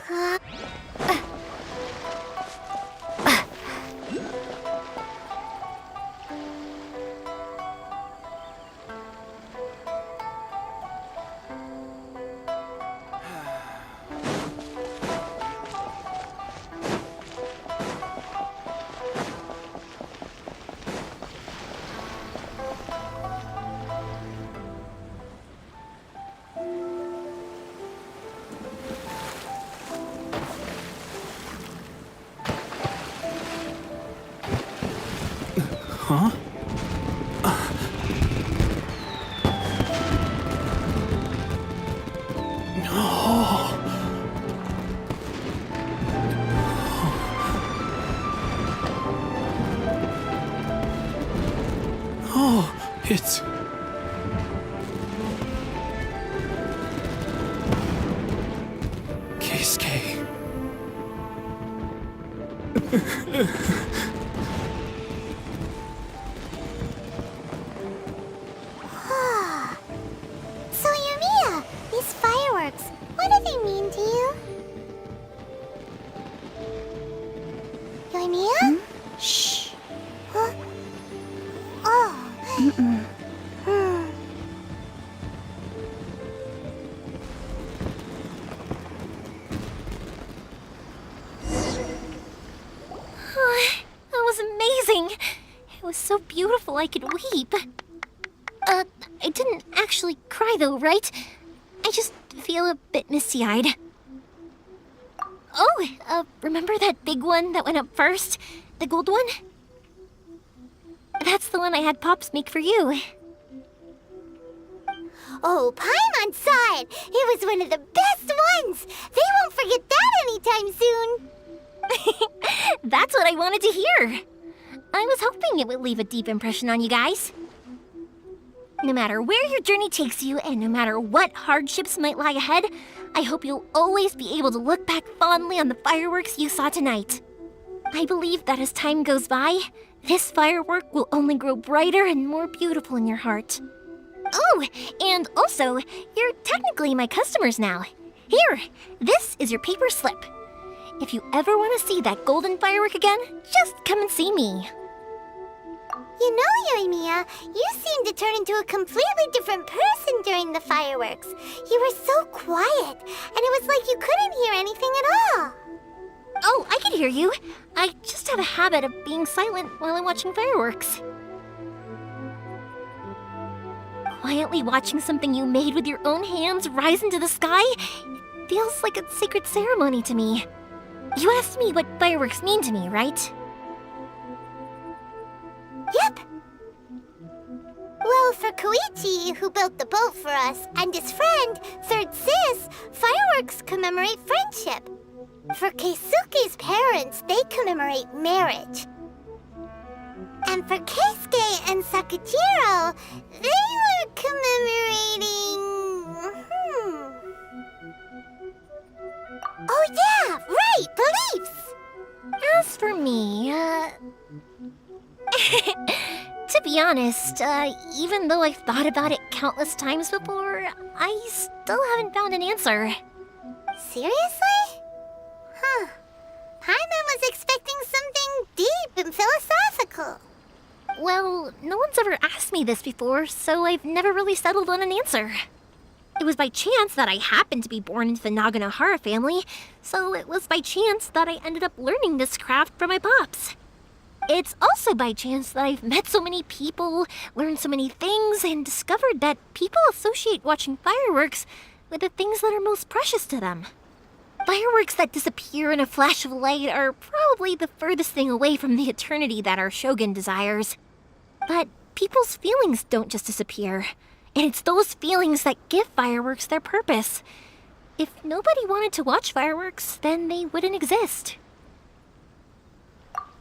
Huh? Oh, it's... Keisuke. So, Yumiya, these fireworks, what do they mean to you? Yumiya? Shh. Huh? Oh. Hmm. That was amazing. It was so beautiful I could weep. I didn't actually cry though, right? I just feel a bit misty-eyed. Oh, remember that big one that went up first? The gold one? That's the one I had Pops make for you. Oh, Paimon saw it! It was one of the best ones! They won't forget that anytime soon! That's what I wanted to hear. I was hoping it would leave a deep impression on you guys. No matter where your journey takes you, and no matter what hardships might lie ahead, I hope you'll always be able to look back fondly on the fireworks you saw tonight. I believe that as time goes by, this firework will only grow brighter and more beautiful in your heart. Oh, and also, you're technically my customers now. Here, this is your paper slip. If you ever want to see that golden firework again, just come and see me. You know, Yumiya, you seemed to turn into a completely different person during the fireworks. You were so quiet, and it was like you couldn't hear anything at all. Oh, I can hear you. I just have a habit of being silent while I'm watching fireworks. Quietly watching something you made with your own hands rise into the sky feels like a sacred ceremony to me. You asked me what fireworks mean to me, right? Yep. Well, for Koichi, who built the boat for us, and his friend, Third Sis, fireworks commemorate friendship. For Keisuke's parents, they commemorate marriage. And for Keisuke and Sakujiro, they were commemorating... Oh yeah, right, beliefs! As for me, to be honest, even though I've thought about it countless times before, I still haven't found an answer. Seriously? Huh. Paimon was expecting something deep and philosophical. Well, no one's ever asked me this before, so I've never really settled on an answer. It was by chance that I happened to be born into the Naganohara family, so it was by chance that I ended up learning this craft from my pops. It's also by chance that I've met so many people, learned so many things, and discovered that people associate watching fireworks with the things that are most precious to them. Fireworks that disappear in a flash of light are probably the furthest thing away from the eternity that our shogun desires. But people's feelings don't just disappear, and it's those feelings that give fireworks their purpose. If nobody wanted to watch fireworks, then they wouldn't exist.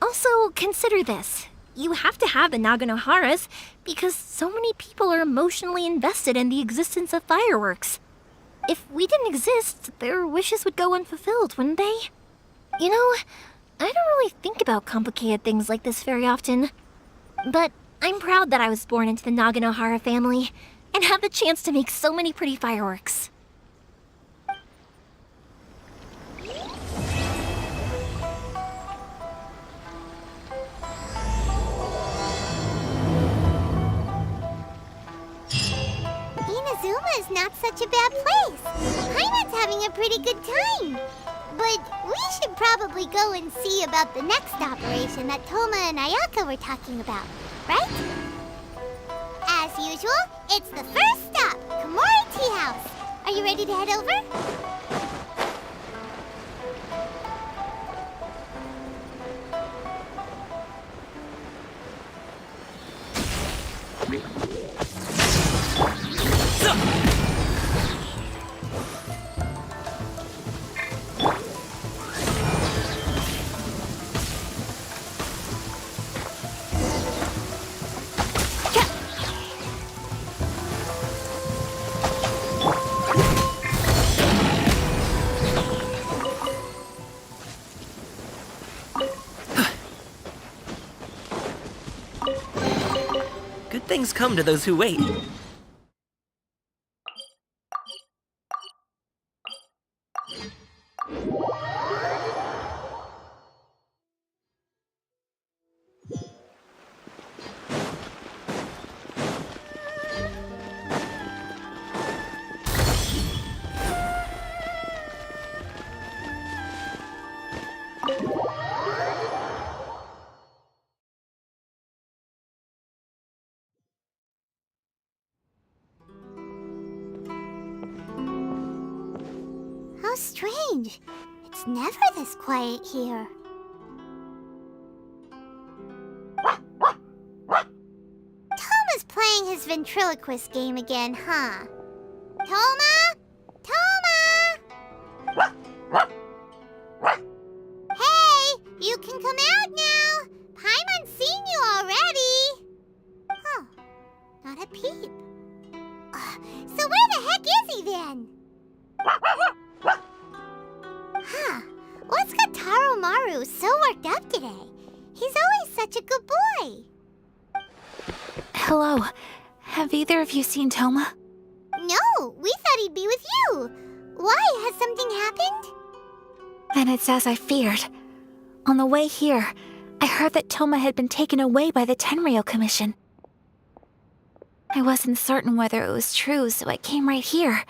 Also, consider this. You have to have the Naganoharas because so many people are emotionally invested in the existence of fireworks. If we didn't exist, their wishes would go unfulfilled, wouldn't they? You know, I don't really think about complicated things like this very often. But I'm proud that I was born into the Naganohara family and have the chance to make so many pretty fireworks. not such a bad place. Paimon's having a pretty good time. But we should probably go and see about the next operation that Toma and Ayaka were talking about, right? As usual, it's the first stop, Komori Tea House. Are you ready to head over? Good things come to those who wait. How strange. It's never this quiet here. Toma's playing his ventriloquist game again, huh? Toma? Toma! Hey, you can come out now. Paimon's seen you already. Huh, not a peep. So where the heck is he then? Huh, what's got Taro Maru so worked up today? He's always such a good boy. Hello. Have either of you seen Toma? No, we thought he'd be with you. Why? Has something happened? Then it's as I feared. On the way here, I heard that Toma had been taken away by the Tenryou Commission. I wasn't certain whether it was true, so I came right here.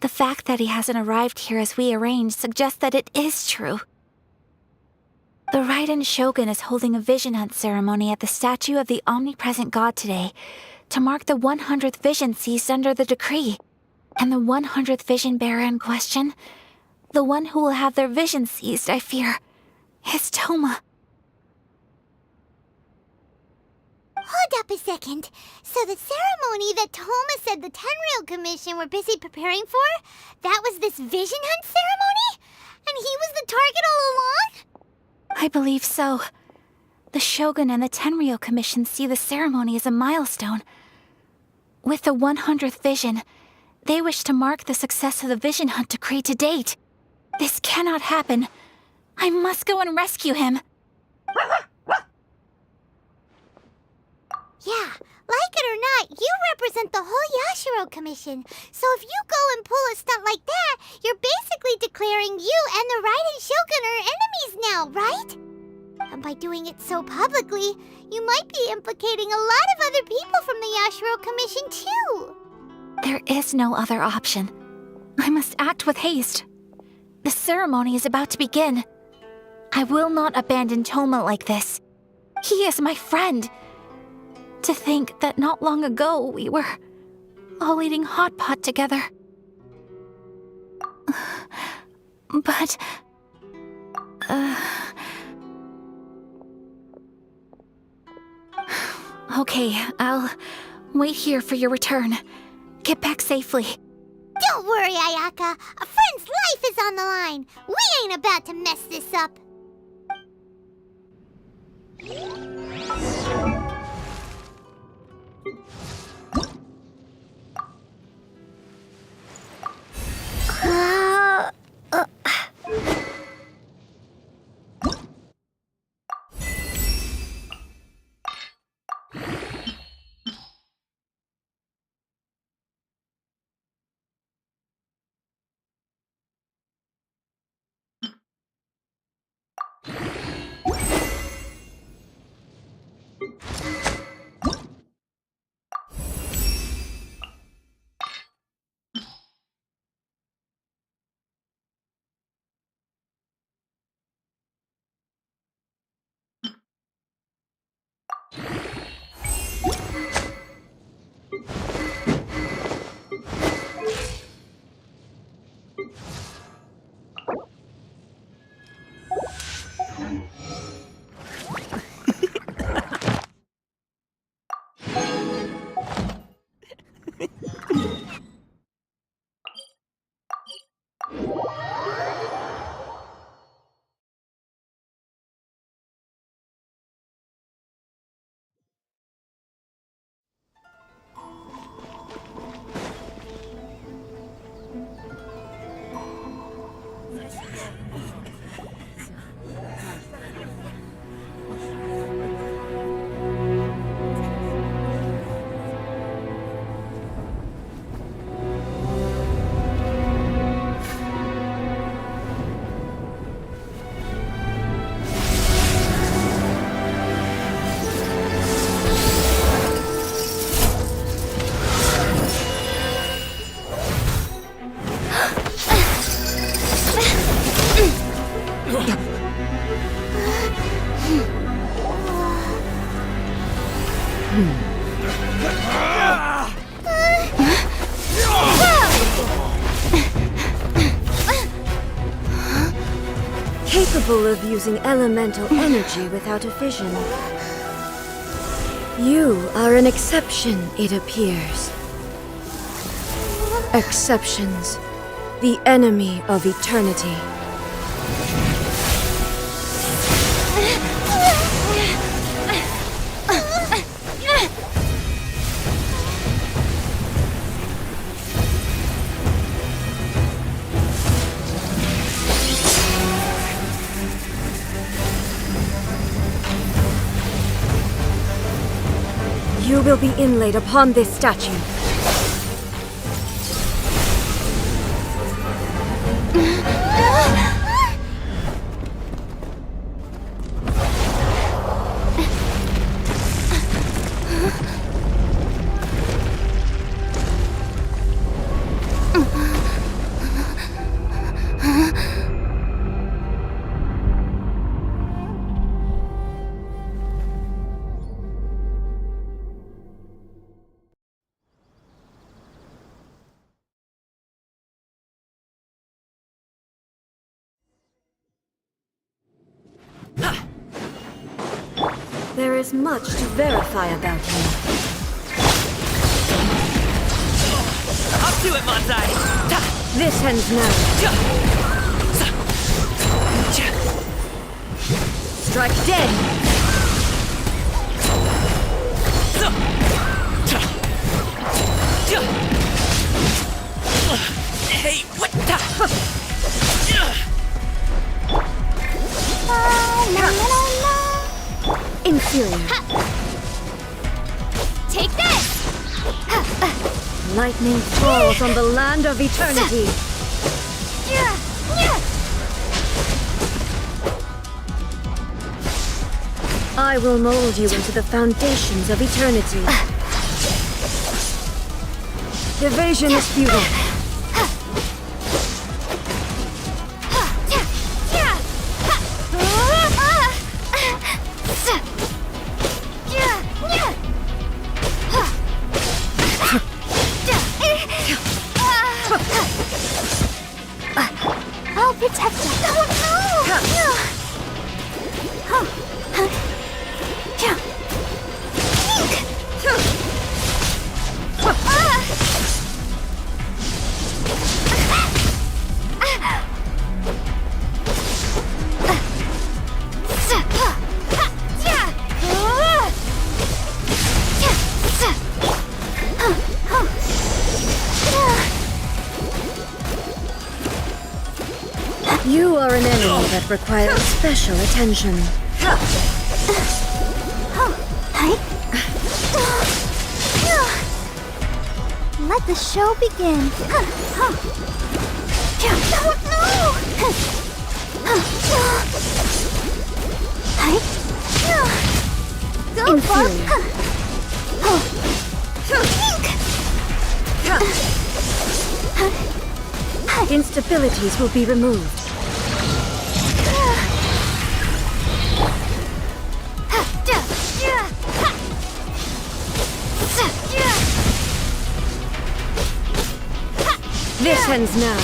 The fact that he hasn't arrived here as we arranged suggests that it is true. The Raiden Shogun is holding a vision hunt ceremony at the statue of the omnipresent god today to mark the 100th vision seized under the decree. And the 100th vision bearer in question, the one who will have their vision seized, I fear, is Toma. Hold up a second. So the ceremony that Toma said the Tenryou Commission were busy preparing for, that was this vision hunt ceremony? And he was the target all along? I believe so. The Shogun and the Tenryou Commission see the ceremony as a milestone. With the 100th vision, they wish to mark the success of the vision hunt decree to date. This cannot happen. I must go and rescue him. Yeah, like it or not, you represent the whole Yashiro Commission. So if you go and pull a stunt like that, you're basically declaring you and the Raiden Shogun are enemies now, right? And by doing it so publicly, you might be implicating a lot of other people from the Yashiro Commission too. There is no other option. I must act with haste. The ceremony is about to begin. I will not abandon Toma like this. He is my friend. To think that not long ago we were all eating hot pot together. But... Okay, I'll wait here for your return. Get back safely. Don't worry, Ayaka. A friend's life is on the line. We ain't about to mess this up. Capable of using elemental energy without a fission. You are an exception, it appears. Exceptions. The enemy of eternity. You will be inlaid upon this statue. There is much to verify about you. Up to it, Manzai! This ends now. Strike dead! Hey, what the? Inferior. Take this! Lightning falls on the land of eternity. I will mold you into the foundations of eternity. Evasion is futile. I'll protect us. Oh You are an enemy that requires special attention. Let the show begin. Go, Inferior. Instabilities will be removed. This ends now.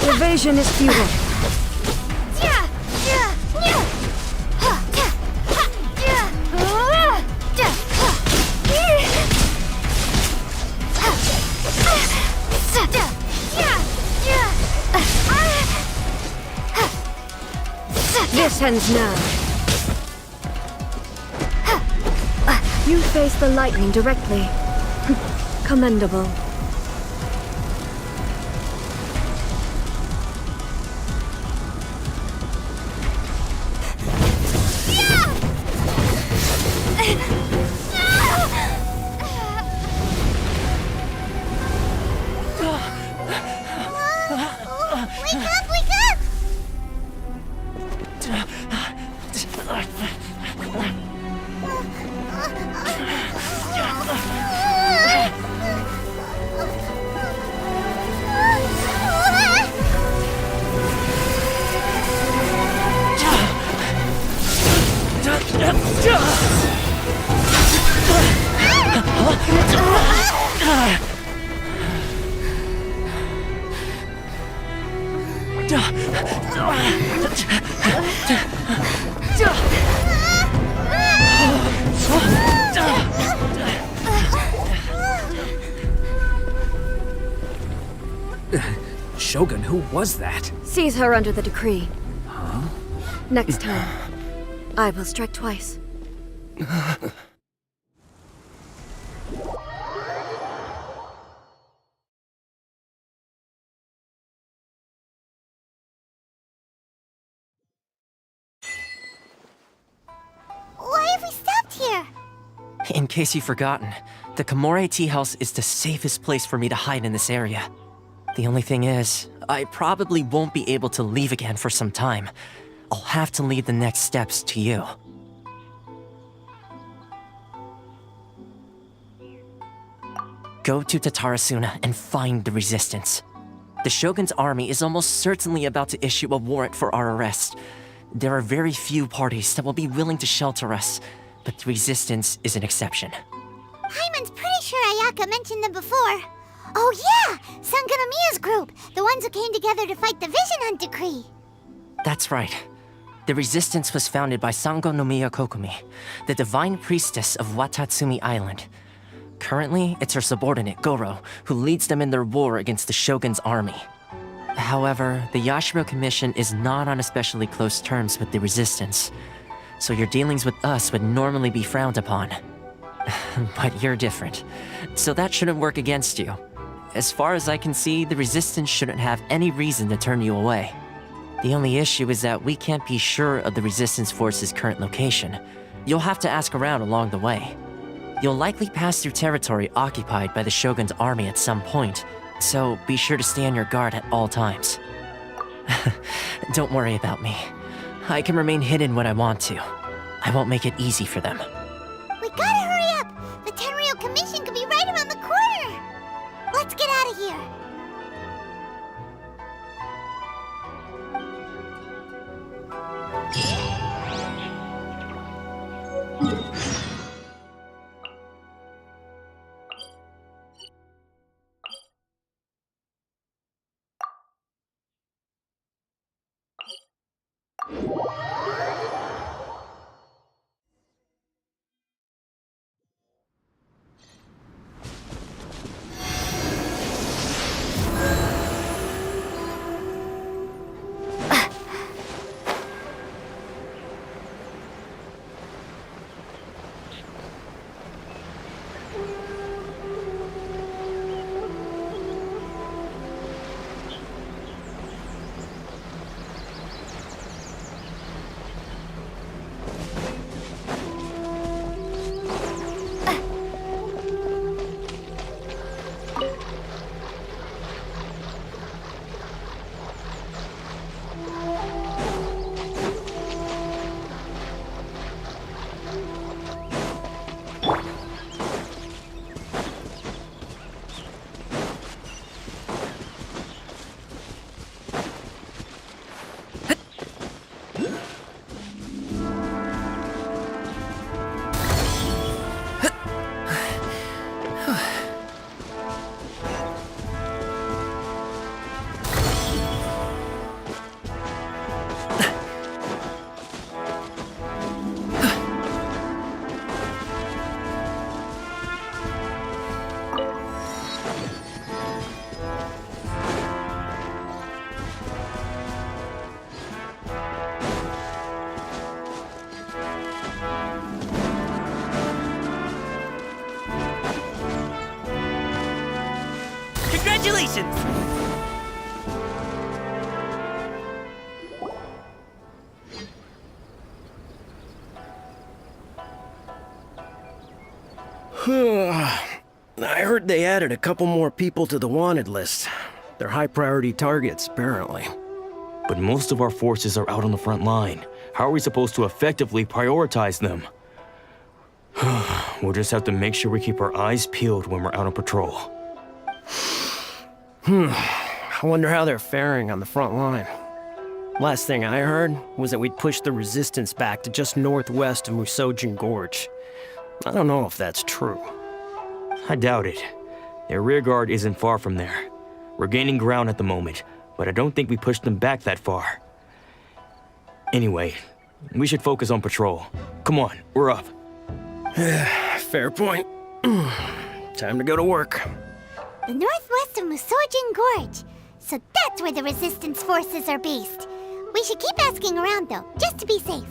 Evasion is futile. This ends now. You face the lightning directly. Commendable. Wake up! Wake up! Shogun, who was that? Seize her under the decree. Next time, I will strike twice. Why have we stopped here? In case you've forgotten, the Komore Tea House is the safest place for me to hide in this area. The only thing is, I probably won't be able to leave again for some time. I'll have to leave the next steps to you. Go to Tatarasuna and find the resistance. The Shogun's army is almost certainly about to issue a warrant for our arrest. There are very few parties that will be willing to shelter us, but the resistance is an exception. Hyman's pretty sure Ayaka mentioned them before. Oh yeah! Sanganamiya's group! The ones who came together to fight the Vision Hunt Decree! That's right. The resistance was founded by Sango no Miya Kokumi, the divine priestess of Watatsumi Island. Currently, it's her subordinate, Goro, who leads them in their war against the Shogun's army. However, the Yashiro Commission is not on especially close terms with the resistance, so your dealings with us would normally be frowned upon. But you're different, so that shouldn't work against you. As far as I can see, the resistance shouldn't have any reason to turn you away. The only issue is that we can't be sure of the resistance force's current location. You'll have to ask around along the way. You'll likely pass through territory occupied by the Shogun's army at some point, so be sure to stay on your guard at all times. Don't worry about me. I can remain hidden when I want to. I won't make it easy for them. We gotta hurry up! The Tenryou Commission could be right around the corner! Let's get out of here! Congratulations! I heard they added a couple more people to the wanted list. They're high-priority targets, apparently. But most of our forces are out on the front line. How are we supposed to effectively prioritize them? We'll just have to make sure we keep our eyes peeled when we're out on patrol. I wonder how they're faring on the front line. Last thing I heard was that we'd pushed the resistance back to just northwest of Musojin Gorge. I don't know if that's true. I doubt it. Their rearguard isn't far from there. We're gaining ground at the moment, but I don't think we pushed them back that far. Anyway, we should focus on patrol. Come on, we're up. Fair point. Time to go to work. The northwest of Musojin Gorge. So that's where the resistance forces are based. We should keep asking around, though, just to be safe.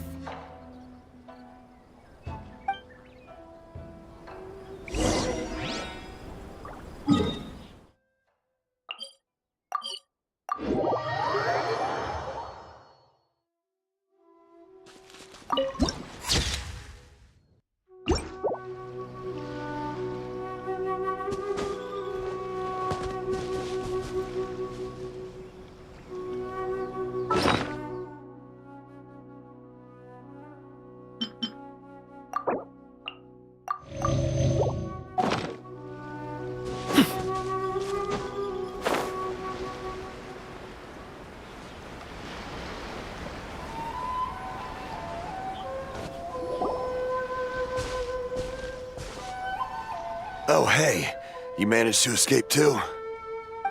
Oh, hey. You managed to escape too?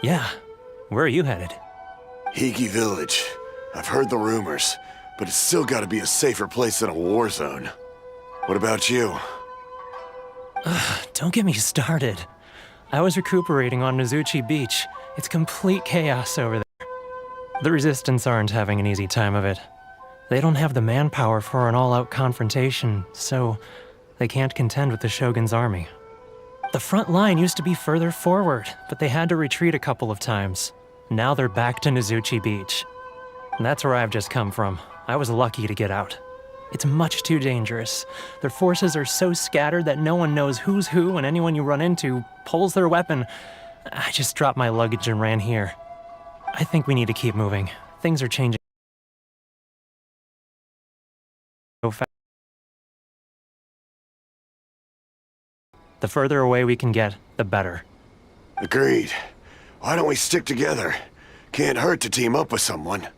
Yeah. Where are you headed? Higi Village. I've heard the rumors, but it's still gotta be a safer place than a war zone. What about you? Don't get me started. I was recuperating on Nizuchi Beach. It's complete chaos over there. The Resistance aren't having an easy time of it. They don't have the manpower for an all-out confrontation, so they can't contend with the Shogun's army. The front line used to be further forward, but they had to retreat a couple of times. Now they're back to Nizuchi Beach. And that's where I've just come from. I was lucky to get out. It's much too dangerous. Their forces are so scattered that no one knows who's who, and anyone you run into pulls their weapon. I just dropped my luggage and ran here. I think we need to keep moving. Things are changing so fast. The further away we can get, the better. Agreed. Why don't we stick together? Can't hurt to team up with someone.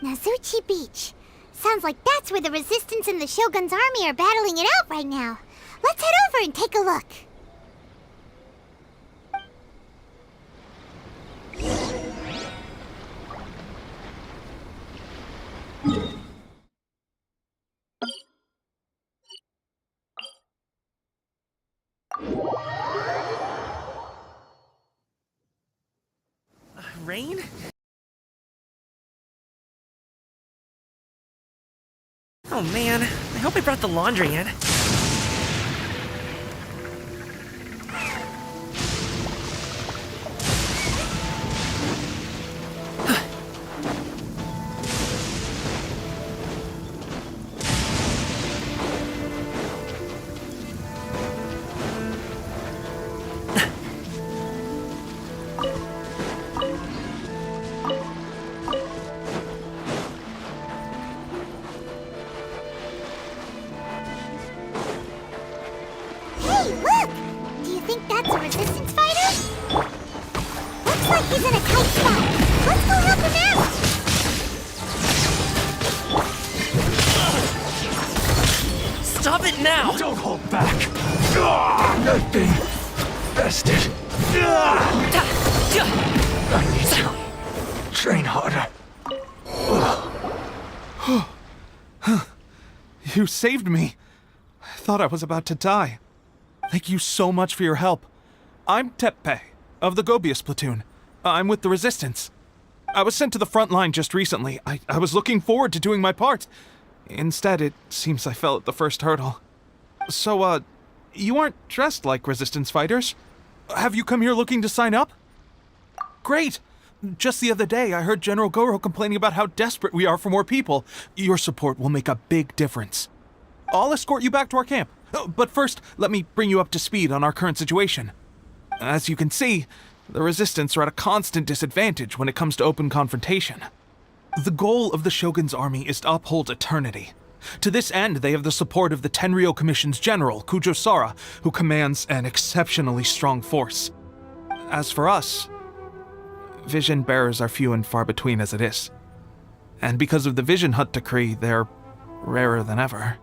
Nizuchi Beach. Sounds like that's where the Resistance and the Shogun's army are battling it out right now. Let's head over and take a look. Rain? Oh man, I hope I brought the laundry in. Hey, look! Do you think that's a Resistance fighter? Looks like he's in a tight spot. Let's go help him out! Stop it now! Don't hold back! That thing infested. I need to train harder. You saved me. I thought I was about to die. Thank you so much for your help. I'm Teppei, of the Gobius platoon. I'm with the Resistance. I was sent to the front line just recently. I was looking forward to doing my part. Instead, it seems I fell at the first hurdle. So, you aren't dressed like Resistance fighters? Have you come here looking to sign up? Great! Just the other day, I heard General Goro complaining about how desperate we are for more people. Your support will make a big difference. I'll escort you back to our camp. But first, let me bring you up to speed on our current situation. As you can see, the Resistance are at a constant disadvantage when it comes to open confrontation. The goal of the Shogun's army is to uphold eternity. To this end, they have the support of the Tenryou Commission's general, Kujo Sara, who commands an exceptionally strong force. As for us, vision bearers are few and far between as it is. And because of the Vision Hut decree, they're rarer than ever.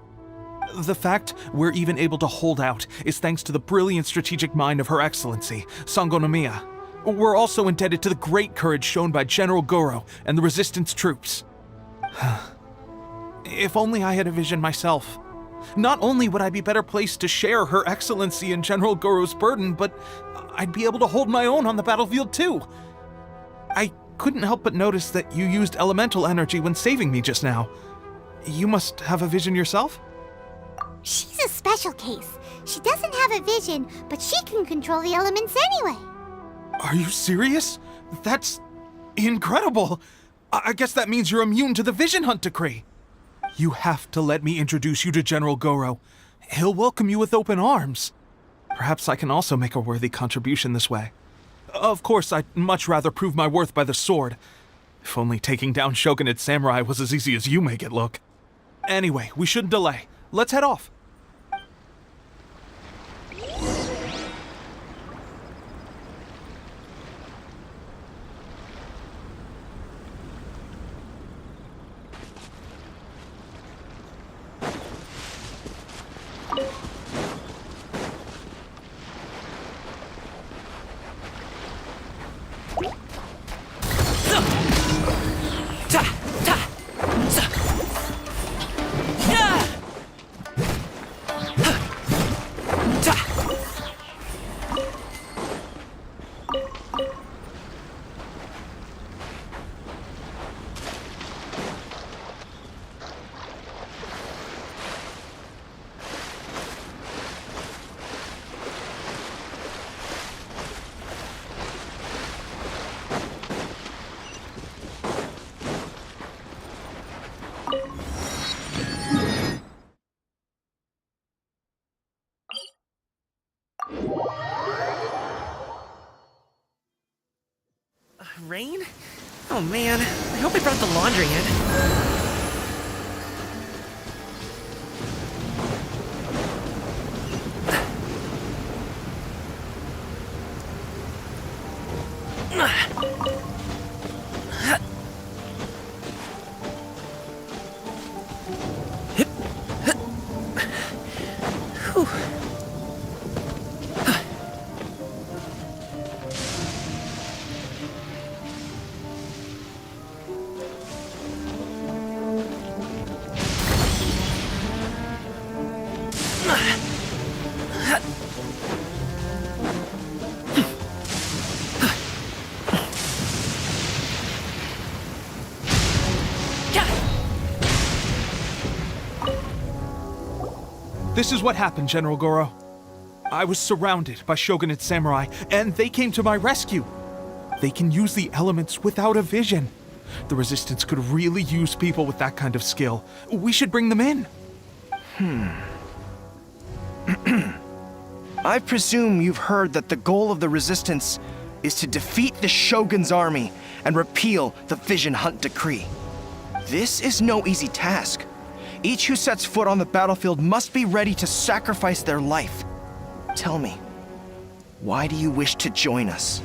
The fact we're even able to hold out is thanks to the brilliant strategic mind of Her Excellency, Sango no Miya. We're also indebted to the great courage shown by General Goro and the Resistance troops. If only I had a vision myself. Not only would I be better placed to share Her Excellency and General Goro's burden, but I'd be able to hold my own on the battlefield too. I couldn't help but notice that you used elemental energy when saving me just now. You must have a vision yourself? She's a special case. She doesn't have a vision, but she can control the elements anyway. Are you serious? That's incredible. I guess that means you're immune to the Vision Hunt decree. You have to let me introduce you to General Goro. He'll welcome you with open arms. Perhaps I can also make a worthy contribution this way. Of course, I'd much rather prove my worth by the sword. If only taking down Shogunate samurai was as easy as you make it look. Anyway, we shouldn't delay. Let's head off. Rain? Oh man, I hope I brought the laundry in. This is what happened, General Goro. I was surrounded by Shogunate samurai, and they came to my rescue. They can use the elements without a vision. The Resistance could really use people with that kind of skill. We should bring them in. I presume you've heard that the goal of the Resistance is to defeat the Shogun's army and repeal the Vision Hunt decree. This is no easy task. Each who sets foot on the battlefield must be ready to sacrifice their life. Tell me, why do you wish to join us?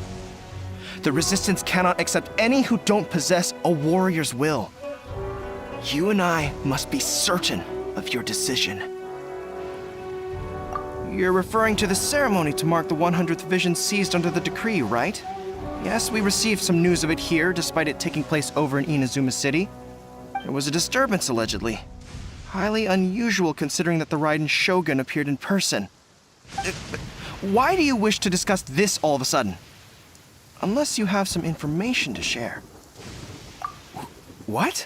The Resistance cannot accept any who don't possess a warrior's will. You and I must be certain of your decision. You're referring to the ceremony to mark the 100th vision seized under the decree, right? Yes, we received some news of it here, despite it taking place over in Inazuma City. There was a disturbance, allegedly. Highly unusual considering that the Raiden Shogun appeared in person. Why do you wish to discuss this all of a sudden? Unless you have some information to share. What?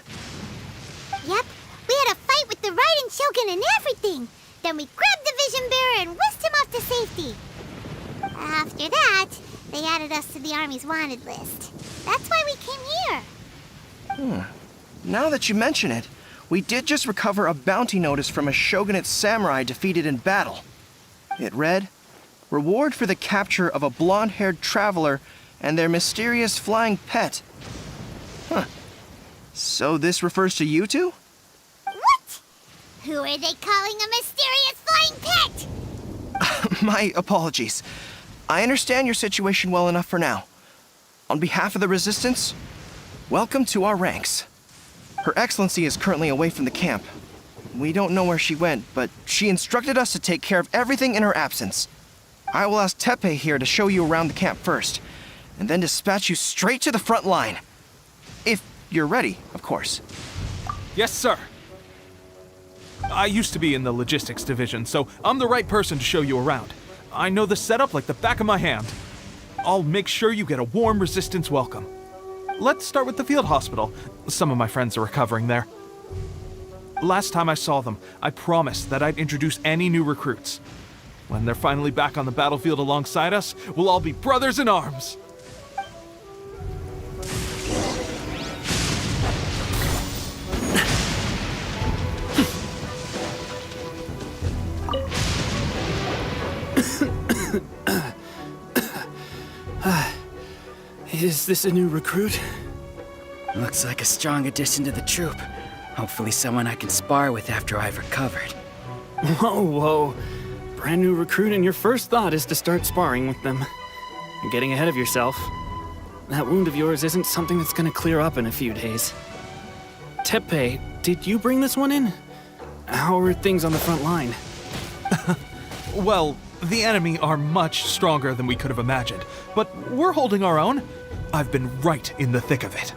Yep, we had a fight with the Raiden Shogun and everything. Then we grabbed the Vision Bearer and whisked him off to safety. After that, They added us to the Army's wanted list. That's why we came here. Now that you mention it, we did just recover a bounty notice from a shogunate samurai defeated in battle. It read, "Reward for the capture of a blonde-haired traveler and their mysterious flying pet." Huh. So this refers to you two? What? Who are they calling a mysterious flying pet? My apologies. I understand your situation well enough for now. On behalf of the Resistance, welcome to our ranks. Her Excellency is currently away from the camp. We don't know where she went, but she instructed us to take care of everything in her absence. I will ask Tepe here to show you around the camp first, and then dispatch you straight to the front line. If you're ready, of course. Yes, sir. I used to be in the logistics division, so I'm the right person to show you around. I know the setup like the back of my hand. I'll make sure you get a warm Resistance welcome. Let's start with the field hospital. Some of my friends are recovering there. Last time I saw them, I promised that I'd introduce any new recruits. When they're finally back on the battlefield alongside us, we'll all be brothers in arms. Is this a new recruit? Looks like a strong addition to the troop. Hopefully someone I can spar with after I've recovered. Whoa. Brand new recruit and your first thought is to start sparring with them. You're getting ahead of yourself. That wound of yours isn't something that's gonna clear up in a few days. Tepe, did you bring this one in? How are things on the front line? Well, the enemy are much stronger than we could have imagined, but we're holding our own. I've been right in the thick of it.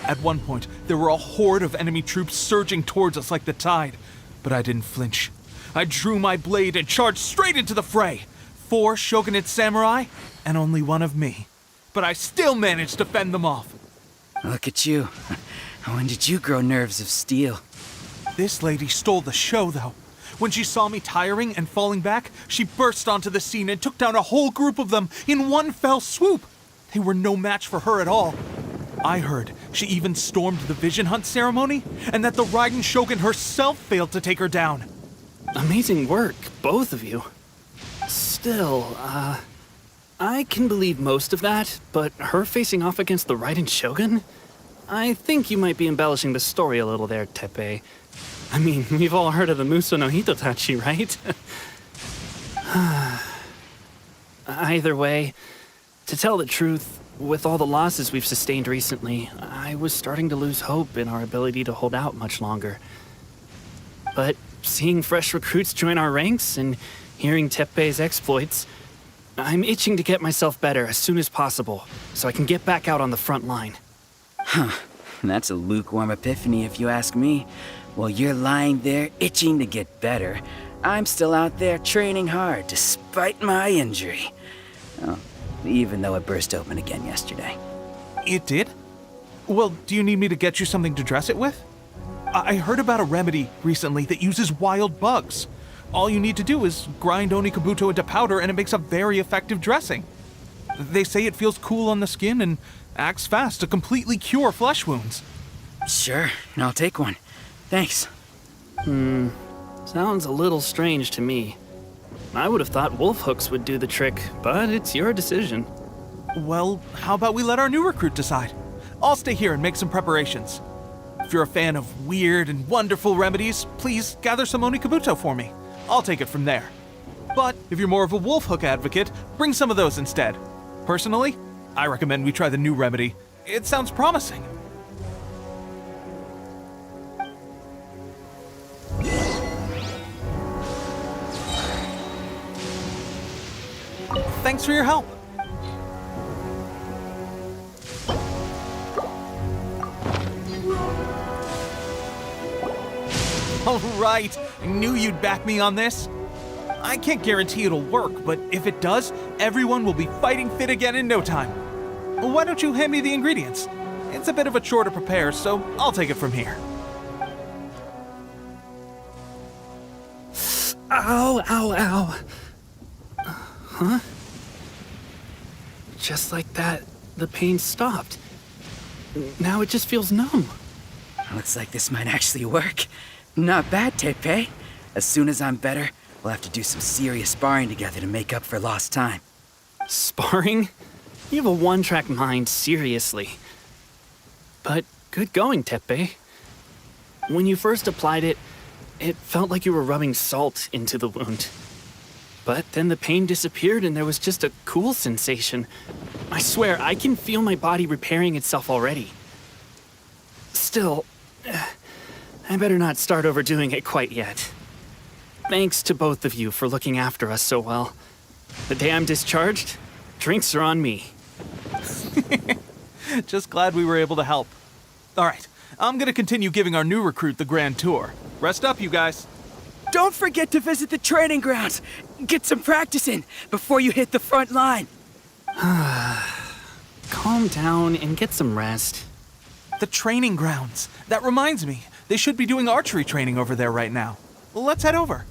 At one point, there were a horde of enemy troops surging towards us like the tide, but I didn't flinch. I drew my blade and charged straight into the fray. 4 shogunate samurai, and only one of me. But I still managed to fend them off. Look at you. When did you grow nerves of steel? This lady stole the show, though. When she saw me tiring and falling back, she burst onto the scene and took down a whole group of them in one fell swoop. They were no match for her at all. I heard she even stormed the vision hunt ceremony, and that the Raiden Shogun herself failed to take her down. Amazing work, both of you. Still, I can believe most of that, but her facing off against the Raiden Shogun? I think you might be embellishing the story a little there, Tepe. I mean, we've all heard of the Muso no Hitotachi, right? Either way, to tell the truth, with all the losses we've sustained recently, I was starting to lose hope in our ability to hold out much longer. But seeing fresh recruits join our ranks and hearing Tepe's exploits, I'm itching to get myself better as soon as possible so I can get back out on the front line. Huh. That's a lukewarm epiphany if you ask me. While you're lying there itching to get better, I'm still out there training hard despite my injury. Oh, even though it burst open again yesterday. It did? Well, do you need me to get you something to dress it with? I heard about a remedy recently that uses wild bugs. All you need to do is grind Onikabuto into powder and it makes a very effective dressing. They say it feels cool on the skin and acts fast to completely cure flesh wounds. Sure, I'll take one. Thanks. Sounds a little strange to me. I would have thought wolf hooks would do the trick, but it's your decision. Well, how about we let our new recruit decide? I'll stay here and make some preparations. If you're a fan of weird and wonderful remedies, please gather some Onikabuto for me. I'll take it from there. But if you're more of a wolf hook advocate, bring some of those instead. Personally, I recommend we try the new remedy. It sounds promising. Thanks for your help. All right, I knew you'd back me on this. I can't guarantee it'll work, but if it does, everyone will be fighting fit again in no time. Why don't you hand me the ingredients? It's a bit of a chore to prepare, so I'll take it from here. Ow, ow, ow. Huh? just like that, the pain stopped. Now it just feels numb. Looks like this might actually work. Not bad, Tepe. As soon as I'm better, we'll have to do some serious sparring together to make up for lost time. Sparring? You have a one-track mind, seriously. But good going, Tepe. When you first applied it, it felt like you were rubbing salt into the wound. But then the pain disappeared and there was just a cool sensation. I swear, I can feel my body repairing itself already. Still, I better not start overdoing it quite yet. Thanks to both of you for looking after us so well. The day I'm discharged, drinks are on me. Just glad we were able to help. All right, I'm gonna continue giving our new recruit the grand tour. Rest up, you guys. Don't forget to visit the training grounds. Get some practice in before you hit the front line. Calm down and get some rest. The training grounds. That reminds me, they should be doing archery training over there right now. Let's head over.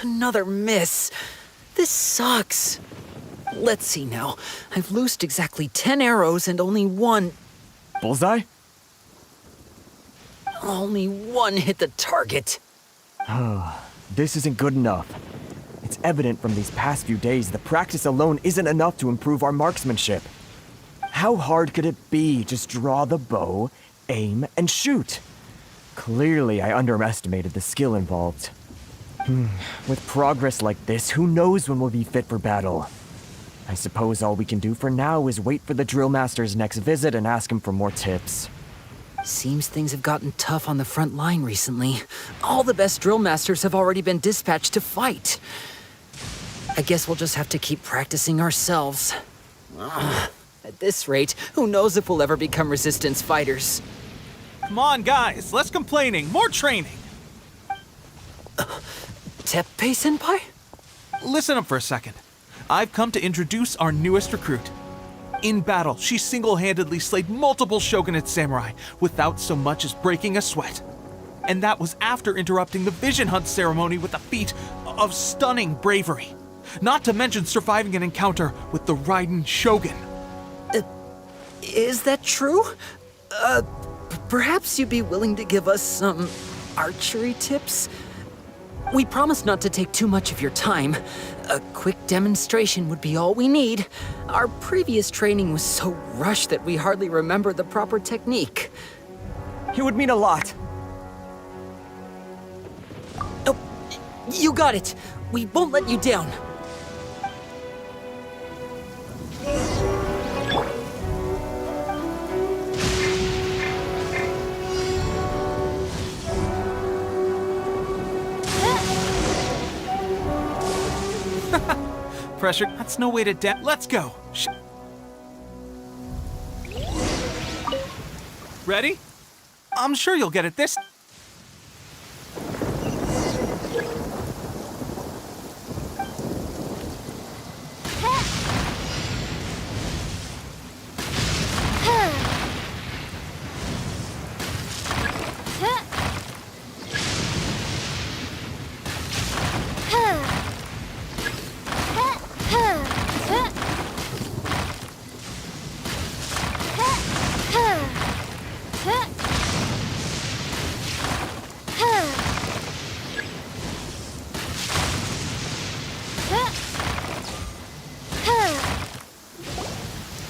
Another miss. This sucks. Let's see now. I've loosed exactly 10 arrows and only one... Bullseye? Only one hit the target. This isn't good enough. It's evident from these past few days the practice alone isn't enough to improve our marksmanship. How hard could it be? Just draw the bow, aim, and shoot. Clearly, I underestimated the skill involved. With progress like this, who knows when we'll be fit for battle? I suppose all we can do for now is wait for the drill master's next visit and ask him for more tips. Seems things have gotten tough on the front line recently. All the best drill masters have already been dispatched to fight. I guess we'll just have to keep practicing ourselves. At this rate, who knows if we'll ever become resistance fighters. Come on, guys, less complaining, more training. Teppei-senpai? Listen up for a second. I've come to introduce our newest recruit. In battle, she single-handedly slayed multiple shogunate samurai without so much as breaking a sweat. And that was after interrupting the vision hunt ceremony with a feat of stunning bravery. Not to mention surviving an encounter with the Raiden Shogun. Is that true? Perhaps you'd be willing to give us some archery tips? We promise not to take too much of your time. A quick demonstration would be all we need. Our previous training was so rushed that we hardly remember the proper technique. It would mean a lot. Oh, you got it. We won't let you down. Pressure, that's no way to Let's go. Ready? I'm sure you'll get it this...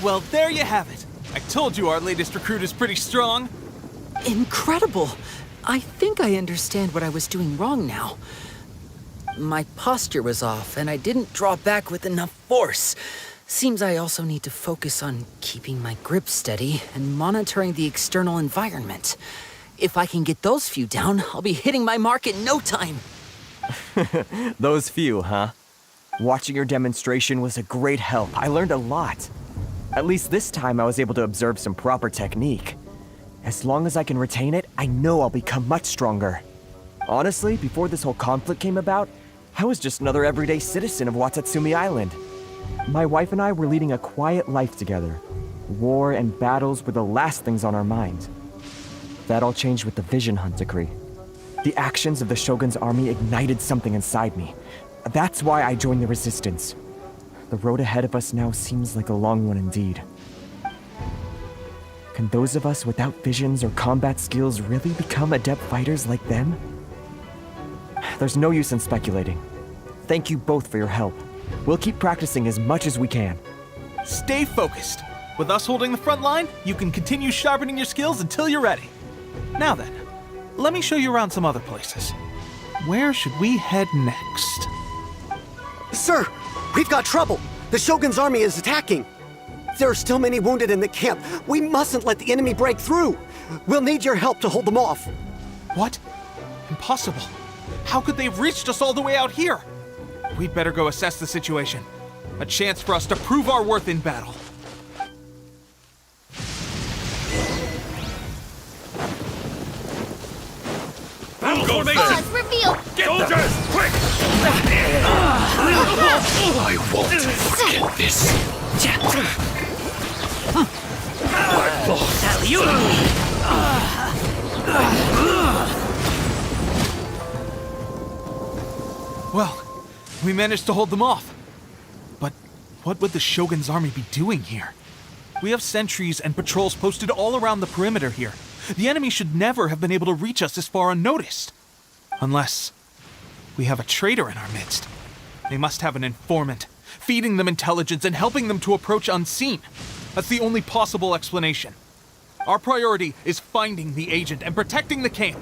Well, there you have it. I told you our latest recruit is pretty strong. Incredible! I think I understand what I was doing wrong now. My posture was off, and I didn't draw back with enough force. Seems I also need to focus on keeping my grip steady and monitoring the external environment. If I can get those few down, I'll be hitting my mark in no time. Those few, huh? Watching your demonstration was a great help. I learned a lot. At least this time I was able to observe some proper technique. As long as I can retain it, I know I'll become much stronger. Honestly, before this whole conflict came about, I was just another everyday citizen of Watatsumi Island. My wife and I were leading a quiet life together. War and battles were the last things on our mind. That all changed with the Vision Hunt decree. The actions of the Shogun's army ignited something inside me. That's why I joined the resistance. The road ahead of us now seems like a long one indeed. Can those of us without visions or combat skills really become adept fighters like them? There's no use in speculating. Thank you both for your help. We'll keep practicing as much as we can. Stay focused. With us holding the front line, you can continue sharpening your skills until you're ready. Now then, let me show you around some other places. Where should we head next? Sir, we've got trouble. The Shogun's army is attacking. There are still many wounded in the camp. We mustn't let the enemy break through. We'll need your help to hold them off. What? Impossible. How could they have reached us all the way out here? We'd better go assess the situation. A chance for us to prove our worth in battle. Pause, reveal! Soldiers, quick! I won't forget this. I've lost. Well, we managed to hold them off. But what would the Shogun's army be doing here? We have sentries and patrols posted all around the perimeter here. The enemy should never have been able to reach us this far unnoticed. Unless we have a traitor in our midst. They must have an informant, feeding them intelligence and helping them to approach unseen. That's the only possible explanation. Our priority is finding the agent and protecting the camp.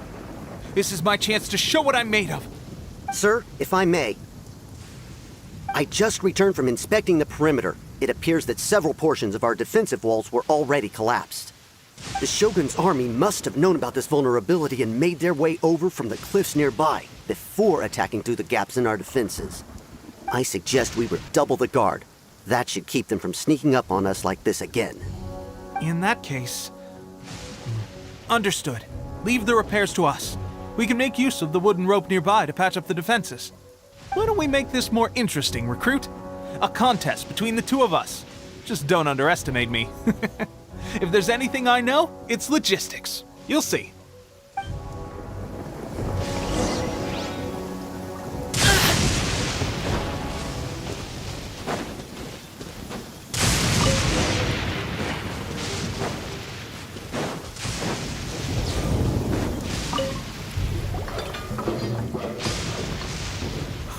This is my chance to show what I'm made of. Sir, if I may. I just returned from inspecting the perimeter. It appears that several portions of our defensive walls were already collapsed. The Shogun's army must have known about this vulnerability and made their way over from the cliffs nearby before attacking through the gaps in our defenses. I suggest we redouble the guard. That should keep them from sneaking up on us like this again. In that case... Understood. Leave the repairs to us. We can make use of the wooden rope nearby to patch up the defenses. Why don't we make this more interesting, recruit? A contest between the two of us. Just don't underestimate me. If there's anything I know, it's logistics. You'll see.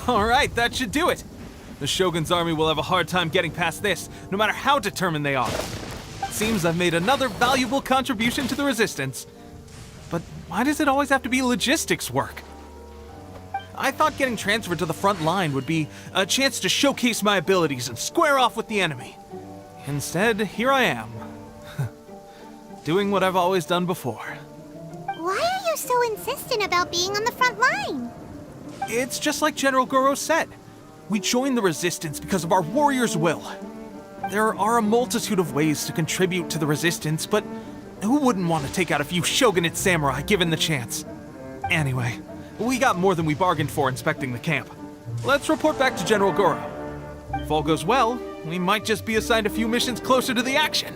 All right, that should do it. The Shogun's army will have a hard time getting past this, no matter how determined they are. Seems I've made another valuable contribution to the resistance. But why does it always have to be logistics work? I thought getting transferred to the front line would be a chance to showcase my abilities and square off with the enemy. Instead, here I am. Doing what I've always done before. Why are you so insistent about being on the front line? It's just like General Goro said. We joined the resistance because of our warrior's will. There are a multitude of ways to contribute to the resistance, but who wouldn't want to take out a few shogunate samurai given the chance? Anyway, we got more than we bargained for inspecting the camp. Let's report back to General Goro. If all goes well, we might just be assigned a few missions closer to the action.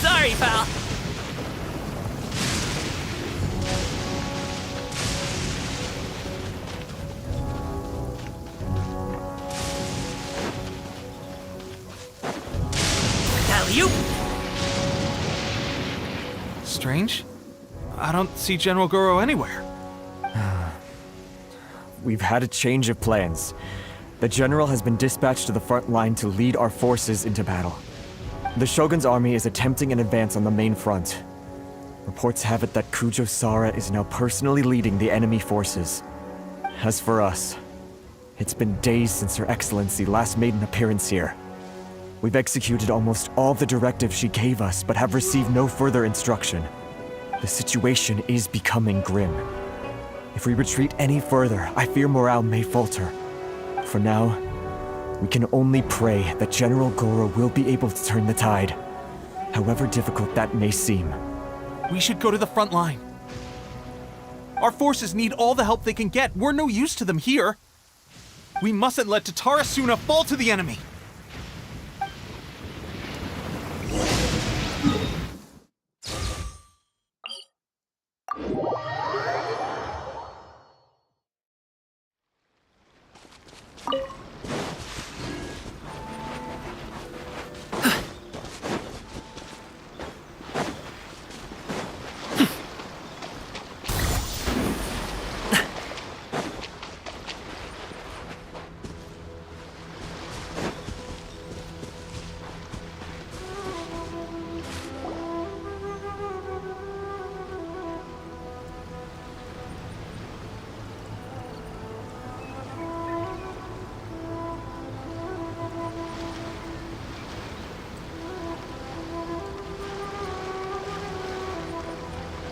Sorry, pal. strange. I don't see General Goro anywhere. We've had a change of plans. The general has been dispatched to the front line to lead our forces into battle. The Shogun's army is attempting an advance on the main front. Reports have it that Kujo Sara is now personally leading the enemy forces. As for us, it's been days since Her Excellency last made an appearance here. We've executed almost all the directives she gave us, but have received no further instruction. The situation is becoming grim. If we retreat any further, I fear morale may falter. For now, we can only pray that General Goro will be able to turn the tide, however difficult that may seem. We should go to the front line. Our forces need all the help they can get. We're no use to them here. We mustn't let Tatara Suna fall to the enemy.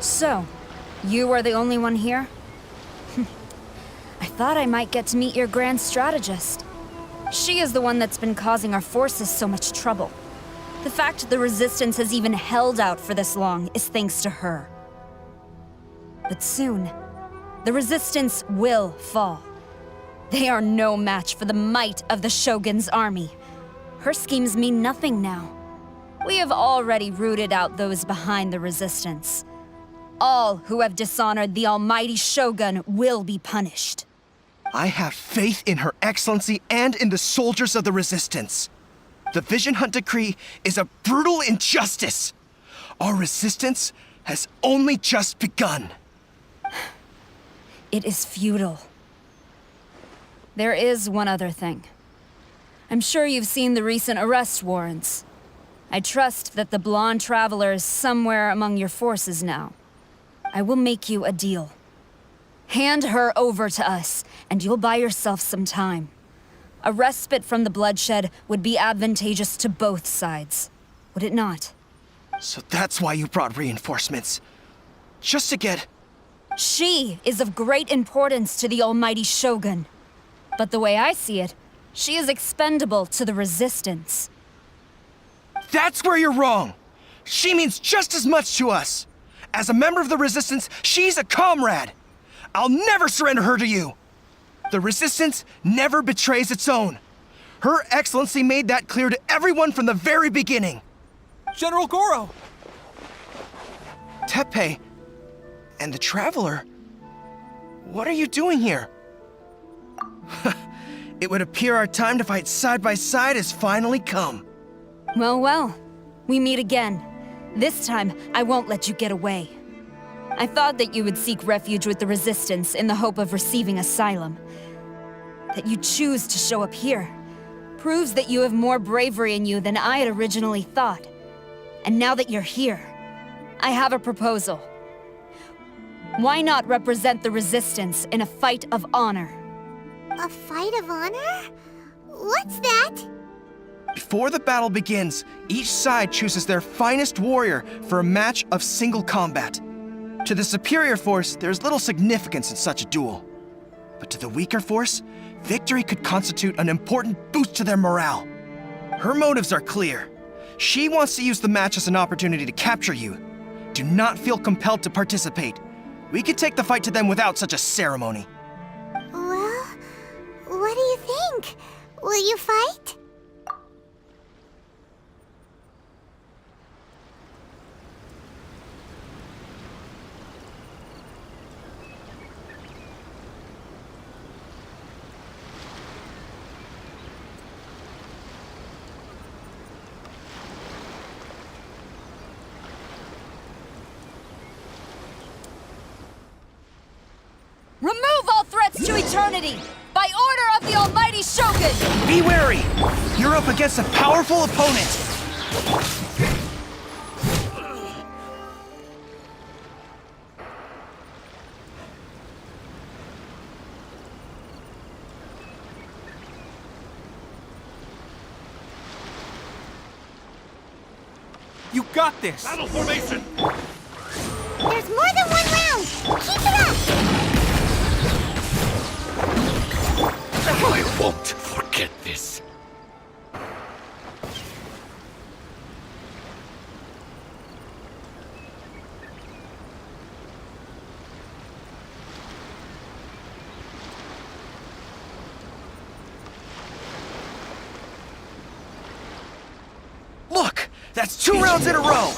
So, you are the only one here? I thought I might get to meet your grand strategist. She is the one that's been causing our forces so much trouble. The fact the Resistance has even held out for this long is thanks to her. But soon, the Resistance will fall. They are no match for the might of the Shogun's army. Her schemes mean nothing now. We have already rooted out those behind the Resistance. All who have dishonored the almighty Shogun will be punished. I have faith in Her Excellency and in the soldiers of the Resistance. The Vision Hunt Decree is a brutal injustice. Our resistance has only just begun. It is futile. There is one other thing. I'm sure you've seen the recent arrest warrants. I trust that the blonde traveler is somewhere among your forces now. I will make you a deal. Hand her over to us, and you'll buy yourself some time. A respite from the bloodshed would be advantageous to both sides, would it not? So that's why you brought reinforcements. Just to get... She is of great importance to the almighty Shogun. But the way I see it, she is expendable to the Resistance. That's where you're wrong! She means just as much to us! As a member of the Resistance, she's a comrade! I'll never surrender her to you! The Resistance never betrays its own. Her Excellency made that clear to everyone from the very beginning. General Goro! Teppei and the Traveler? What are you doing here? It would appear our time to fight side by side has finally come. Well, we meet again. This time, I won't let you get away. I thought that you would seek refuge with the Resistance in the hope of receiving asylum. That you choose to show up here proves that you have more bravery in you than I had originally thought. And now that you're here, I have a proposal. Why not represent the Resistance in a fight of honor? A fight of honor? What's that? Before the battle begins, each side chooses their finest warrior for a match of single combat. To the superior force, there's little significance in such a duel. But to the weaker force, victory could constitute an important boost to their morale. Her motives are clear. She wants to use the match as an opportunity to capture you. Do not feel compelled to participate. We can take the fight to them without such a ceremony. Well, what do you think? Will you fight? to eternity! By order of the Almighty Shogun! Be wary! You're up against a powerful opponent! You got this! Battle formation! There's more than one round! Keep it up! I won't forget this. Look! That's 2 rounds in a row!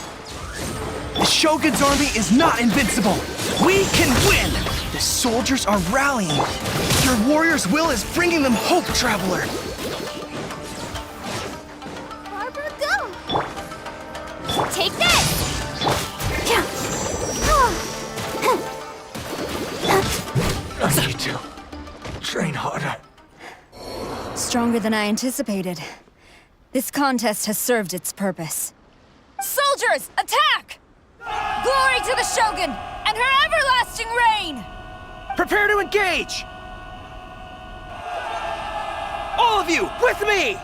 The Shogun's army is not invincible! We can win! The soldiers are rallying! Your warrior's will is bringing them hope, Traveler! Barbara, go! Take this! I need to train harder. Stronger than I anticipated. This contest has served its purpose. Soldiers, attack! Glory to the Shogun and her everlasting reign! Prepare to engage! All of you, with me!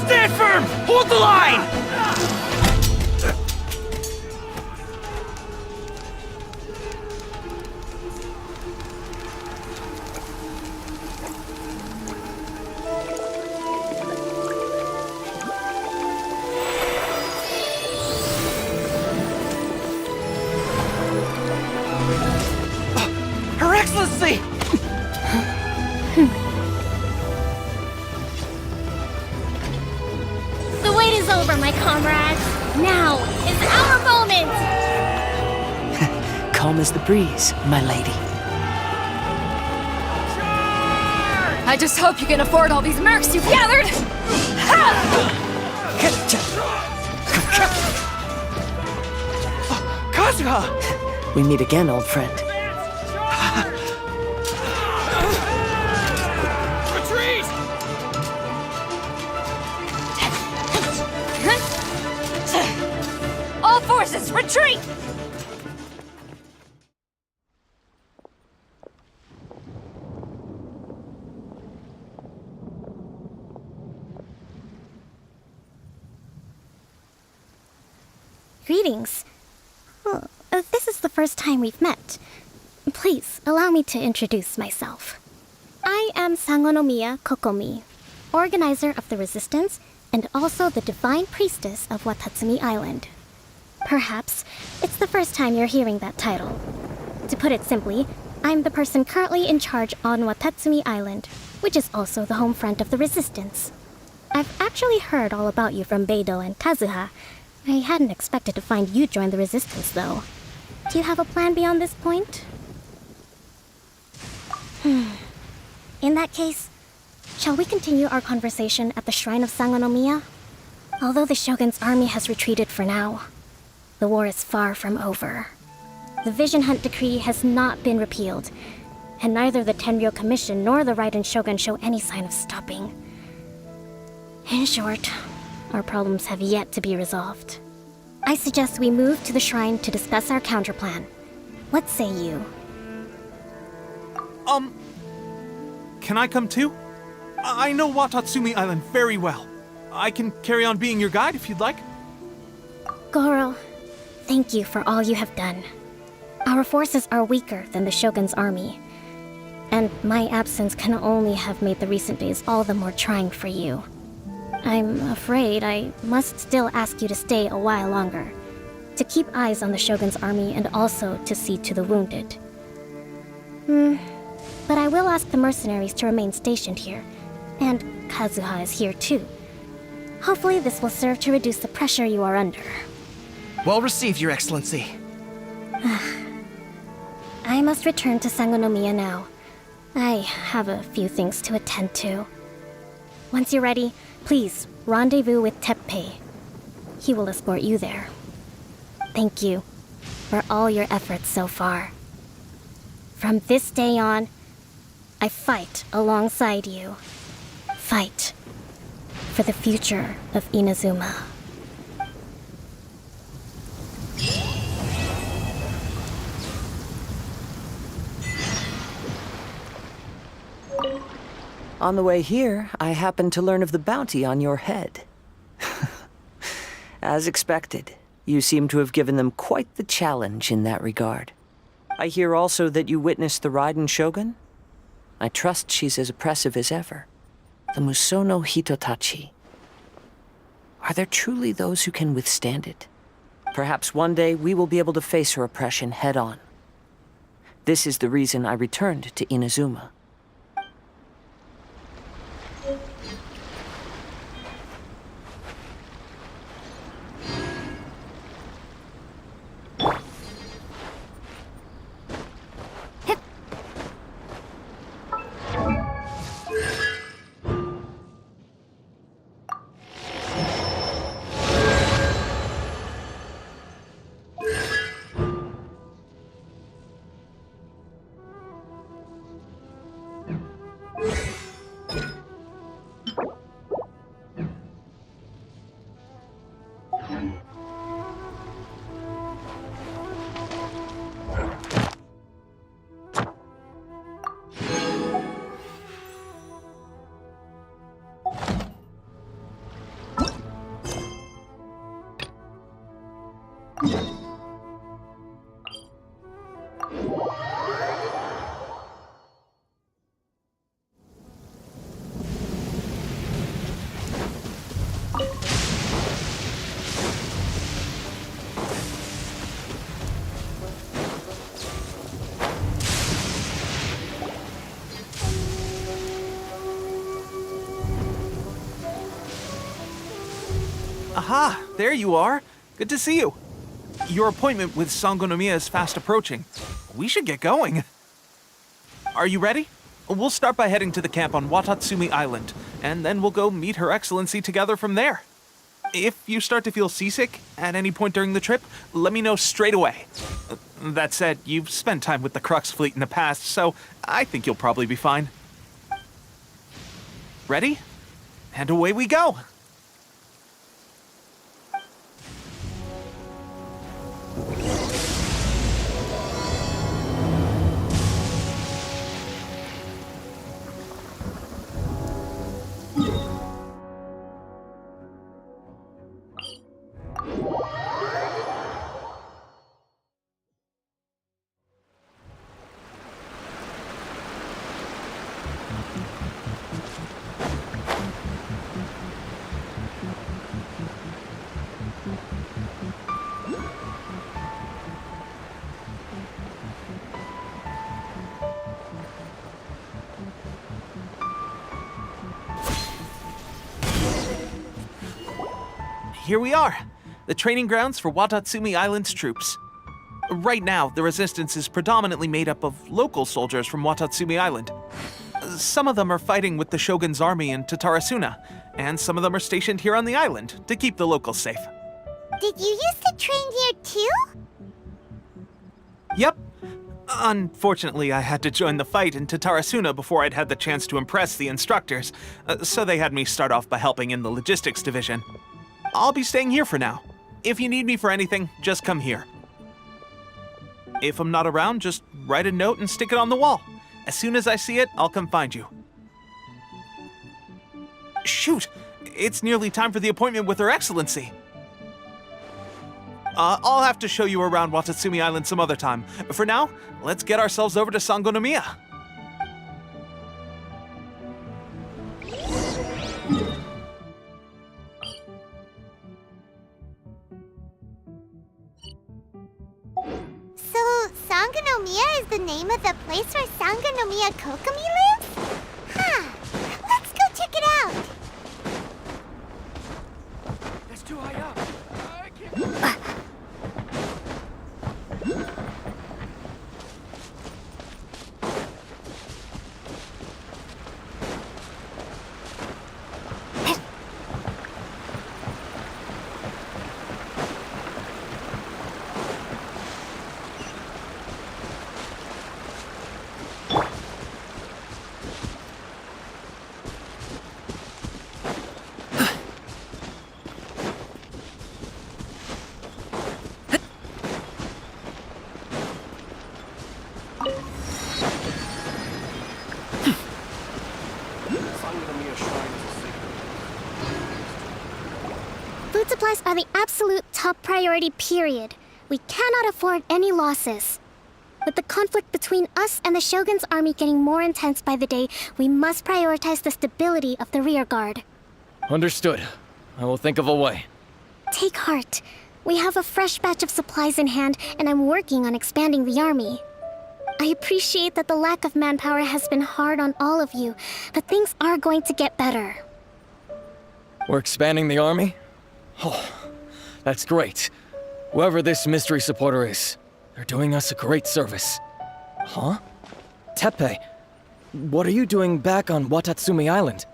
Stand firm! Hold the line! Her Excellency! The wait is over, my comrades. Now is our moment! Calm as the breeze, my lady. I just hope you can afford all these mercs you've gathered! Kazuha! We meet again, old friend. Retreat! All forces, retreat! Greetings. Well, this is the first time we've met. Please, allow me to introduce myself. I am Sangonomiya Kokomi, organizer of the Resistance and also the Divine Priestess of Watatsumi Island. Perhaps it's the first time you're hearing that title. To put it simply, I'm the person currently in charge on Watatsumi Island, which is also the home front of the Resistance. I've actually heard all about you from Beidou and Kazuha. I hadn't expected to find you join the Resistance, though. Do you have a plan beyond this point? In that case, shall we continue our conversation at the Shrine of Sangonomiya? Although the Shogun's army has retreated for now, the war is far from over. The Vision Hunt Decree has not been repealed, and neither the Tenryou Commission nor the Raiden Shogun show any sign of stopping. In short, our problems have yet to be resolved. I suggest we move to the shrine to discuss our counterplan. What say you? Can I come too? I know Watatsumi Island very well. I can carry on being your guide if you'd like. Goro, thank you for all you have done. Our forces are weaker than the Shogun's army, and my absence can only have made the recent days all the more trying for you. I'm afraid I must still ask you to stay a while longer, to keep eyes on the Shogun's army and also to see to the wounded. But I will ask the mercenaries to remain stationed here. And Kazuha is here too. Hopefully this will serve to reduce the pressure you are under. Well received, Your Excellency. I must return to Sangonomiya now. I have a few things to attend to. Once you're ready, please rendezvous with Teppei. He will escort you there. Thank you for all your efforts so far. From this day on, I fight alongside you. Fight for the future of Inazuma. On the way here, I happened to learn of the bounty on your head. As expected, you seem to have given them quite the challenge in that regard. I hear also that you witnessed the Raiden Shogun? I trust she's as oppressive as ever. The Musono Hitotachi. Are there truly those who can withstand it? Perhaps one day we will be able to face her oppression head-on. This is the reason I returned to Inazuma. Aha! There you are! Good to see you. Your appointment with Sangonomiya is fast approaching. We should get going. Are you ready? We'll start by heading to the camp on Watatsumi Island, and then we'll go meet Her Excellency together from there. If you start to feel seasick at any point during the trip, let me know straight away. That said, you've spent time with the Crux fleet in the past, so I think you'll probably be fine. Ready? And away we go! Here we are, the training grounds for Watatsumi Island's troops. Right now, the resistance is predominantly made up of local soldiers from Watatsumi Island. Some of them are fighting with the Shogun's army in Tatarasuna, and some of them are stationed here on the island to keep the locals safe. Did you used to train here too? Yep. Unfortunately, I had to join the fight in Tatarasuna before I'd had the chance to impress the instructors, so they had me start off by helping in the logistics division. I'll be staying here for now. If you need me for anything, just come here. If I'm not around, just write a note and stick it on the wall. As soon as I see it, I'll come find you. Shoot! It's nearly time for the appointment with Her Excellency. I'll have to show you around Watatsumi Island some other time. For now, let's get ourselves over to Sangonomiya. Sangonomiya is the name of the place where Sangonomiya Kokomi lives? Huh. Let's go check it out. That's too high up. Food supplies are the absolute top priority, period. We cannot afford any losses. With the conflict between us and the Shogun's army getting more intense by the day, we must prioritize the stability of the rear guard. Understood. I will think of a way. Take heart. We have a fresh batch of supplies in hand, and I'm working on expanding the army. I appreciate that the lack of manpower has been hard on all of you, but things are going to get better. We're expanding the army? Oh, that's great. Whoever this mystery supporter is, they're doing us a great service. Huh? Teppei, what are you doing back on Watatsumi Island?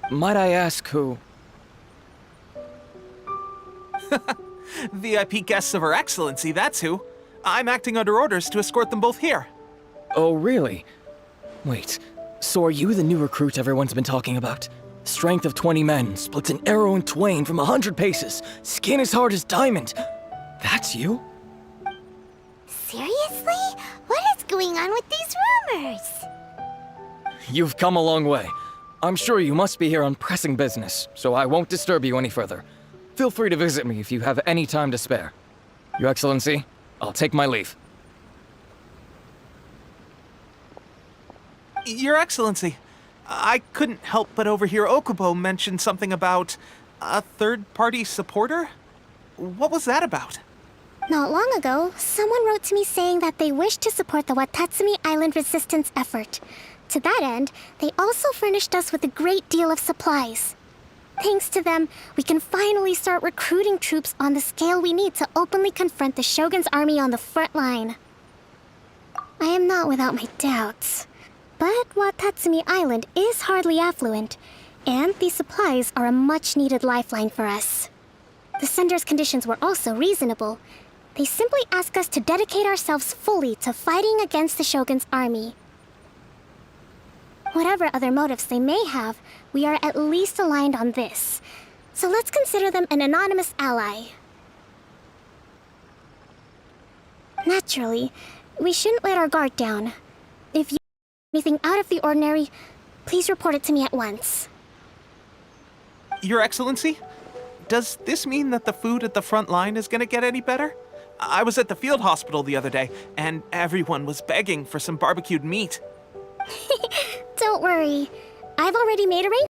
Might I ask who? VIP guests of Her Excellency, that's who. I'm acting under orders to escort them both here. Oh, really? Wait, so are you the new recruit everyone's been talking about? Strength of 20 men, splits an arrow in twain from 100 paces, skin as hard as diamond. That's you? Seriously? What is going on with these rumors? You've come a long way. I'm sure you must be here on pressing business, so I won't disturb you any further. Feel free to visit me if you have any time to spare. Your Excellency, I'll take my leave. Your Excellency, I couldn't help but overhear Okubo mention something about a third-party supporter? What was that about? Not long ago, someone wrote to me saying that they wish to support the Watatsumi Island resistance effort. To that end, they also furnished us with a great deal of supplies. Thanks to them, we can finally start recruiting troops on the scale we need to openly confront the Shogun's army on the front line. I am not without my doubts. But Watatsumi Island is hardly affluent, and these supplies are a much-needed lifeline for us. The sender's conditions were also reasonable. They simply ask us to dedicate ourselves fully to fighting against the Shogun's army. Whatever other motives they may have, we are at least aligned on this. So let's consider them an anonymous ally. Naturally, we shouldn't let our guard down. If you anything out of the ordinary, please report it to me at once. Your Excellency, does this mean that the food at the front line is gonna get any better? I was at the field hospital the other day, and everyone was begging for some barbecued meat. Don't worry. I've already made arrangements.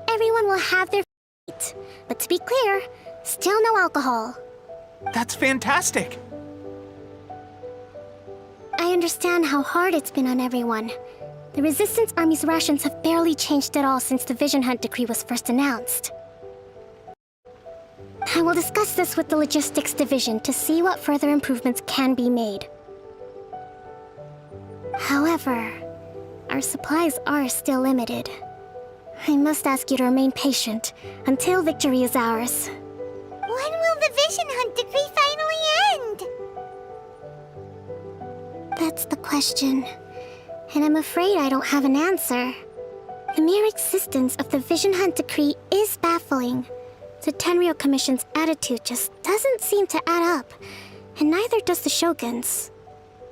Everyone will have their meat. But to be clear, still no alcohol. That's fantastic! I understand how hard it's been on everyone. The Resistance Army's rations have barely changed at all since the Vision Hunt decree was first announced. I will discuss this with the Logistics Division to see what further improvements can be made. However, our supplies are still limited. I must ask you to remain patient until victory is ours. When will the Vision Hunt decree finally end? That's the question, and I'm afraid I don't have an answer. The mere existence of the Vision Hunt decree is baffling. The Tenryou Commission's attitude just doesn't seem to add up, and neither does the Shogun's.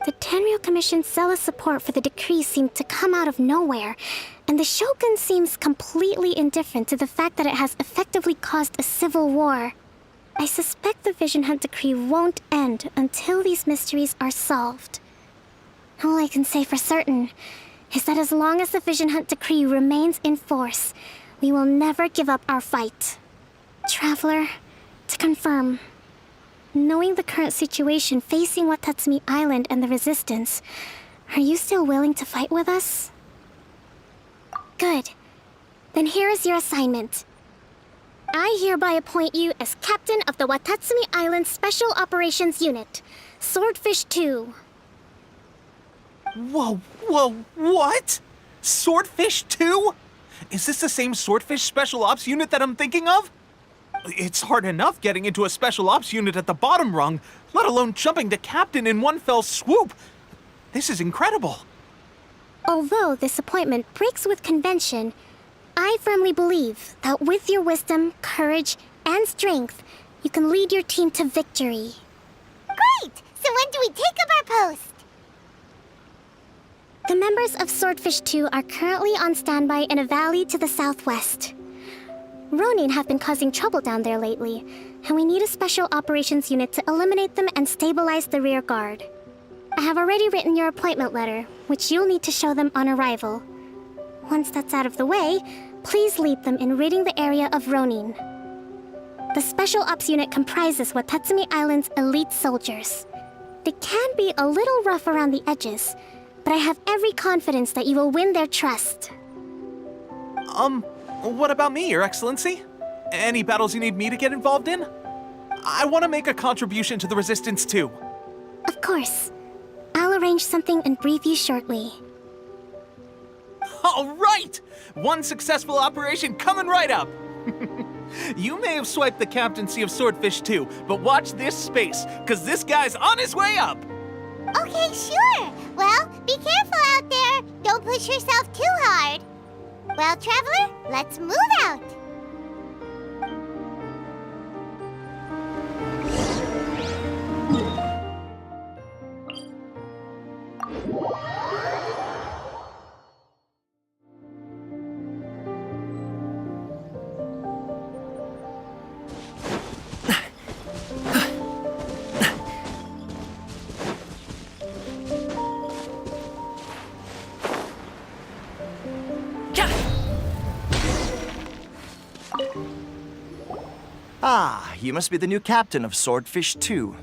The Tenryou Commission's zealous support for the decree seemed to come out of nowhere, and the Shogun seems completely indifferent to the fact that it has effectively caused a civil war. I suspect the Vision Hunt decree won't end until these mysteries are solved. All I can say for certain is that as long as the Vision Hunt decree remains in force, we will never give up our fight. Traveler, to confirm, Knowing the current situation facing Watatsumi Island and the Resistance, are you still willing to fight with us? Good. Then here is your assignment. I hereby appoint you as captain of the Watatsumi Island Special Operations Unit, Swordfish 2. Whoa, what? Swordfish 2? Is this the same Swordfish Special Ops unit that I'm thinking of? It's hard enough getting into a Special Ops unit at the bottom rung, let alone jumping to captain in one fell swoop. This is incredible. Although this appointment breaks with convention, I firmly believe that with your wisdom, courage, and strength, you can lead your team to victory. Great! So when do we take up our post? The members of Swordfish 2 are currently on standby in a valley to the southwest. Ronin have been causing trouble down there lately, and we need a special operations unit to eliminate them and stabilize the rear guard. I have already written your appointment letter, which you'll need to show them on arrival. Once that's out of the way, please lead them in ridding the area of Ronin. The Special Ops unit comprises Watatsumi Island's elite soldiers. They can be a little rough around the edges, but I have every confidence that you will win their trust. What about me, Your Excellency? Any battles you need me to get involved in? I want to make a contribution to the Resistance too. Of course. I'll arrange something and brief you shortly. All right! One successful operation coming right up! You may have swiped the captaincy of Swordfish 2, but watch this space, because this guy's on his way up! Okay, sure. Well, be careful out there. Don't push yourself too hard. Well, Traveler, let's move out. Ah, you must be the new captain of Swordfish 2.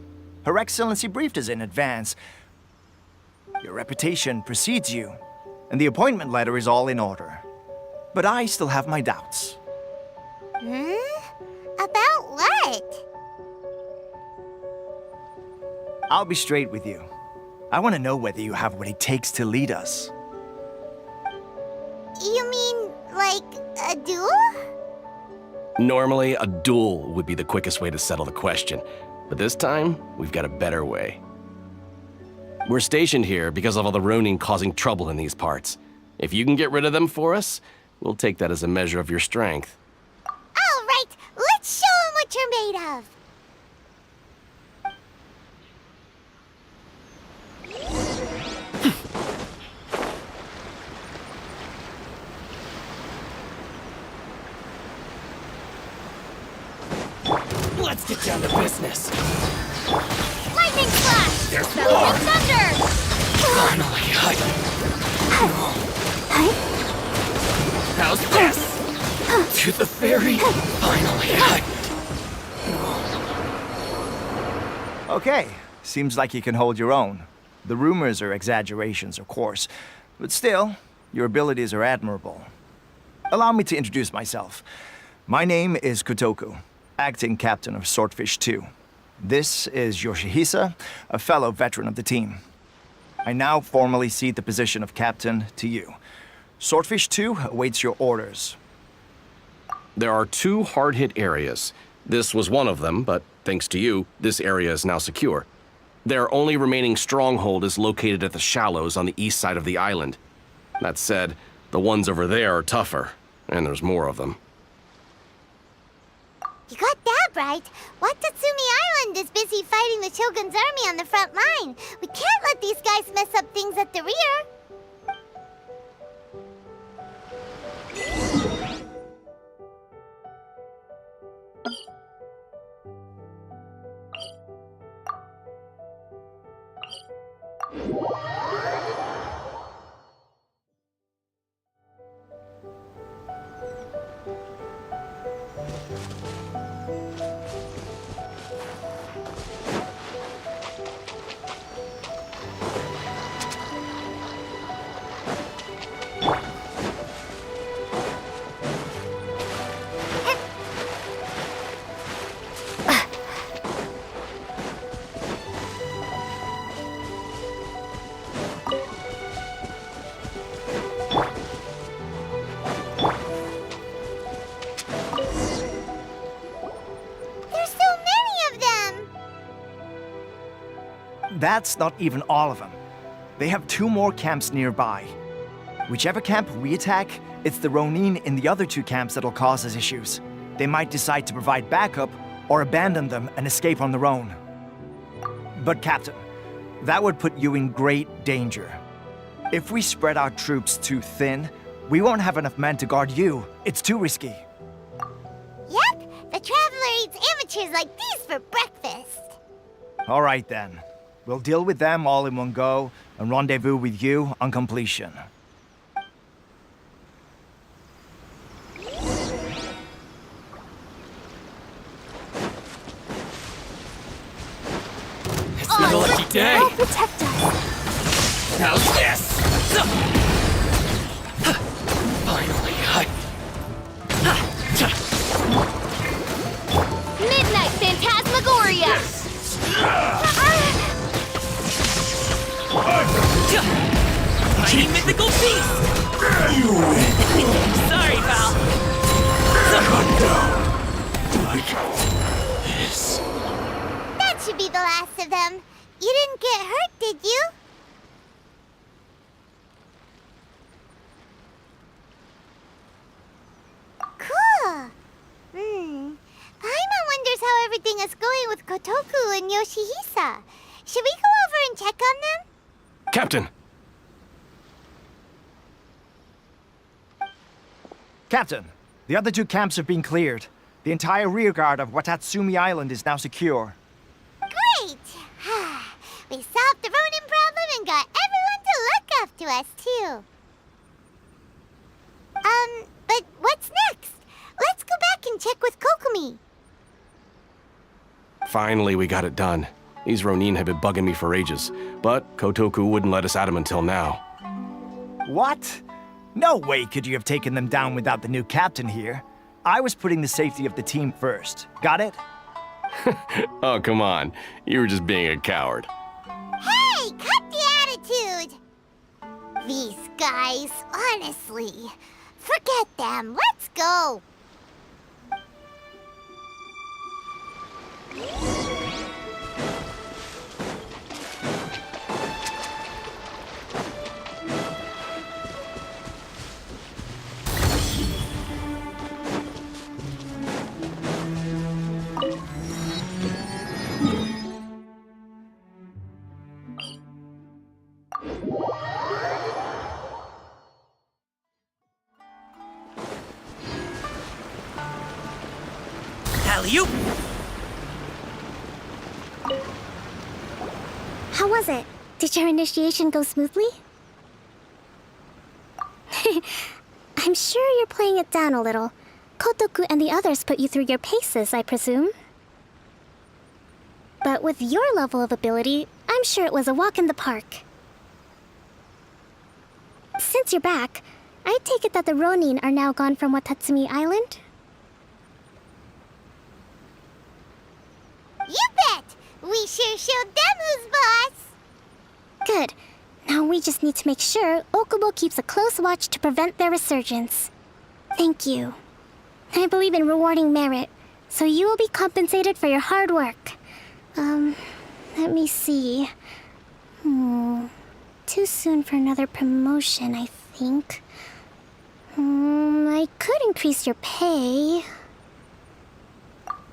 Her Excellency briefed us in advance. Your reputation precedes you, and the appointment letter is all in order. But I still have my doubts. About what? I'll be straight with you. I want to know whether you have what it takes to lead us. You mean, like, a duel? Normally, a duel would be the quickest way to settle the question, but this time, we've got a better way. We're stationed here because of all the Ronin causing trouble in these parts. If you can get rid of them for us, we'll take that as a measure of your strength. All right, let's show them what you're made of. Let's get down to business. Lightning slash! There's Battle more! of Thunder! Finally, how's this? To the ferry. Finally, Okay, seems like you can hold your own. The rumors are exaggerations, of course, but still, your abilities are admirable. Allow me to introduce myself. My name is Kotoku, acting captain of Swordfish 2. This is Yoshihisa, a fellow veteran of the team. I now formally cede the position of captain to you. Swordfish 2 awaits your orders. There are 2 hard-hit areas. This was one of them, but thanks to you, this area is now secure. Their only remaining stronghold is located at the shallows on the east side of the island. That said, the ones over there are tougher, and there's more of them. You got that right. Watatsumi Island is busy fighting the Shogun's army on the front line. We can't let these guys mess up things at the rear. That's not even all of them. They have 2 more camps nearby. Whichever camp we attack, it's the Ronin in the other 2 camps that'll cause us issues. They might decide to provide backup or abandon them and escape on their own. But Captain, that would put you in great danger. If we spread our troops too thin, we won't have enough men to guard you. It's too risky. Yep, the Traveler eats amateurs like these for breakfast. All right then. We'll deal with them all in one go and rendezvous with you on completion. It's not a lucky day. I'll protect us. How's this? Finally, Midnight Phantasmagoria! Mighty mythical beast! Sorry, pal. That should be the last of them. You didn't get hurt, did you? Cool. Paimon wonders how everything is going with Kotoku and Yoshihisa. Should we go over and check on them? Captain! Captain, the other 2 camps have been cleared. The entire rearguard of Watatsumi Island is now secure. Great! We solved the Ronin problem and got everyone to look after us, too. But what's next? Let's go back and check with Kokumi. Finally, we got it done. These Ronin have been bugging me for ages, but Kotoku wouldn't let us at them until now. What? No way could you have taken them down without the new captain here. I was putting the safety of the team first. Got it? Oh, come on. You were just being a coward. Hey, cut the attitude! These guys, honestly. Forget them. Let's go. Alley-oop! How was it? Did your initiation go smoothly? I'm sure you're playing it down a little. Kotoku and the others put you through your paces, I presume. But with your level of ability, I'm sure it was a walk in the park. Since you're back, I take it that the Ronin are now gone from Watatsumi Island? You bet! We sure showed them who's boss! Good. Now we just need to make sure Okubo keeps a close watch to prevent their resurgence. Thank you. I believe in rewarding merit, so you will be compensated for your hard work. Let me see. Too soon for another promotion, I think. I could increase your pay.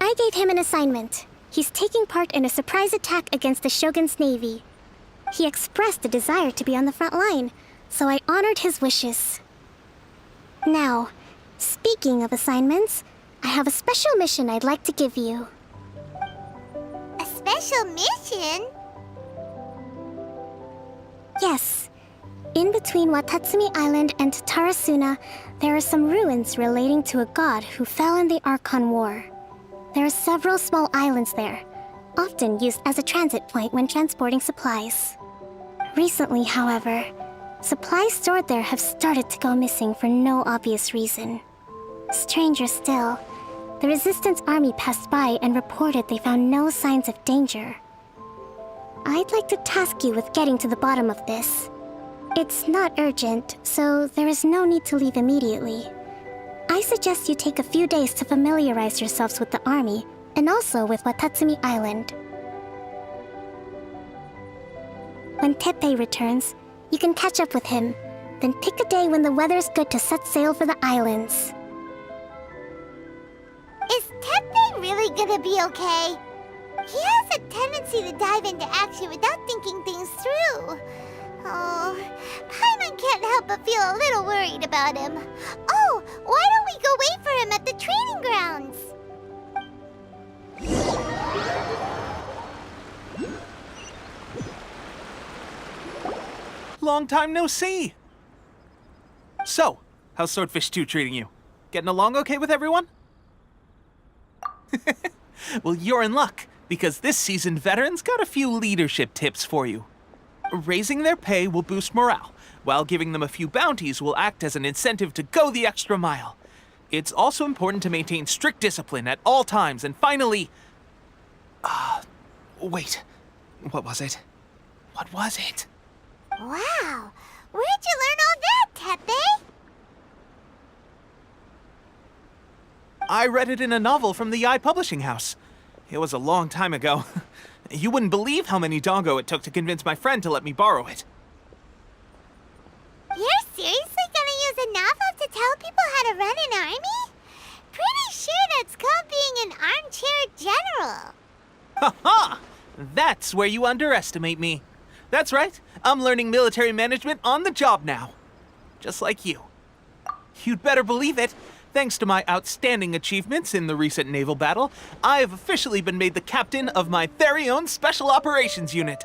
I gave him an assignment. He's taking part in a surprise attack against the Shogun's navy. He expressed a desire to be on the front line, so I honored his wishes. Now, speaking of assignments, I have a special mission I'd like to give you. A special mission? Yes. In between Watatsumi Island and Tarasuna, there are some ruins relating to a god who fell in the Archon War. There are several small islands there, often used as a transit point when transporting supplies. Recently, however, supplies stored there have started to go missing for no obvious reason. Stranger still, the Resistance army passed by and reported they found no signs of danger. I'd like to task you with getting to the bottom of this. It's not urgent, so there is no need to leave immediately. I suggest you take a few days to familiarize yourselves with the army, and also with Watatsumi Island. When Teppei returns, you can catch up with him. Then pick a day when the weather's good to set sail for the islands. Is Teppei really gonna be okay? He has a tendency to dive into action without thinking things through. Oh, Paimon can't help but feel a little worried about him. Oh, why don't we go wait for him at the training grounds? Long time no see! So, how's Swordfish 2 treating you? Getting along okay with everyone? Well, you're in luck, because this seasoned veteran's got a few leadership tips for you. Raising their pay will boost morale, while giving them a few bounties will act as an incentive to go the extra mile. It's also important to maintain strict discipline at all times, and finally... wait. What was it? What was it? Wow, where'd you learn all that, Teppei? I read it in a novel from the Yae Publishing House. It was a long time ago. You wouldn't believe how many doggo it took to convince my friend to let me borrow it. You're seriously gonna use a novel to tell people how to run an army? Pretty sure that's called being an armchair general. Ha ha! That's where you underestimate me. That's right, I'm learning military management on the job now. Just like you. You'd better believe it. Thanks to my outstanding achievements in the recent naval battle, I have officially been made the captain of my very own Special Operations Unit.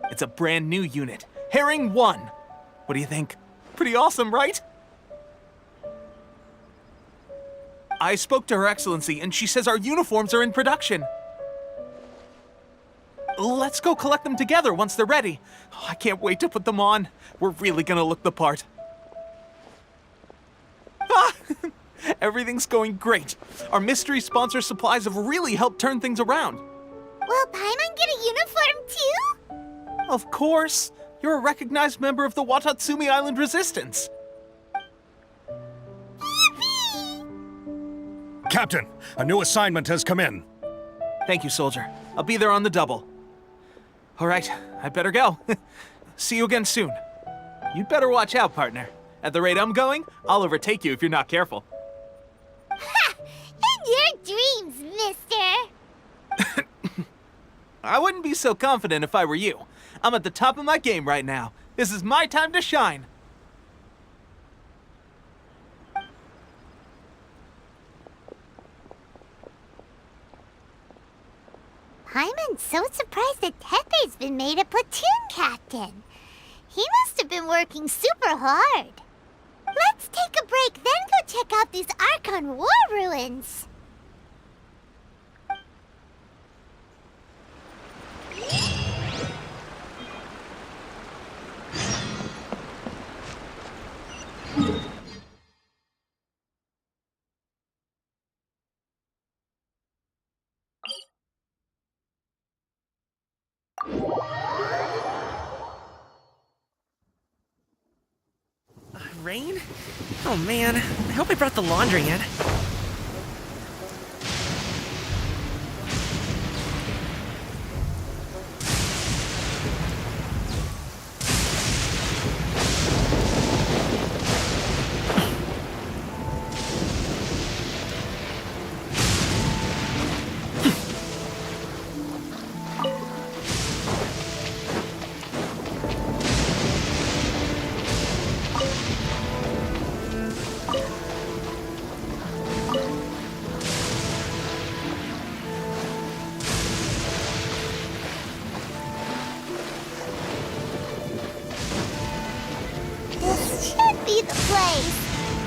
It's a brand new unit, Herring 1. What do you think? Pretty awesome, right? I spoke to Her Excellency, and she says our uniforms are in production. Let's go collect them together once they're ready. Oh, I can't wait to put them on. We're really gonna look the part. Ah! Everything's going great. Our mystery sponsor supplies have really helped turn things around. Will Paimon get a uniform too? Of course. You're a recognized member of the Watatsumi Island Resistance. Captain, a new assignment has come in. Thank you, soldier. I'll be there on the double. All right, I better go. See you again soon. You'd better watch out, partner. At the rate I'm going, I'll overtake you if you're not careful. Ha! In your dreams, mister! I wouldn't be so confident if I were you. I'm at the top of my game right now. This is my time to shine. Paimon's so surprised that Teppei's been made a platoon captain. He must have been working super hard. Let's take a break, then go check out these Archon War ruins. Rain? Oh man, I hope I brought the laundry in. Be the place.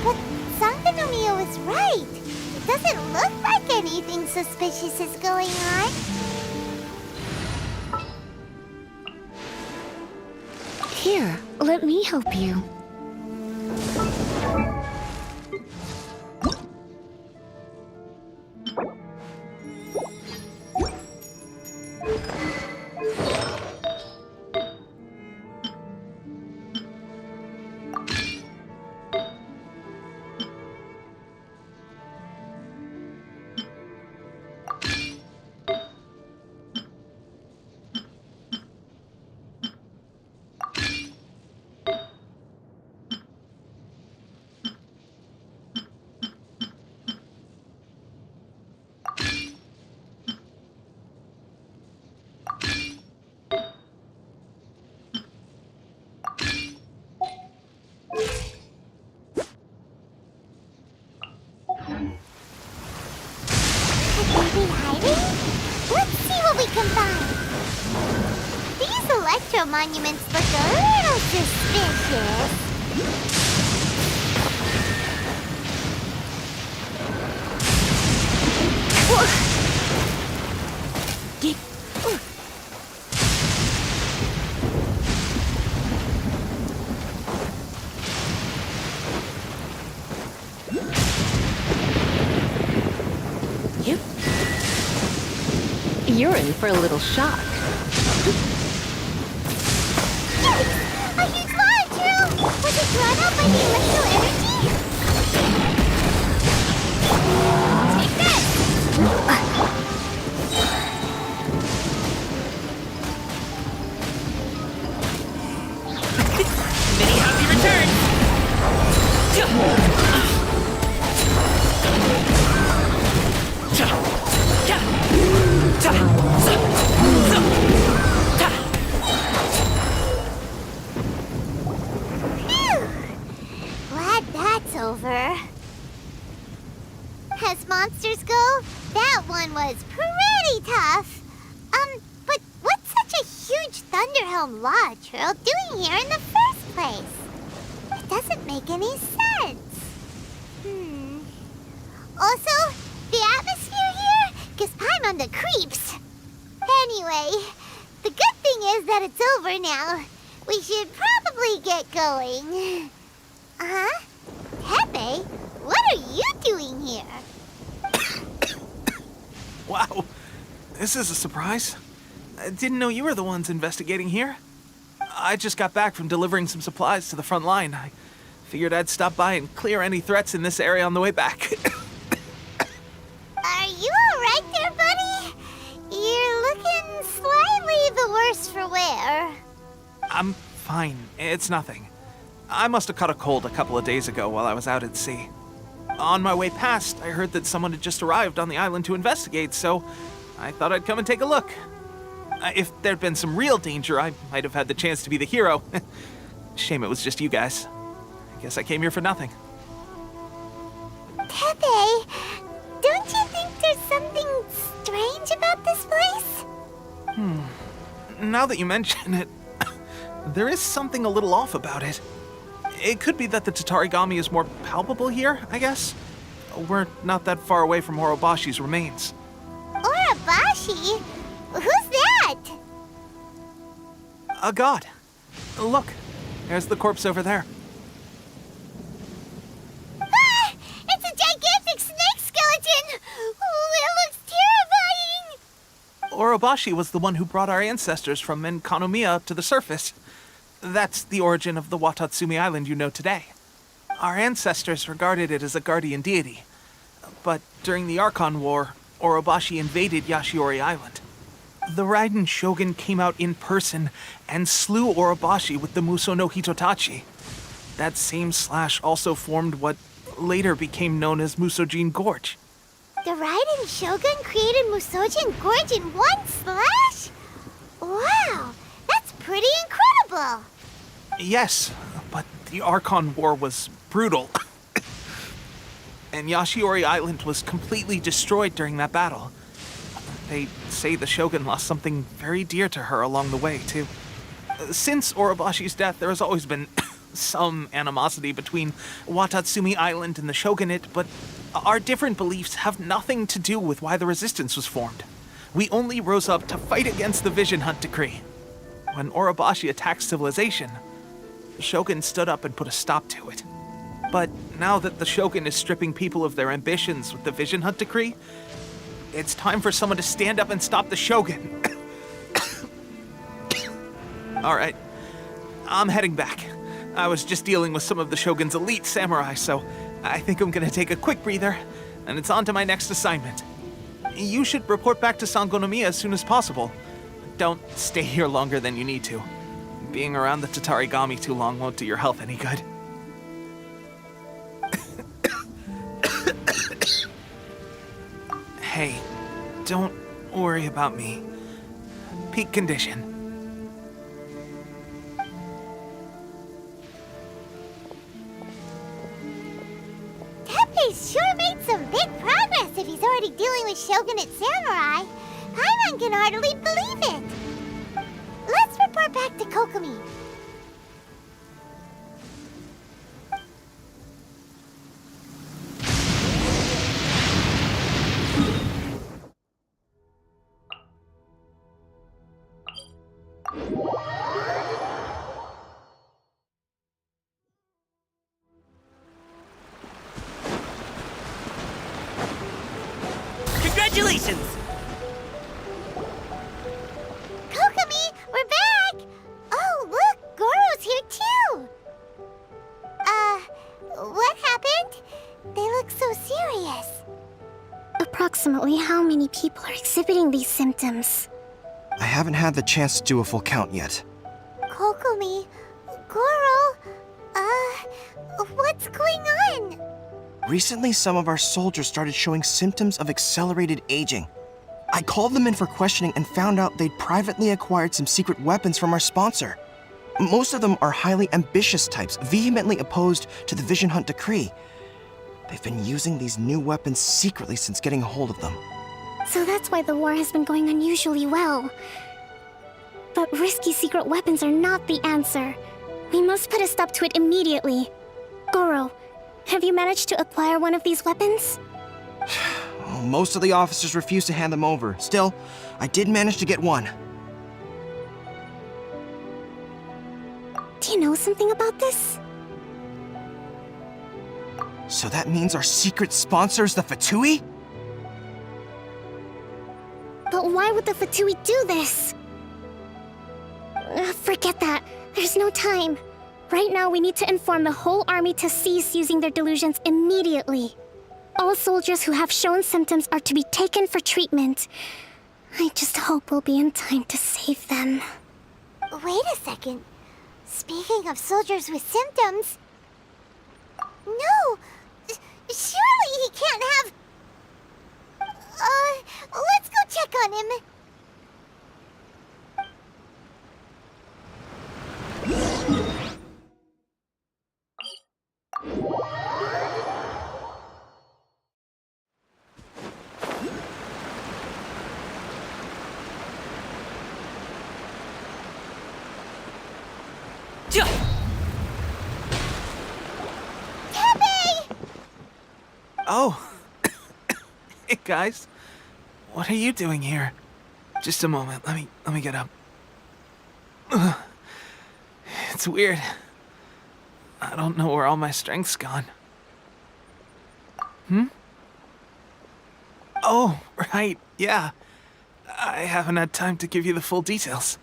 But Sangonomiya was right. It doesn't look like anything suspicious is going on. Here, let me help you. exciting? Let's see what we can find. These electro monuments look a little suspicious. Yep. You're in for a little shock. A huge launch, Drew! Was it drawn out by the electro energy? Take this! Many happy returns! Phew! Glad that's over. As monsters go, that one was pretty tough. But what's such a huge Thunderhelm Lodge Earl doing here in the first place? It doesn't make any sense. Also, the atmosphere here gives Paimon the creeps. Anyway, the good thing is that it's over now. We should probably get going. Huh? Pepe, what are you doing here? Wow, this is a surprise. I didn't know you were the ones investigating here. I just got back from delivering some supplies to the front line. I figured I'd stop by and clear any threats in this area on the way back. Are you alright there, buddy? You're looking slightly the worse for wear. I'm fine. It's nothing. I must have caught a cold a couple of days ago while I was out at sea. On my way past, I heard that someone had just arrived on the island to investigate, so I thought I'd come and take a look. If there'd been some real danger, I might have had the chance to be the hero. Shame it was just you guys. I guess I came here for nothing. Pepe, don't you think there's something strange about this place? Now that you mention it, there is something a little off about it. It could be that the Tatarigami is more palpable here, I guess. We're not that far away from Orobashi's remains. Orobashi? Who's that? A god. Look, there's the corpse over there. Ah! It's a gigantic snake skeleton! Oh, it looks terrifying! Orobashi was the one who brought our ancestors from Enkanomiya to the surface. That's the origin of the Watatsumi Island you know today. Our ancestors regarded it as a guardian deity. But during the Archon War, Orobashi invaded Yashiori Island. The Raiden Shogun came out in person and slew Orobashi with the Muso no Hitotachi. That same slash also formed what later became known as Musojin Gorge. The Raiden Shogun created Musojin Gorge in one slash? Wow, that's pretty incredible! Yes, but the Archon War was brutal. And Yashiori Island was completely destroyed during that battle. They say the Shogun lost something very dear to her along the way, too. Since Orobashi's death, there has always been some animosity between Watatsumi Island and the Shogunate, but our different beliefs have nothing to do with why the resistance was formed. We only rose up to fight against the Vision Hunt Decree. When Orobashi attacked civilization, the Shogun stood up and put a stop to it. But now that the Shogun is stripping people of their ambitions with the Vision Hunt Decree, it's time for someone to stand up and stop the Shogun. Alright, I'm heading back. I was just dealing with some of the Shogun's elite samurai, so I think I'm gonna take a quick breather, and it's on to my next assignment. You should report back to Sangonomiya as soon as possible. Don't stay here longer than you need to. Being around the Tatarigami too long won't do your health any good. Hey, don't worry about me. Peak condition. Pepe's sure made some big progress if he's authority dealing with shogunate samurai, Paimon can hardly believe it. Let's report back to Kokomi. Congratulations! Kokomi, we're back! Oh, look, Goro's here too! What happened? They look so serious. Approximately how many people are exhibiting these symptoms? I haven't had the chance to do a full count yet. Kokomi, Goro, what's going on? Recently, some of our soldiers started showing symptoms of accelerated aging. I called them in for questioning and found out they'd privately acquired some secret weapons from our sponsor. Most of them are highly ambitious types, vehemently opposed to the Vision Hunt decree. They've been using these new weapons secretly since getting a hold of them. So that's why the war has been going unusually well. But risky secret weapons are not the answer. We must put a stop to it immediately. Goro, have you managed to acquire one of these weapons? Most of the officers refuse to hand them over. Still, I did manage to get one. Do you know something about this? So that means our secret sponsor is the Fatui? But why would the Fatui do this? Forget that. There's no time. Right now, we need to inform the whole army to cease using their delusions immediately. All soldiers who have shown symptoms are to be taken for treatment. I just hope we'll be in time to save them. Wait a second. Speaking of soldiers with symptoms... No! Surely he can't have... let's go check on him. Oh. Hey, guys. What are you doing here? Just a moment. Let me get up. Ugh. It's weird. I don't know where all my strength's gone. Oh, right. Yeah. I haven't had time to give you the full details.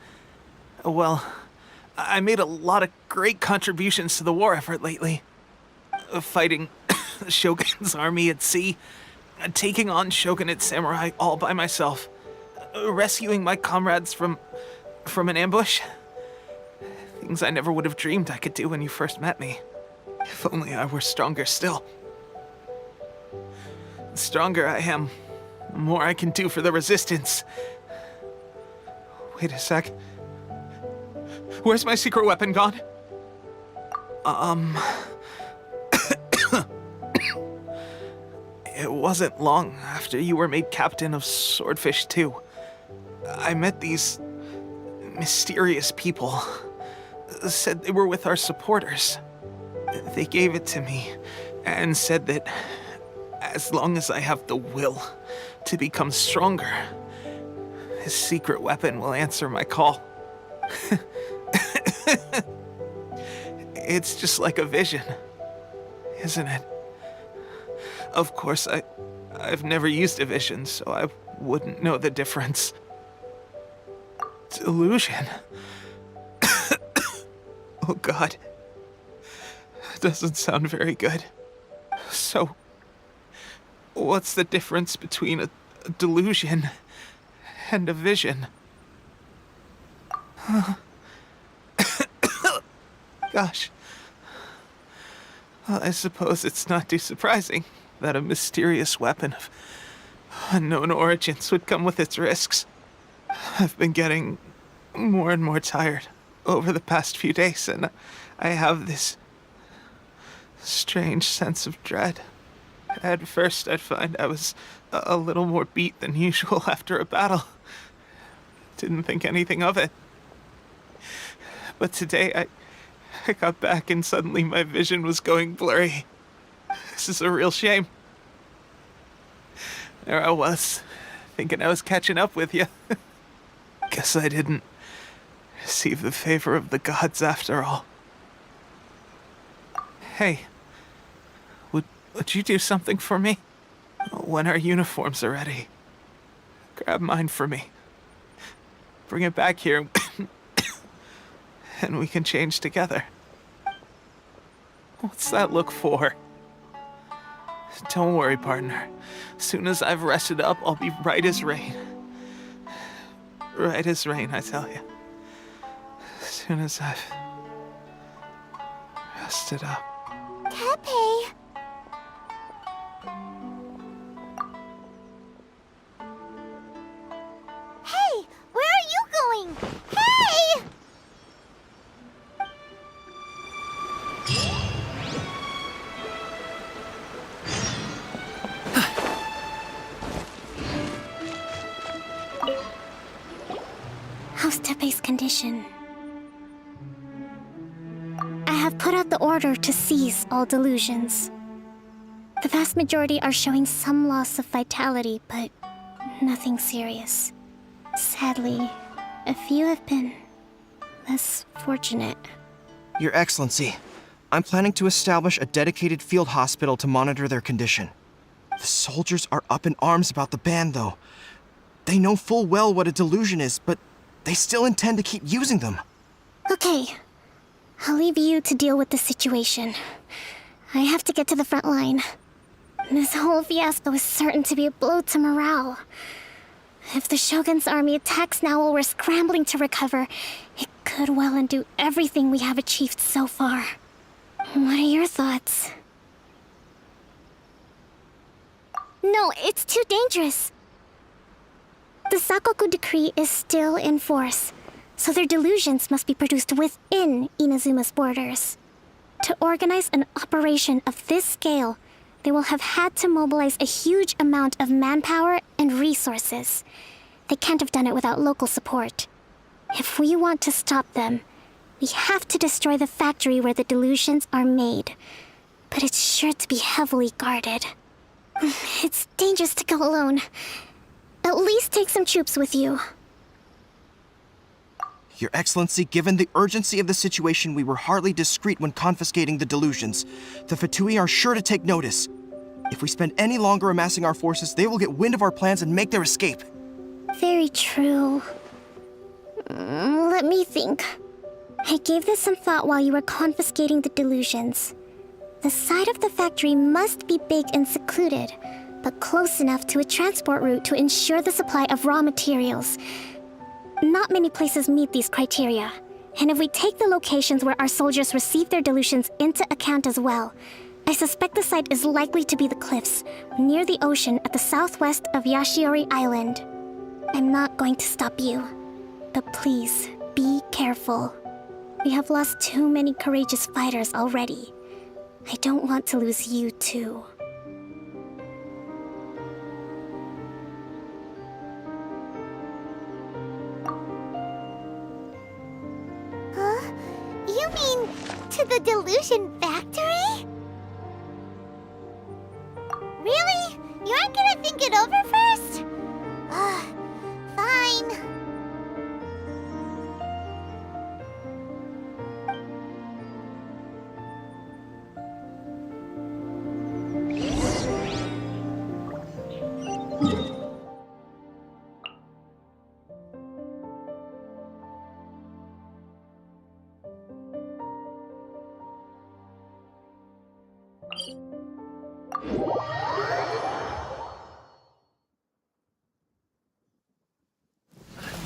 Well, I made a lot of great contributions to the war effort lately. Fighting the Shogun's army at sea, taking on Shogunate samurai all by myself, rescuing my comrades from an ambush. Things I never would have dreamed I could do when you first met me. If only I were stronger still. The stronger I am, the more I can do for the Resistance. Wait a sec. Where's my secret weapon gone? It wasn't long after you were made captain of Swordfish 2. I met these mysterious people. Said they were with our supporters. They gave it to me and said that as long as I have the will to become stronger, his secret weapon will answer my call. It's just like a vision, isn't it? Of course, I've never used a vision, so I wouldn't know the difference. Delusion. Oh God. Doesn't sound very good. So, what's the difference between a delusion and a vision? Gosh. Well, I suppose it's not too surprising that a mysterious weapon of unknown origins would come with its risks. I've been getting more and more tired over the past few days, and I have this strange sense of dread. At first, I'd find I was a little more beat than usual after a battle. Didn't think anything of it. But today, I got back and suddenly my vision was going blurry. This is a real shame. There I was, thinking I was catching up with you. Guess I didn't receive the favor of the gods after all. Hey, would you do something for me? When our uniforms are ready, grab mine for me. Bring it back here, and we can change together. What's that look for? Don't worry, partner. As soon as I've rested up, I'll be right as rain. Right as rain, I tell you. As soon as I've rested up. Teppei! Hey! Where are you going? Hey! How's Teppei's condition? I have put out the order to cease all delusions. The vast majority are showing some loss of vitality, but nothing serious. Sadly, a few have been less fortunate. Your Excellency, I'm planning to establish a dedicated field hospital to monitor their condition. The soldiers are up in arms about the ban, though. They know full well what a delusion is, but they still intend to keep using them. Okay, I'll leave you to deal with the situation. I have to get to the front line. This whole fiasco is certain to be a blow to morale. If the Shogun's army attacks now while we're scrambling to recover, it could well undo everything we have achieved so far. What are your thoughts? No, it's too dangerous. The Sakoku decree is still in force, so their delusions must be produced within Inazuma's borders. To organize an operation of this scale, they will have had to mobilize a huge amount of manpower and resources. They can't have done it without local support. If we want to stop them, we have to destroy the factory where the delusions are made. But it's sure to be heavily guarded. It's dangerous to go alone. At least take some troops with you. Your Excellency, given the urgency of the situation, we were hardly discreet when confiscating the delusions. The Fatui are sure to take notice. If we spend any longer amassing our forces, they will get wind of our plans and make their escape. Very true. Let me think. I gave this some thought while you were confiscating the delusions. The side of the factory must be big and secluded, but close enough to a transport route to ensure the supply of raw materials. Not many places meet these criteria, and if we take the locations where our soldiers receive their delusions into account as well, I suspect the site is likely to be the cliffs, near the ocean at the southwest of Yashiori Island. I'm not going to stop you, but please, be careful. We have lost too many courageous fighters already. I don't want to lose you too. Huh? You mean to the delusion factory? Really? You aren't gonna think it over first? Fine.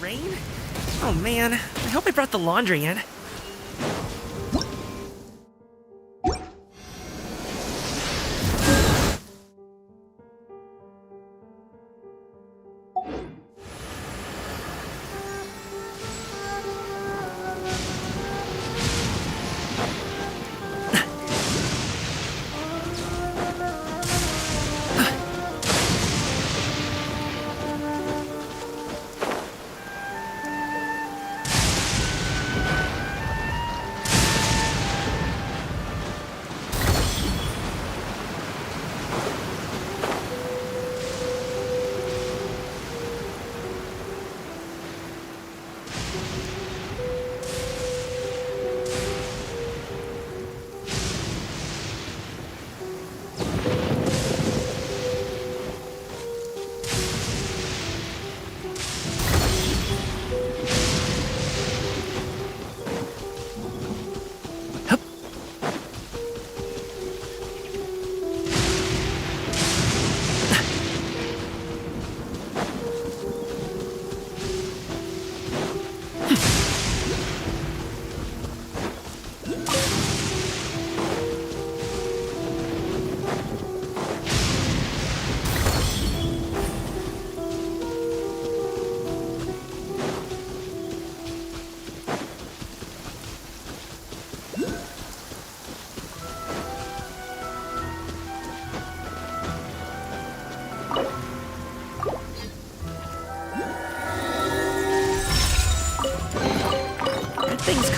Rain? Oh man, I hope I brought the laundry in.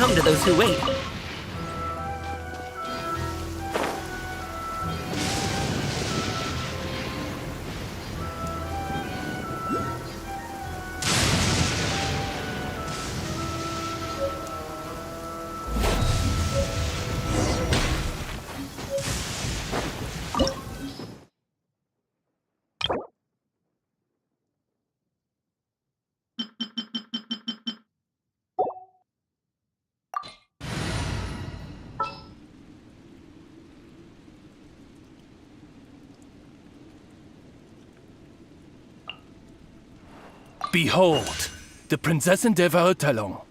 come to those who wait. Behold, the Prinzessin der Verurteilung.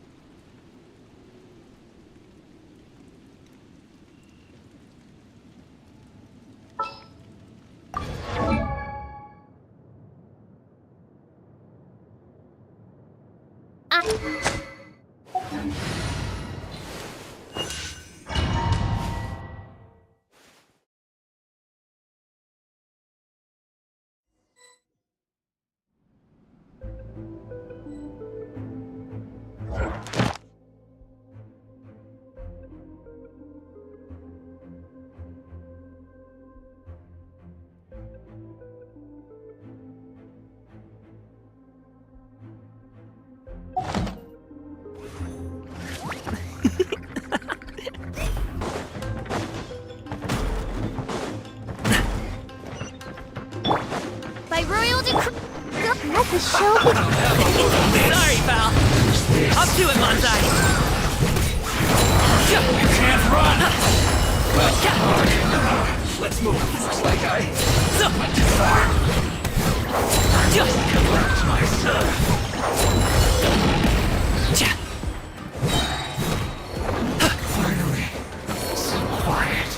By royal decree. Let the show Sorry, pal. Up to it, Manzai. You can't run! Well, let's move. Looks like I went too far. Collect myself. Finally, so quiet.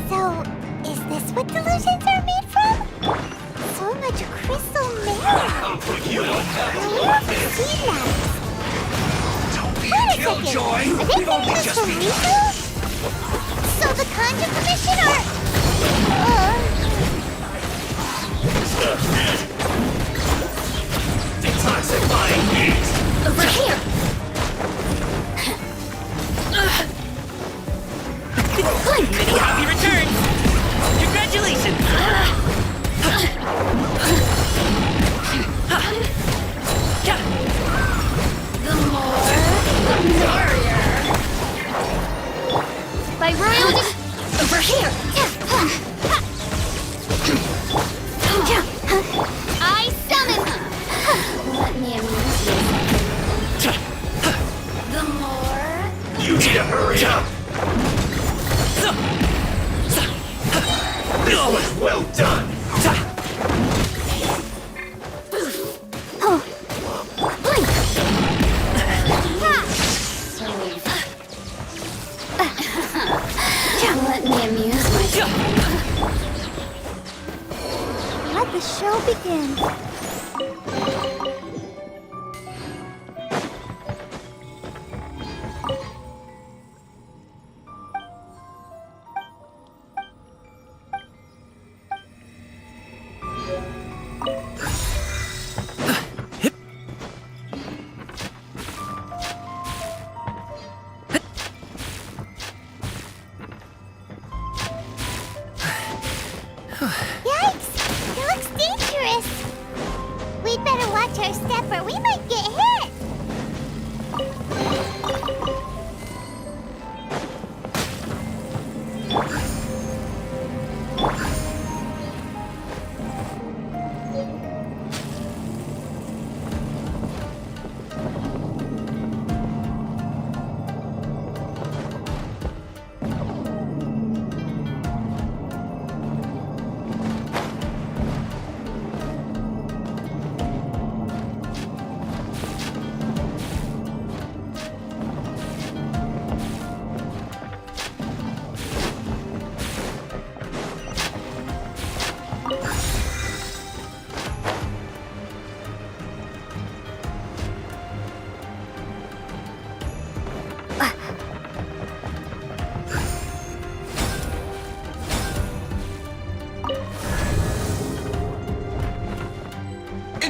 So, is this what delusions are made from? So much crystal metal. I'll put you on Where have you seen that? Don't be Wait a a killjoy! second. Are they We've only making this just for begun. real? So the Conjure Commission are... Detoxifying heat! Over here! Many happy returns! Congratulations! The more, the merrier. By royal over here! I summon... Let me amuse you. The more... You need to hurry up! This was well done! Let me amuse myself. Let the show begin. Yikes! It looks dangerous! We'd better watch our step or we might get hit!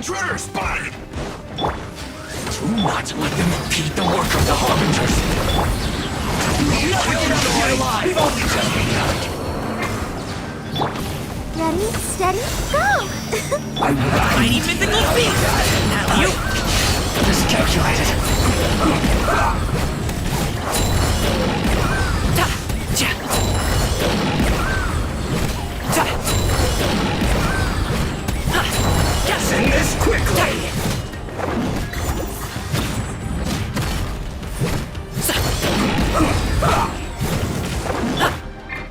intruder spotted! Do not let them impede the work of the Harbingers! Never get out of here alive! We've only just begun! Ready, steady, go! I will not Mighty mythical beast! Now you! Miscalculated! Send this quickly!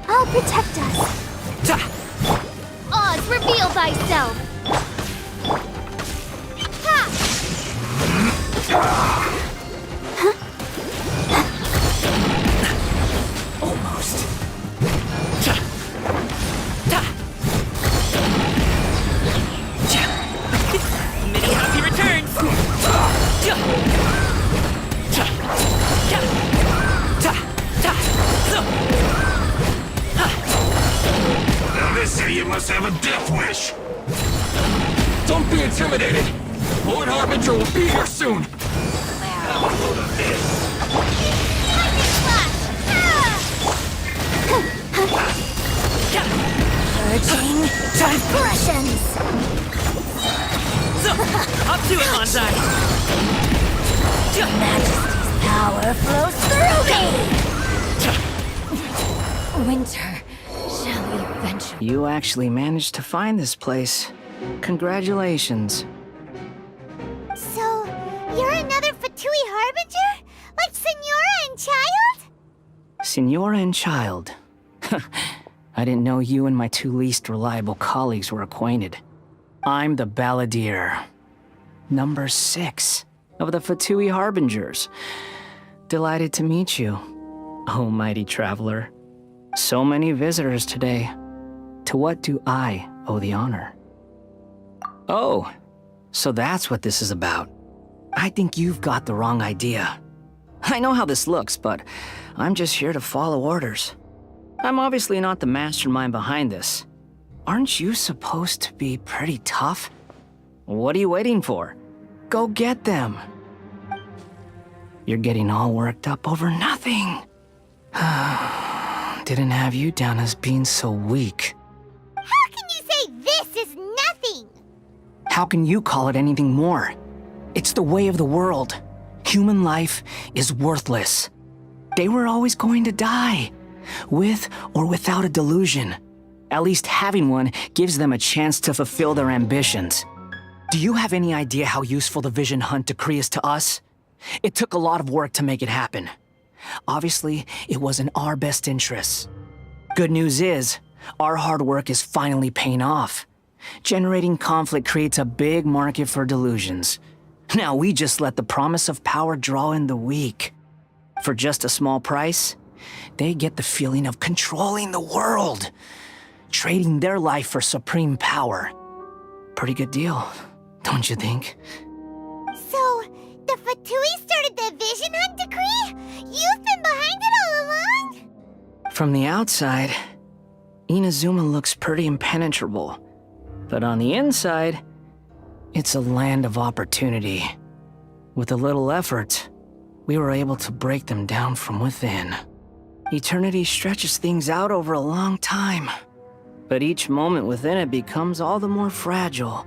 I'll protect us. Oz, reveal thyself! Almost. Many happy returns! Now this idiot must have a death wish! Don't be intimidated! Lord Harbinger will be here soon! Have a load of this! Urging transgressions! So, up to it, Manzai! Majesty's power flows through me! Winter shall eventually... You actually managed to find this place. Congratulations. So, you're another Fatui Harbinger? Like Senora and Child? Senora and Child. I didn't know you and my two least reliable colleagues were acquainted. I'm the Balladeer. Number 6 of the Fatui Harbingers. Delighted to meet you, oh mighty traveler. So many visitors today. To what do I owe the honor? Oh, so that's what this is about. I think you've got the wrong idea. I know how this looks, but I'm just here to follow orders. I'm obviously not the mastermind behind this. Aren't you supposed to be pretty tough? What are you waiting for? Go get them. You're getting all worked up over nothing. Didn't have you down as being so weak. How can you say this is nothing? How can you call it anything more? It's the way of the world. Human life is worthless. They were always going to die, with or without a delusion. At least having one gives them a chance to fulfill their ambitions. Do you have any idea how useful the Vision Hunt decree is to us? It took a lot of work to make it happen. Obviously, it was in our best interests. Good news is, our hard work is finally paying off. Generating conflict creates a big market for delusions. Now we just let the promise of power draw in the weak. For just a small price, they get the feeling of controlling the world, trading their life for supreme power. Pretty good deal, don't you think? So, the Fatui started the Vision Hunt decree? You've been behind it all along? From the outside, Inazuma looks pretty impenetrable. But on the inside, it's a land of opportunity. With a little effort, we were able to break them down from within. Eternity stretches things out over a long time, but each moment within it becomes all the more fragile.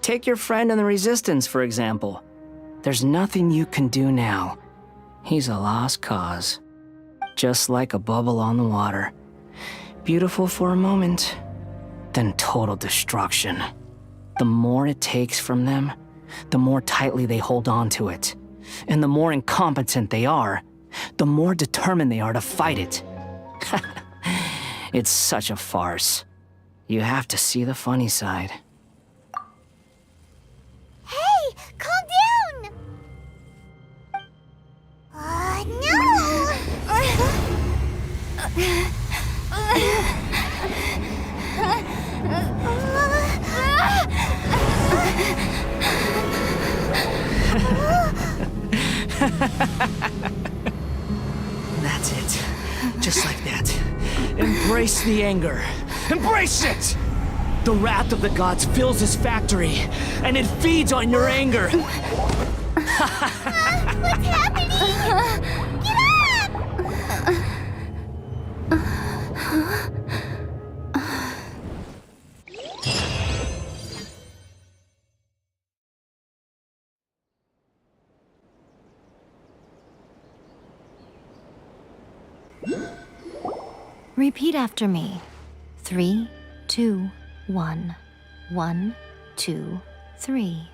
Take your friend in the Resistance, for example. There's nothing you can do now. He's a lost cause. Just like a bubble on the water. Beautiful for a moment, then total destruction. The more it takes from them, the more tightly they hold on to it. And the more incompetent they are, the more determined they are to fight it. It's such a farce. You have to see the funny side. Hey, calm down! No! That's it. Just like that. Embrace the anger. Embrace it! The wrath of the gods fills his factory, and it feeds on your anger. What's happening? Get Repeat after me. 3, 2, 1. 1, 2, 3.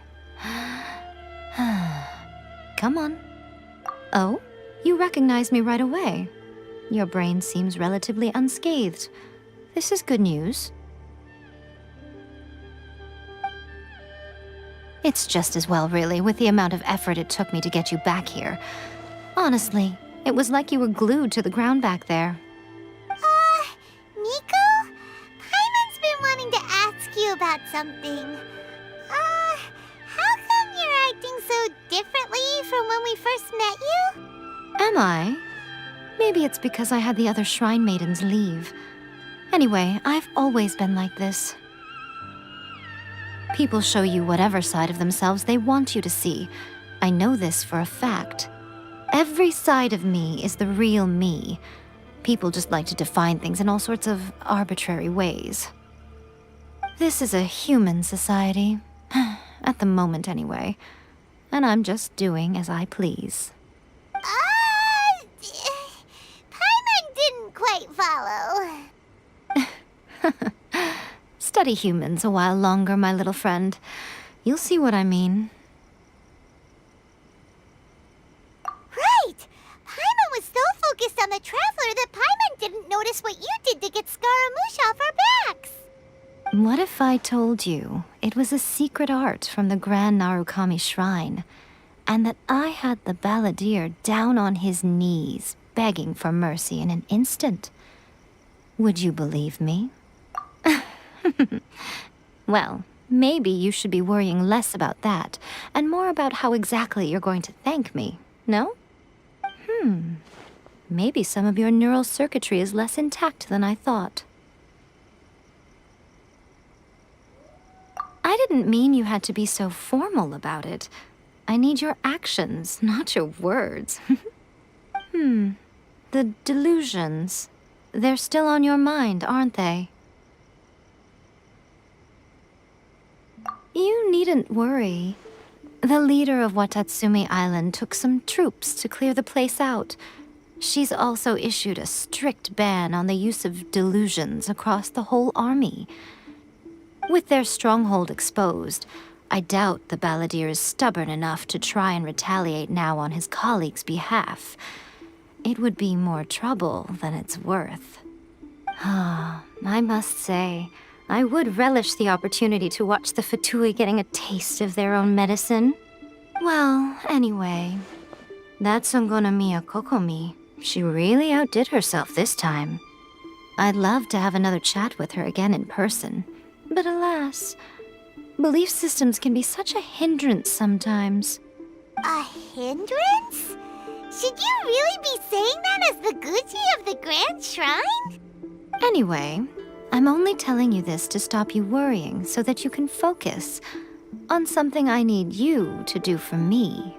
Come on. Oh, you recognize me right away. Your brain seems relatively unscathed. This is good news. It's just as well, really, with the amount of effort it took me to get you back here. Honestly, it was like you were glued to the ground back there. Nico? Paimon's been wanting to ask you about something. How come you're acting so differently from when we first met you? Am I? Maybe it's because I had the other shrine maidens leave. Anyway, I've always been like this. People show you whatever side of themselves they want you to see. I know this for a fact. Every side of me is the real me. People just like to define things in all sorts of arbitrary ways. This is a human society. At the moment, anyway. And I'm just doing as I please. Paimon didn't quite follow. Study humans a while longer, my little friend. You'll see what I mean. Right! Paimon was so focused on the Traveler that Paimon didn't notice what you did to get Scaramouche off our backs. What if I told you it was a secret art from the Grand Narukami Shrine, and that I had the balladeer down on his knees, begging for mercy in an instant? Would you believe me? Well, maybe you should be worrying less about that, and more about how exactly you're going to thank me, no? Maybe some of your neural circuitry is less intact than I thought. I didn't mean you had to be so formal about it. I need your actions, not your words. The delusions. They're still on your mind, aren't they? You needn't worry. The leader of Watatsumi Island took some troops to clear the place out. She's also issued a strict ban on the use of delusions across the whole army. With their stronghold exposed, I doubt the balladeer is stubborn enough to try and retaliate now on his colleagues' behalf. It would be more trouble than it's worth. I must say, I would relish the opportunity to watch the Fatui getting a taste of their own medicine. Well, anyway, that Songonomiya Kokomi, she really outdid herself this time. I'd love to have another chat with her again in person, but alas, belief systems can be such a hindrance sometimes. A hindrance? Should you really be saying that as the Gucci of the Grand Shrine? Anyway, I'm only telling you this to stop you worrying so that you can focus on something I need you to do for me.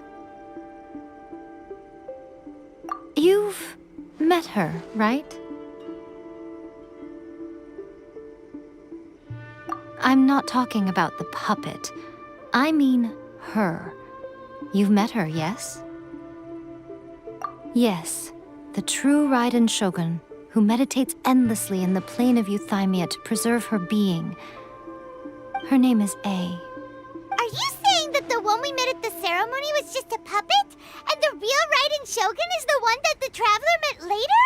You've met her, right? I'm not talking about the puppet. I mean her. You've met her, yes? Yes, the true Raiden Shogun, who meditates endlessly in the plane of Euthymia to preserve her being. Her name is A. Are you saying that the one we met at the ceremony was just a puppet? And the real Raiden Shogun is the one that the Traveler met later?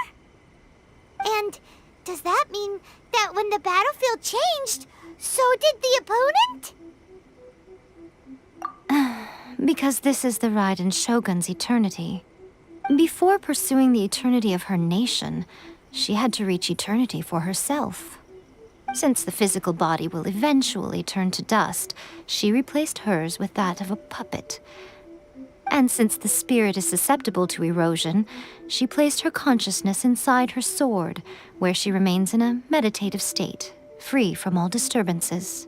And does that mean that when the battlefield changed, so did the opponent? Because this is the Raiden Shogun's eternity. Before pursuing the eternity of her nation, she had to reach eternity for herself. Since the physical body will eventually turn to dust, she replaced hers with that of a puppet. And since the spirit is susceptible to erosion, she placed her consciousness inside her sword, where she remains in a meditative state, free from all disturbances.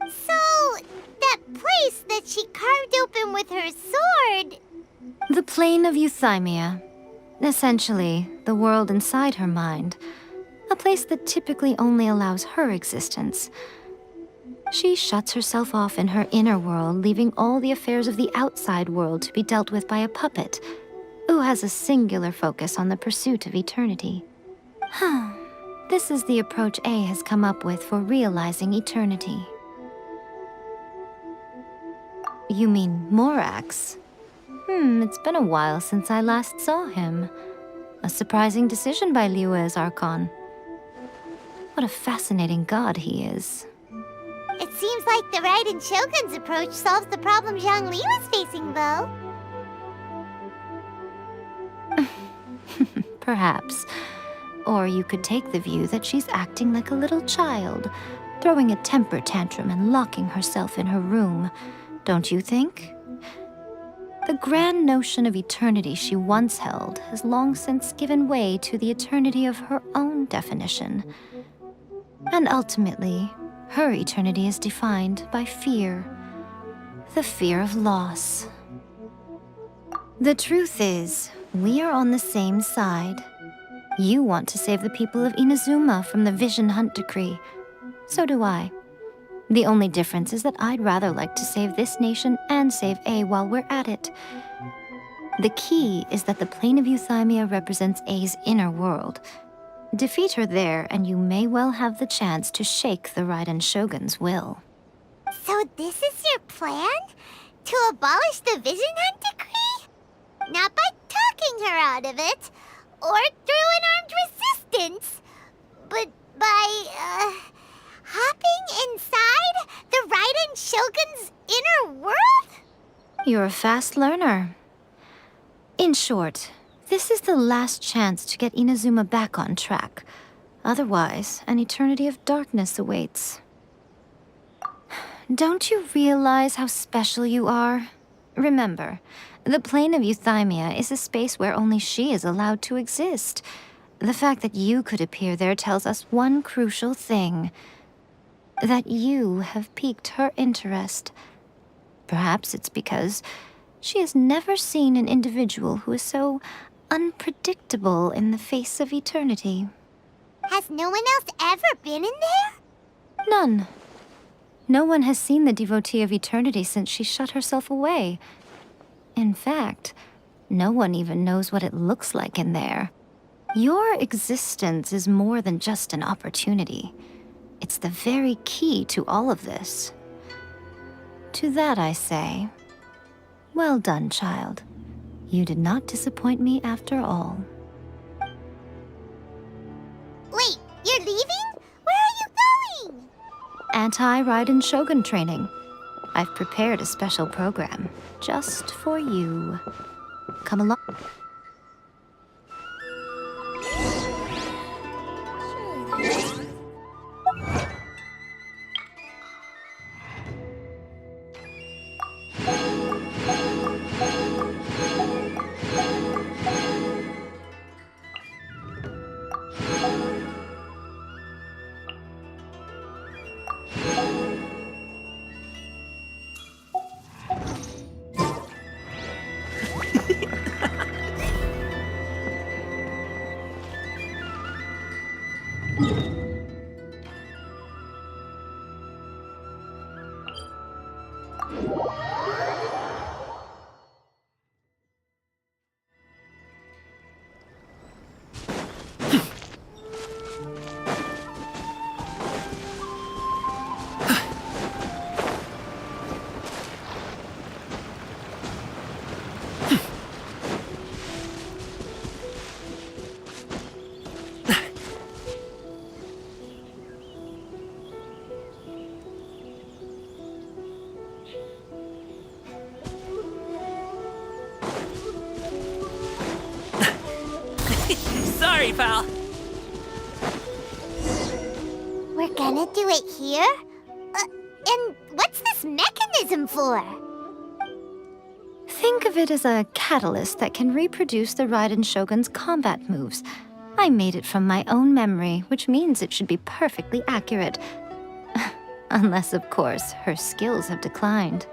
So, that place that she carved open with her sword... The plane of euthymia. Essentially, the world inside her mind. A place that typically only allows her existence. She shuts herself off in her inner world, leaving all the affairs of the outside world to be dealt with by a puppet, who has a singular focus on the pursuit of eternity. This is the approach A has come up with for realizing eternity. You mean Morax? It's been a while since I last saw him. A surprising decision by Liyue's Archon. What a fascinating god he is. It seems like the Raiden Shogun's approach solves the problem Zhongli was facing, though. Perhaps. Or you could take the view that she's acting like a little child, throwing a temper tantrum and locking herself in her room. Don't you think? The grand notion of eternity she once held has long since given way to the eternity of her own definition. And ultimately, her eternity is defined by fear. The fear of loss. The truth is, we are on the same side. You want to save the people of Inazuma from the Vision Hunt decree. So do I. The only difference is that I'd rather like to save this nation and save A while we're at it. The key is that the plane of euthymia represents A's inner world. Defeat her there, and you may well have the chance to shake the Raiden Shogun's will. So this is your plan? To abolish the Vision Hunt decree? Not by talking her out of it, or through an armed resistance, but by, hopping inside the Raiden Shogun's inner world? You're a fast learner. In short, this is the last chance to get Inazuma back on track. Otherwise, an eternity of darkness awaits. Don't you realize how special you are? Remember, the plane of euthymia is a space where only she is allowed to exist. The fact that you could appear there tells us one crucial thing. That you have piqued her interest. Perhaps it's because she has never seen an individual who is so unpredictable in the face of eternity. Has no one else ever been in there? None. No one has seen the devotee of eternity since she shut herself away. In fact, no one even knows what it looks like in there. Your existence is more than just an opportunity. It's the very key to all of this. To that I say, well done, child. You did not disappoint me after all. Wait, you're leaving? Where are you going? Anti-Raiden Shogun training. I've prepared a special program just for you. Come along. Sorry, pal. We're gonna do it here? And what's this mechanism for? Think of it as a catalyst that can reproduce the Raiden Shogun's combat moves. I made it from my own memory, which means it should be perfectly accurate. Unless, of course, her skills have declined.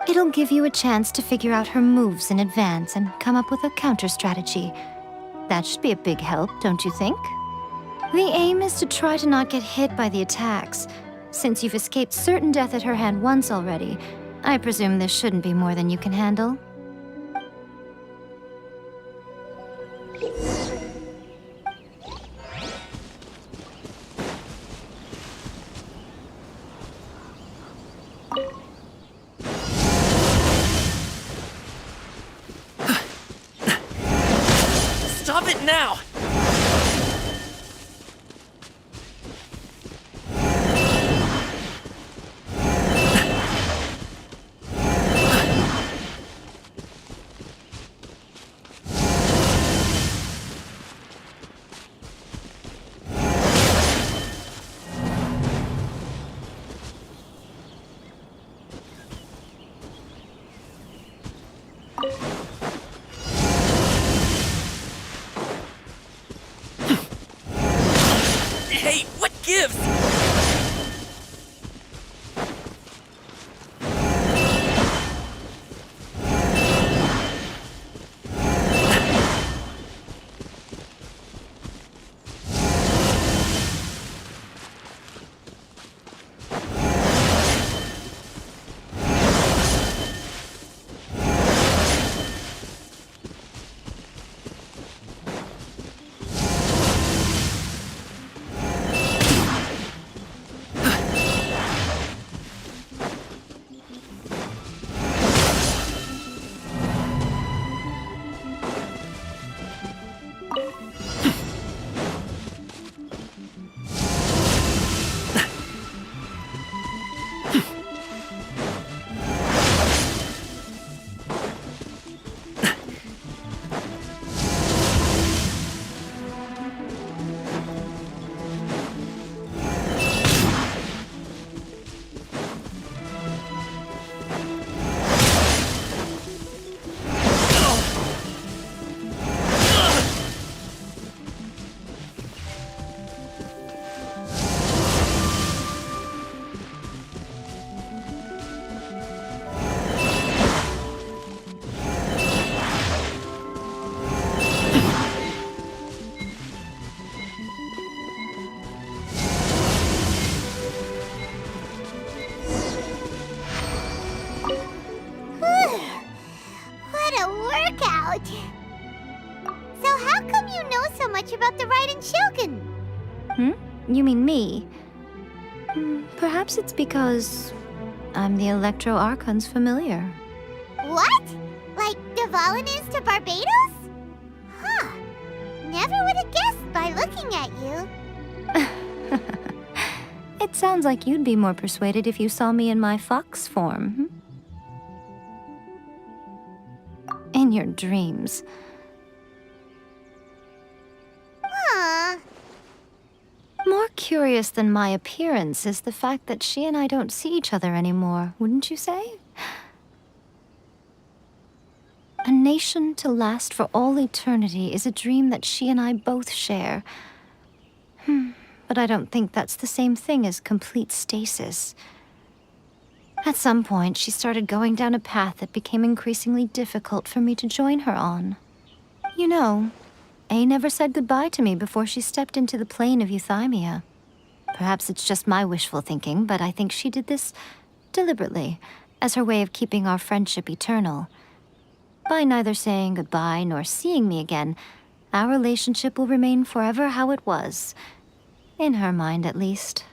It'll give you a chance to figure out her moves in advance and come up with a counter-strategy. That should be a big help, don't you think? The aim is to try to not get hit by the attacks. Since you've escaped certain death at her hand once already, I presume this shouldn't be more than you can handle. Stop it now! Hey, what gives? What a workout! So how come you know so much about the Raiden Shogun? You mean me? Perhaps it's because I'm the Electro Archon's familiar. What? Like Dvalin is to Barbados? Huh. Never would have guessed by looking at you. It sounds like you'd be more persuaded if you saw me in my fox form. In your dreams. More curious than my appearance is the fact that she and I don't see each other anymore, wouldn't you say? A nation to last for all eternity is a dream that she and I both share. But I don't think that's the same thing as complete stasis. At some point, she started going down a path that became increasingly difficult for me to join her on. You know, A never said goodbye to me before she stepped into the plane of Euthymia. Perhaps it's just my wishful thinking, but I think she did this deliberately, as her way of keeping our friendship eternal. By neither saying goodbye nor seeing me again, our relationship will remain forever how it was. In her mind, at least.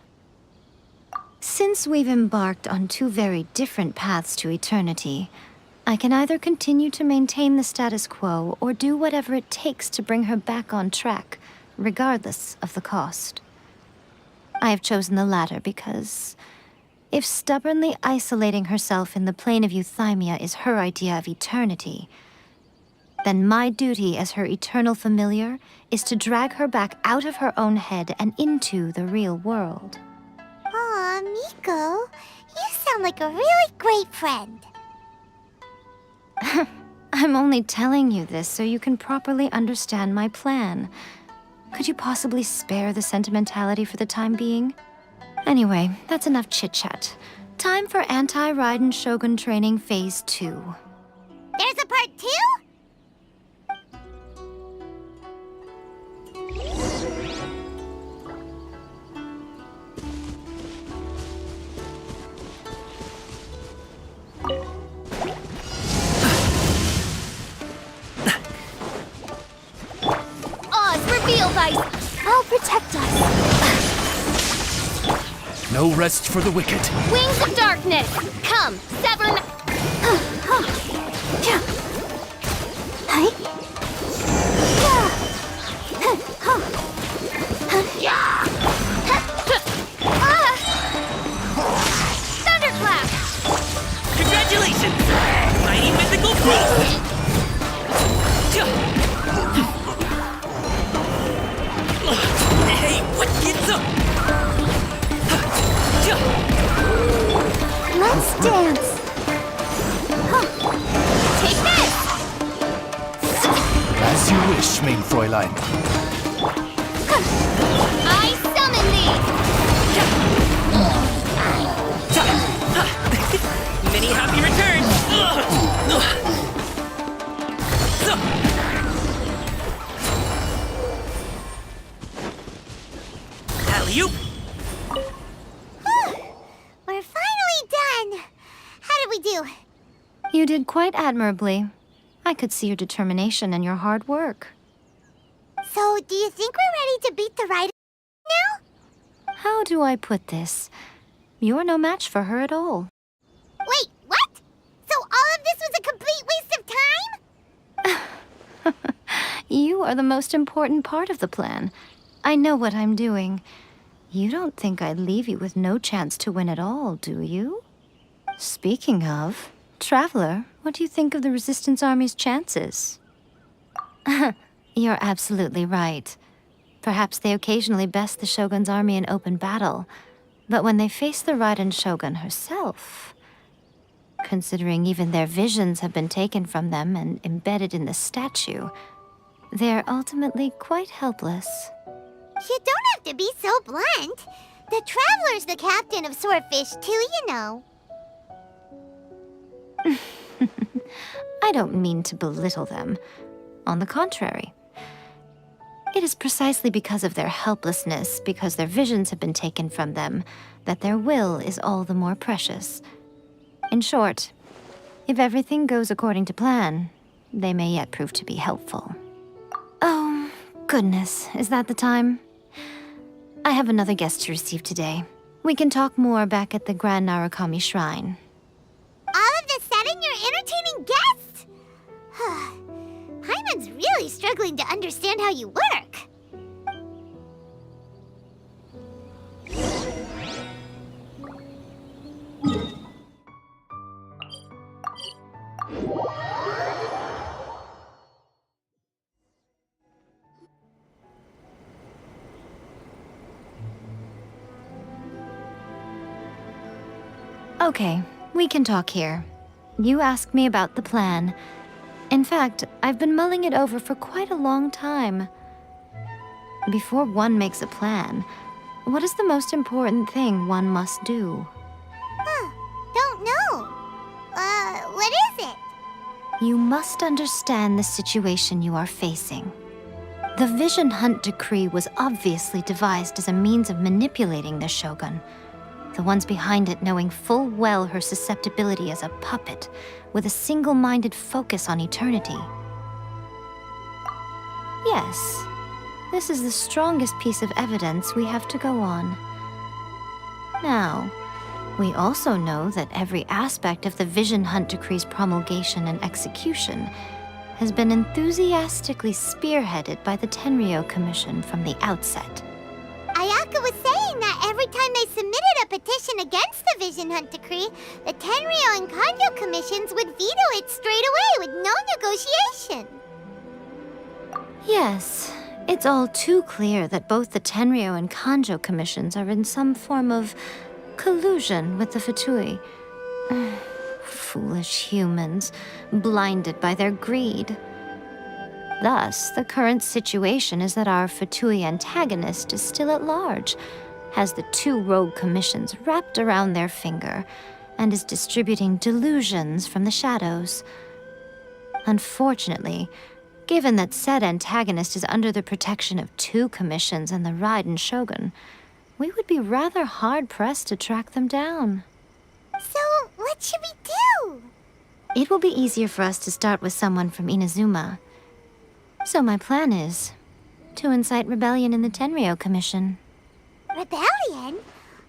Since we've embarked on two very different paths to eternity, I can either continue to maintain the status quo or do whatever it takes to bring her back on track, regardless of the cost. I have chosen the latter because if stubbornly isolating herself in the plane of Euthymia is her idea of eternity, then my duty as her eternal familiar is to drag her back out of her own head and into the real world. Aw, Miko, you sound like a really great friend. I'm only telling you this so you can properly understand my plan. Could you possibly spare the sentimentality for the time being? Anyway, that's enough chit-chat. Time for Anti-Raiden Shogun Training Phase 2. There's a part 2? Oz, reveal thyself! I'll protect us. No rest for the wicked. Wings of darkness! Come, sever Thunderclap! Congratulations! Mighty mythical beast! Hey, what gets up? Let's dance. Take this! As you wish, main Fräulein. I summon thee! Many happy returns! Alley-oop! We're finally done. How did we do? You did quite admirably. I could see your determination and your hard work. So, do you think we're ready to beat the Raiden now? How do I put this? You're no match for her at all. Wait, what? So all of this was a complete waste of time? You are the most important part of the plan. I know what I'm doing. You don't think I'd leave you with no chance to win at all, do you? Speaking of, Traveler, what do you think of the Resistance Army's chances? You're absolutely right. Perhaps they occasionally best the Shogun's army in open battle, but when they face the Raiden Shogun herself, considering even their visions have been taken from them and embedded in the statue, they're ultimately quite helpless. You don't have to be so blunt. The Traveler's the captain of Swordfish too, you know. I don't mean to belittle them. On the contrary. It is precisely because of their helplessness, because their visions have been taken from them, that their will is all the more precious. In short, if everything goes according to plan, they may yet prove to be helpful. Oh, goodness, is that the time? I have another guest to receive today. We can talk more back at the Grand Narukami Shrine. All of this setting, you're entertaining guests? Hyman's really struggling to understand how you work. Okay, we can talk here. You asked me about the plan. In fact, I've been mulling it over for quite a long time. Before one makes a plan, what is the most important thing one must do? Don't know. What is it? You must understand the situation you are facing. The Vision Hunt Decree was obviously devised as a means of manipulating the Shogun, the ones behind it knowing full well her susceptibility as a puppet, with a single-minded focus on eternity. Yes, this is the strongest piece of evidence we have to go on. Now, we also know that every aspect of the Vision Hunt Decree's promulgation and execution has been enthusiastically spearheaded by the Tenryou Commission from the outset. Ayaka was saying that every time they submitted a petition against the Vision Hunt Decree, the Tenryou and Kanjo commissions would veto it straight away with no negotiation. Yes, it's all too clear that both the Tenryou and Kanjo commissions are in some form of collusion with the Fatui. Foolish humans, blinded by their greed. Thus, the current situation is that our Fatui antagonist is still at large, has the 2 rogue commissions wrapped around their finger, and is distributing delusions from the shadows. Unfortunately, given that said antagonist is under the protection of 2 commissions and the Raiden Shogun, we would be rather hard-pressed to track them down. So, what should we do? It will be easier for us to start with someone from Inazuma. So my plan is to incite rebellion in the Tenryou Commission. Rebellion?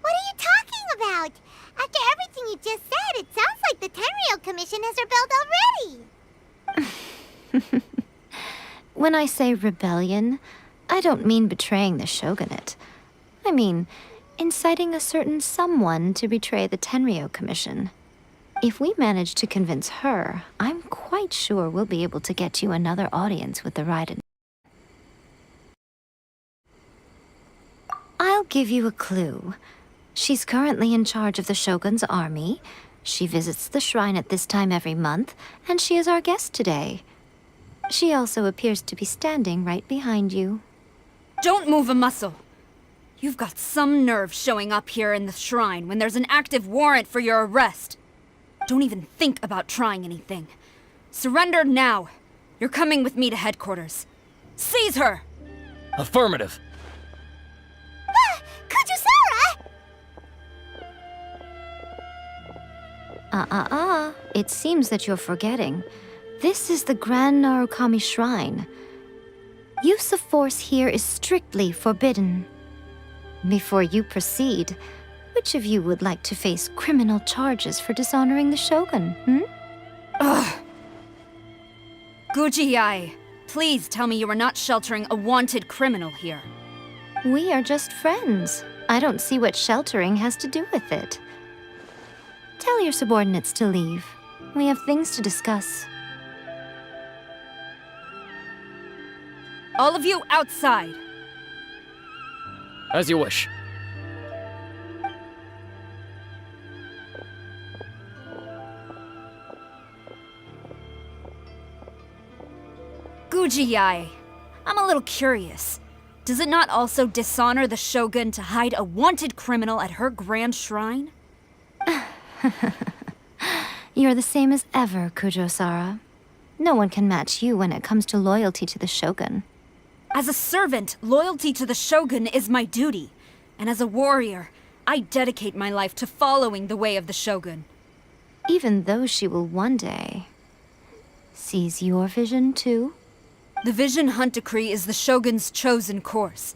What are you talking about? After everything you just said, it sounds like the Tenryou Commission has rebelled already. When I say rebellion, I don't mean betraying the shogunate. I mean inciting a certain someone to betray the Tenryou Commission. If we manage to convince her, I'm quite sure we'll be able to get you another audience with the Raiden. I'll give you a clue. She's currently in charge of the Shogun's army. She visits the shrine at this time every month, and she is our guest today. She also appears to be standing right behind you. Don't move a muscle. You've got some nerve showing up here in the shrine when there's an active warrant for your arrest. Don't even think about trying anything. Surrender now. You're coming with me to headquarters. Seize her! Affirmative. Kujusara! It seems that you're forgetting. This is the Grand Narukami Shrine. Use of force here is strictly forbidden. Before you proceed, which of you would like to face criminal charges for dishonoring the Shogun, Ugh. Guji-ai, please tell me you are not sheltering a wanted criminal here. We are just friends. I don't see what sheltering has to do with it. Tell your subordinates to leave. We have things to discuss. All of you outside. As you wish. Guji-ai, I'm a little curious. Does it not also dishonor the Shogun to hide a wanted criminal at her grand shrine? You're the same as ever, Kujusara. No one can match you when it comes to loyalty to the Shogun. As a servant, loyalty to the Shogun is my duty. And as a warrior, I dedicate my life to following the way of the Shogun. Even though she will one day seize your vision too? The Vision Hunt Decree is the Shogun's chosen course,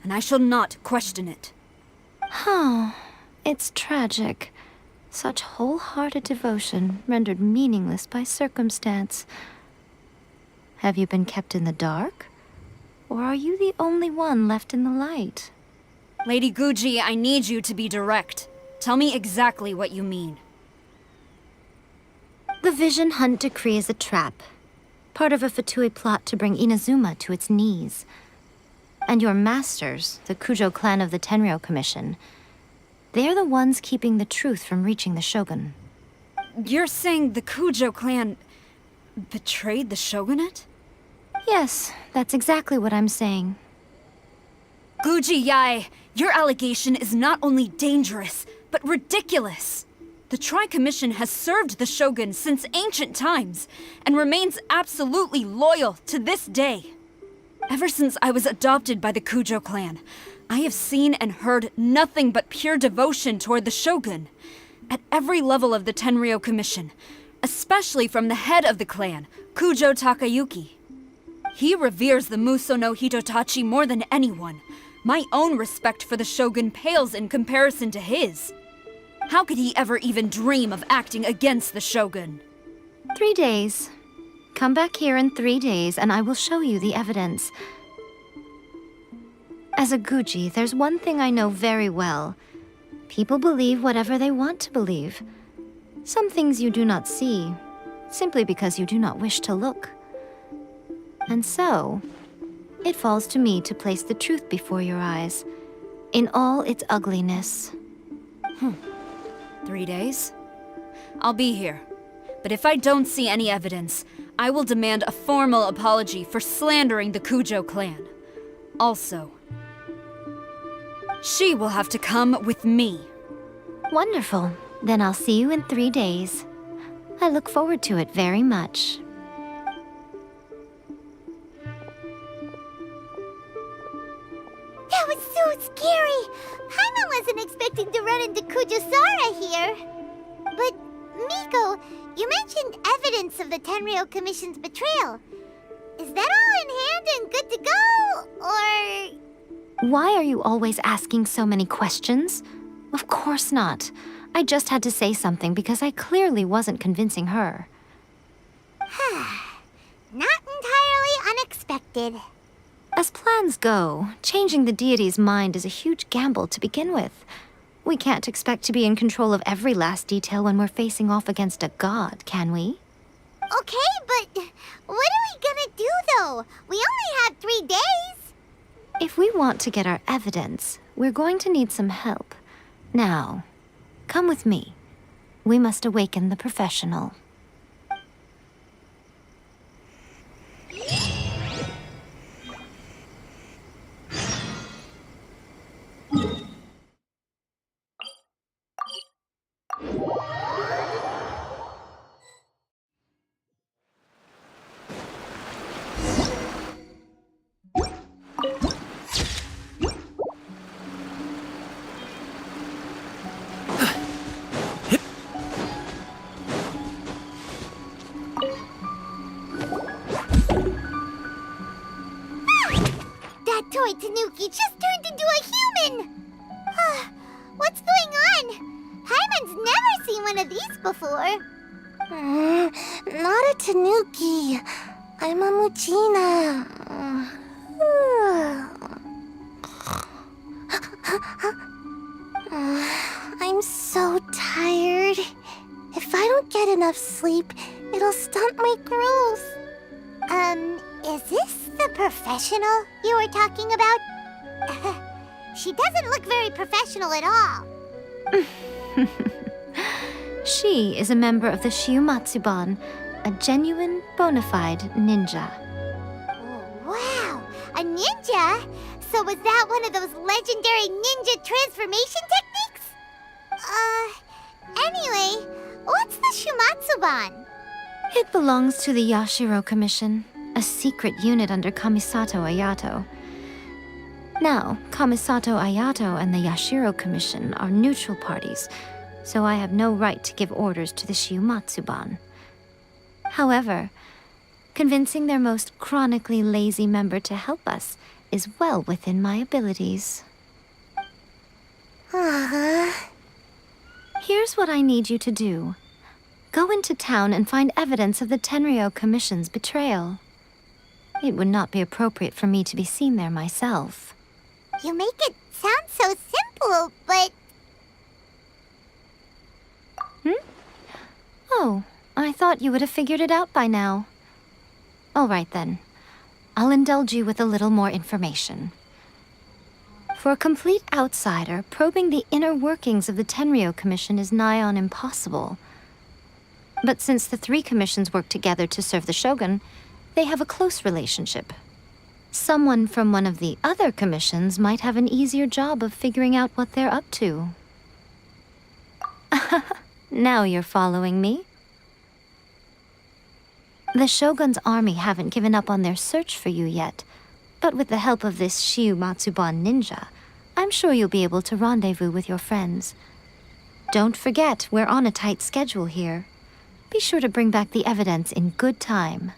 and I shall not question it. Oh, it's tragic. Such wholehearted devotion rendered meaningless by circumstance. Have you been kept in the dark? Or are you the only one left in the light? Lady Guji, I need you to be direct. Tell me exactly what you mean. The Vision Hunt Decree is a trap. Part of a Fatui plot to bring Inazuma to its knees. And your masters, the Kujo clan of the Tenryou Commission, they're the ones keeping the truth from reaching the Shogun. You're saying the Kujo clan betrayed the Shogunate? Yes, that's exactly what I'm saying. Guji-ai, your allegation is not only dangerous, but ridiculous. The Tri-Commission has served the Shogun since ancient times, and remains absolutely loyal to this day. Ever since I was adopted by the Kujo clan, I have seen and heard nothing but pure devotion toward the Shogun. At every level of the Tenryou Commission, especially from the head of the clan, Kujo Takayuki. He reveres the Muso no Hitotachi more than anyone. My own respect for the Shogun pales in comparison to his. How could he ever even dream of acting against the Shogun? 3 days. Come back here in 3 days and I will show you the evidence. As a Guji, there's one thing I know very well. People believe whatever they want to believe. Some things you do not see, simply because you do not wish to look. And so, it falls to me to place the truth before your eyes, in all its ugliness. 3 days? I'll be here. But if I don't see any evidence, I will demand a formal apology for slandering the Kujo clan. Also, she will have to come with me. Wonderful. Then I'll see you in 3 days. I look forward to it very much. That was so scary! Paimon wasn't expecting to run into Kujosara here. But, Miko, you mentioned evidence of the Tenryou Commission's betrayal. Is that all in hand and good to go, or...? Why are you always asking so many questions? Of course not. I just had to say something because I clearly wasn't convincing her. Not entirely unexpected. As plans go, changing the deity's mind is a huge gamble to begin with. We can't expect to be in control of every last detail when we're facing off against a god, can we? Okay, but what are we gonna do, though? We only have 3 days. If we want to get our evidence, we're going to need some help. Now, come with me. We must awaken the professional. That toy Tanuki just turned into a human! What's going on? Paimon's never seen one of these before. Not a Tanuki. I'm a Muchina. I'm so tired. If I don't get enough sleep, it'll stunt my growth. Is this the professional you were talking about? She doesn't look very professional at all. She is a member of the Shiumatsuban, a genuine, bona fide ninja. Wow, a ninja? So was that one of those legendary ninja transformation techniques? Anyway, what's the Shiumatsuban? It belongs to the Yashiro Commission, a secret unit under Kamisato Ayato. Now, Kamisato Ayato and the Yashiro Commission are neutral parties, so I have no right to give orders to the Shiumatsuban. However, convincing their most chronically lazy member to help us is well within my abilities. Here's what I need you to do. Go into town and find evidence of the Tenryou Commission's betrayal. It would not be appropriate for me to be seen there myself. You make it sound so simple, but... Oh, I thought you would have figured it out by now. All right then. I'll indulge you with a little more information. For a complete outsider, probing the inner workings of the Tenryou Commission is nigh on impossible. But since the 3 commissions work together to serve the Shogun, they have a close relationship. Someone from one of the other commissions might have an easier job of figuring out what they're up to. Now you're following me. The Shogun's army haven't given up on their search for you yet, but with the help of this Shiumatsuban ninja, I'm sure you'll be able to rendezvous with your friends. Don't forget, we're on a tight schedule here. Be sure to bring back the evidence in good time.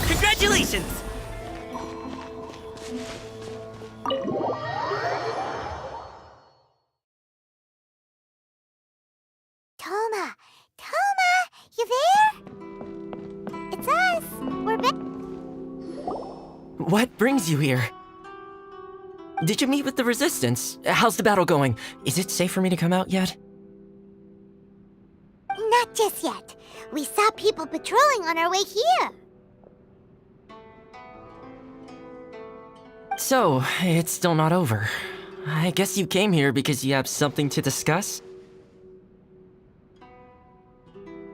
Congratulations! Toma! Toma! You there? It's us! We're back! What brings you here? Did you meet with the Resistance? How's the battle going? Is it safe for me to come out yet? Not just yet. We saw people patrolling on our way here. So, it's still not over. I guess you came here because you have something to discuss?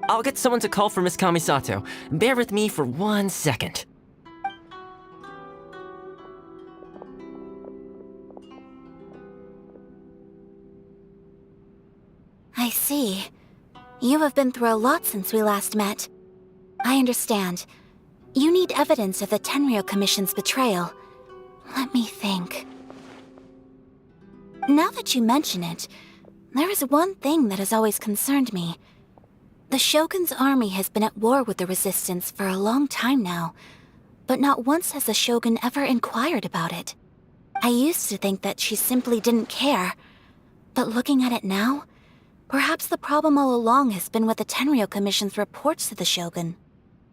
I'll get someone to call for Miss Kamisato. Bear with me for 1 second. I see. You have been through a lot since we last met. I understand. You need evidence of the Tenryou Commission's betrayal. Let me think. Now that you mention it, there is one thing that has always concerned me. The Shogun's army has been at war with the Resistance for a long time now, but not once has the Shogun ever inquired about it. I used to think that she simply didn't care, but looking at it now, perhaps the problem all along has been with the Tenryou Commission's reports to the Shogun.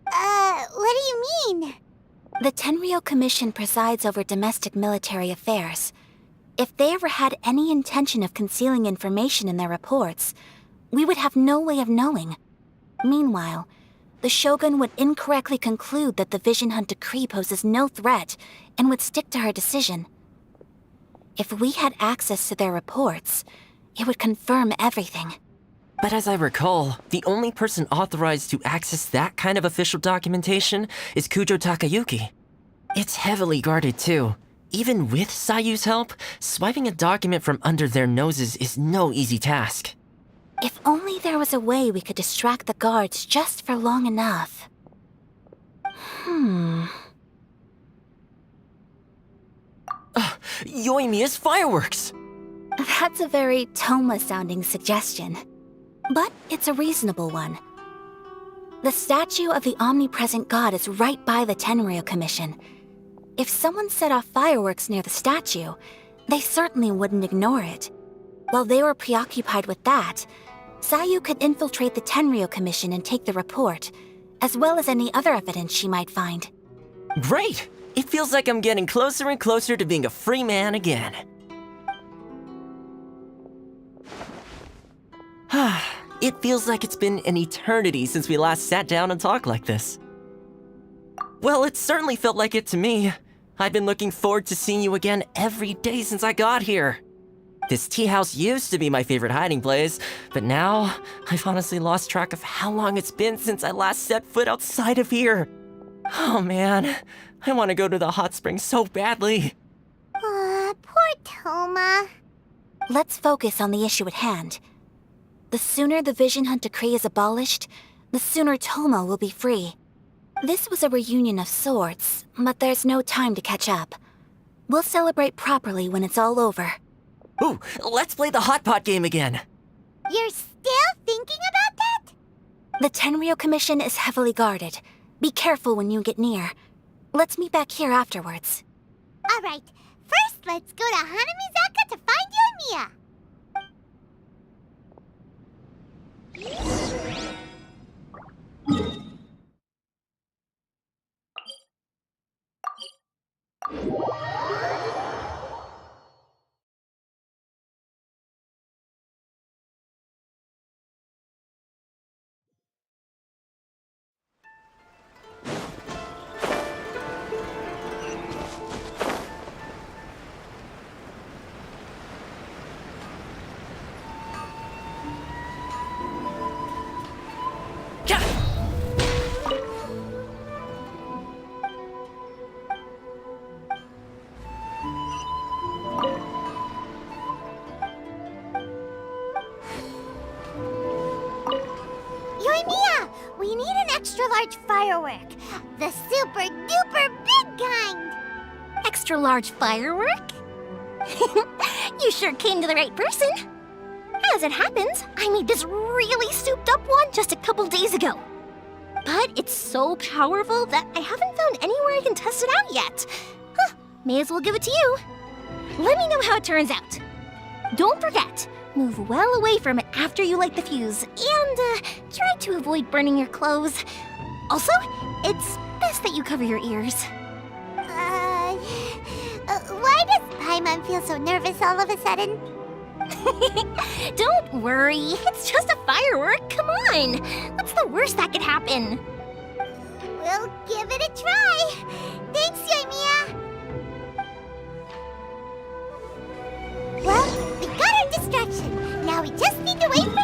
What do you mean? The Tenryou Commission presides over domestic military affairs. If they ever had any intention of concealing information in their reports, we would have no way of knowing. Meanwhile, the Shogun would incorrectly conclude that the Vision Hunt decree poses no threat and would stick to her decision. If we had access to their reports, it would confirm everything. But as I recall, the only person authorized to access that kind of official documentation is Kujo Takayuki. It's heavily guarded too. Even with Sayu's help, swiping a document from under their noses is no easy task. If only there was a way we could distract the guards just for long enough. Yoimiya's fireworks! That's a very Toma-sounding suggestion. But it's a reasonable one. The statue of the omnipresent god is right by the Tenryou Commission. If someone set off fireworks near the statue, they certainly wouldn't ignore it. While they were preoccupied with that, Sayu could infiltrate the Tenryou Commission and take the report, as well as any other evidence she might find. Great! It feels like I'm getting closer and closer to being a free man again. It feels like it's been an eternity since we last sat down and talked like this. Well, it certainly felt like it to me. I've been looking forward to seeing you again every day since I got here. This tea house used to be my favorite hiding place, but now I've honestly lost track of how long it's been since I last set foot outside of here. Oh man, I want to go to the hot springs so badly. Poor Toma. Let's focus on the issue at hand. The sooner the Vision Hunt decree is abolished, the sooner Toma will be free. This was a reunion of sorts, but there's no time to catch up. We'll celebrate properly when it's all over. Ooh, let's play the hot pot game again. You're still thinking about that? The Tenryou Commission is heavily guarded. Be careful when you get near. Let's meet back here afterwards. All right. First, let's go to Hanamizaka to find Yoimiya. Yoimiya, we need an extra-large firework. The super-duper big kind. Extra-large firework? You sure came to the right person. As it happens, I made this really souped-up one just a couple days ago. But it's so powerful that I haven't found anywhere I can test it out yet. May as well give it to you. Let me know how it turns out. Don't forget, move well away from it after you light the fuse, and try to avoid burning your clothes. Also, it's best that you cover your ears. Why Why does Paimon feel so nervous all of a sudden? Don't worry, it's just a firework. Come on. What's the worst that could happen? We'll give it a try. Thanks, Yoimiya. Well, we got our distraction. Now we just need to wait for...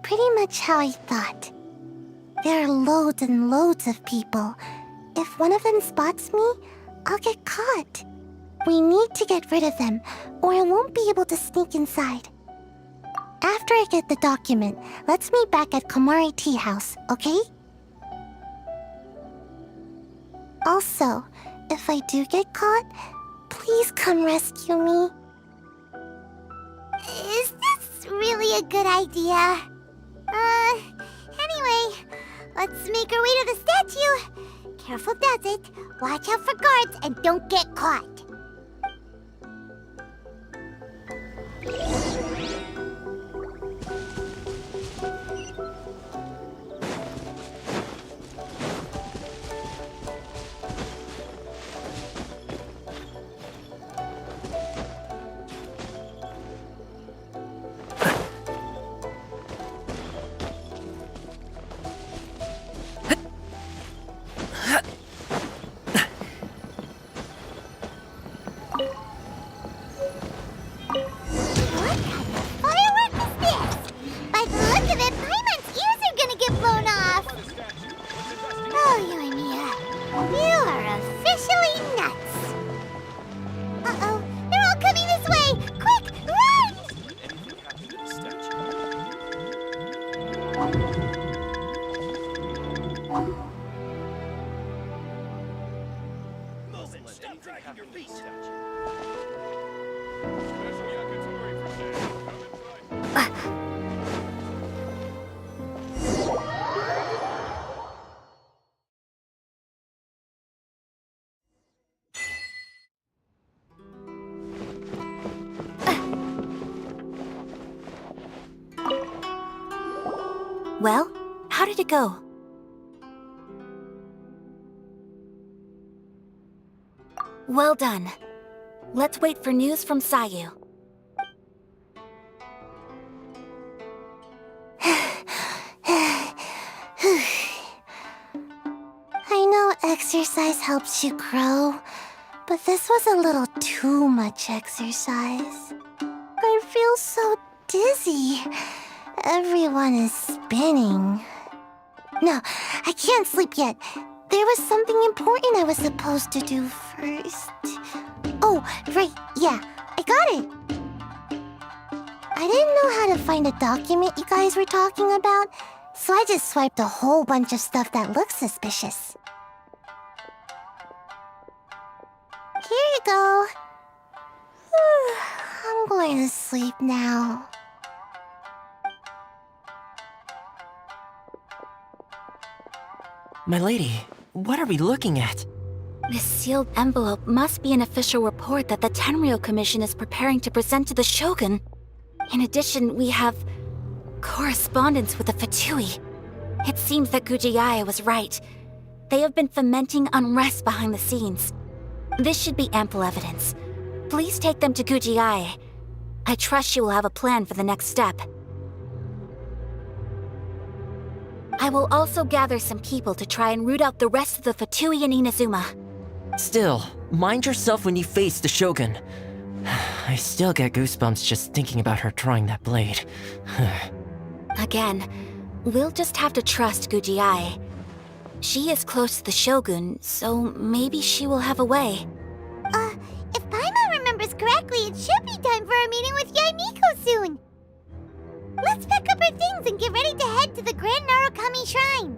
Pretty much how I thought. There are loads and loads of people. If one of them spots me, I'll get caught. We need to get rid of them, or I won't be able to sneak inside. After I get the document, let's meet back at Komari Tea House, okay? Also, if I do get caught, please come rescue me. Is this really a good idea? Anyway, let's make our way to the statue. Careful does it. Watch out for guards and don't get caught. Well, how did it go? Well done. Let's wait for news from Sayu. I know exercise helps you grow, but this was a little too much exercise. I feel so dizzy. Everyone is spinning. No, I can't sleep yet. There was something important I was supposed to do first. Oh, right, yeah, I got it. I didn't know how to find a document you guys were talking about, so I just swiped a whole bunch of stuff that looks suspicious. Here you go. I'm going to sleep now. My lady, what are we looking at? This sealed envelope must be an official report that the Tenryou Commission is preparing to present to the Shogun. In addition, we have correspondence with the Fatui. It seems that Gujiae was right. They have been fomenting unrest behind the scenes. This should be ample evidence. Please take them to Gujiae. I trust she will have a plan for the next step. I will also gather some people to try and root out the rest of the Fatui in Inazuma. Still, mind yourself when you face the Shogun. I still get goosebumps just thinking about her drawing that blade. Again, we'll just have to trust Gujiae. She is close to the Shogun, so maybe she will have a way. If Paimon remembers correctly, it should be time for a meeting with Yaimiko soon. Let's pack up our things and get ready to head to the Grand Narukami Shrine.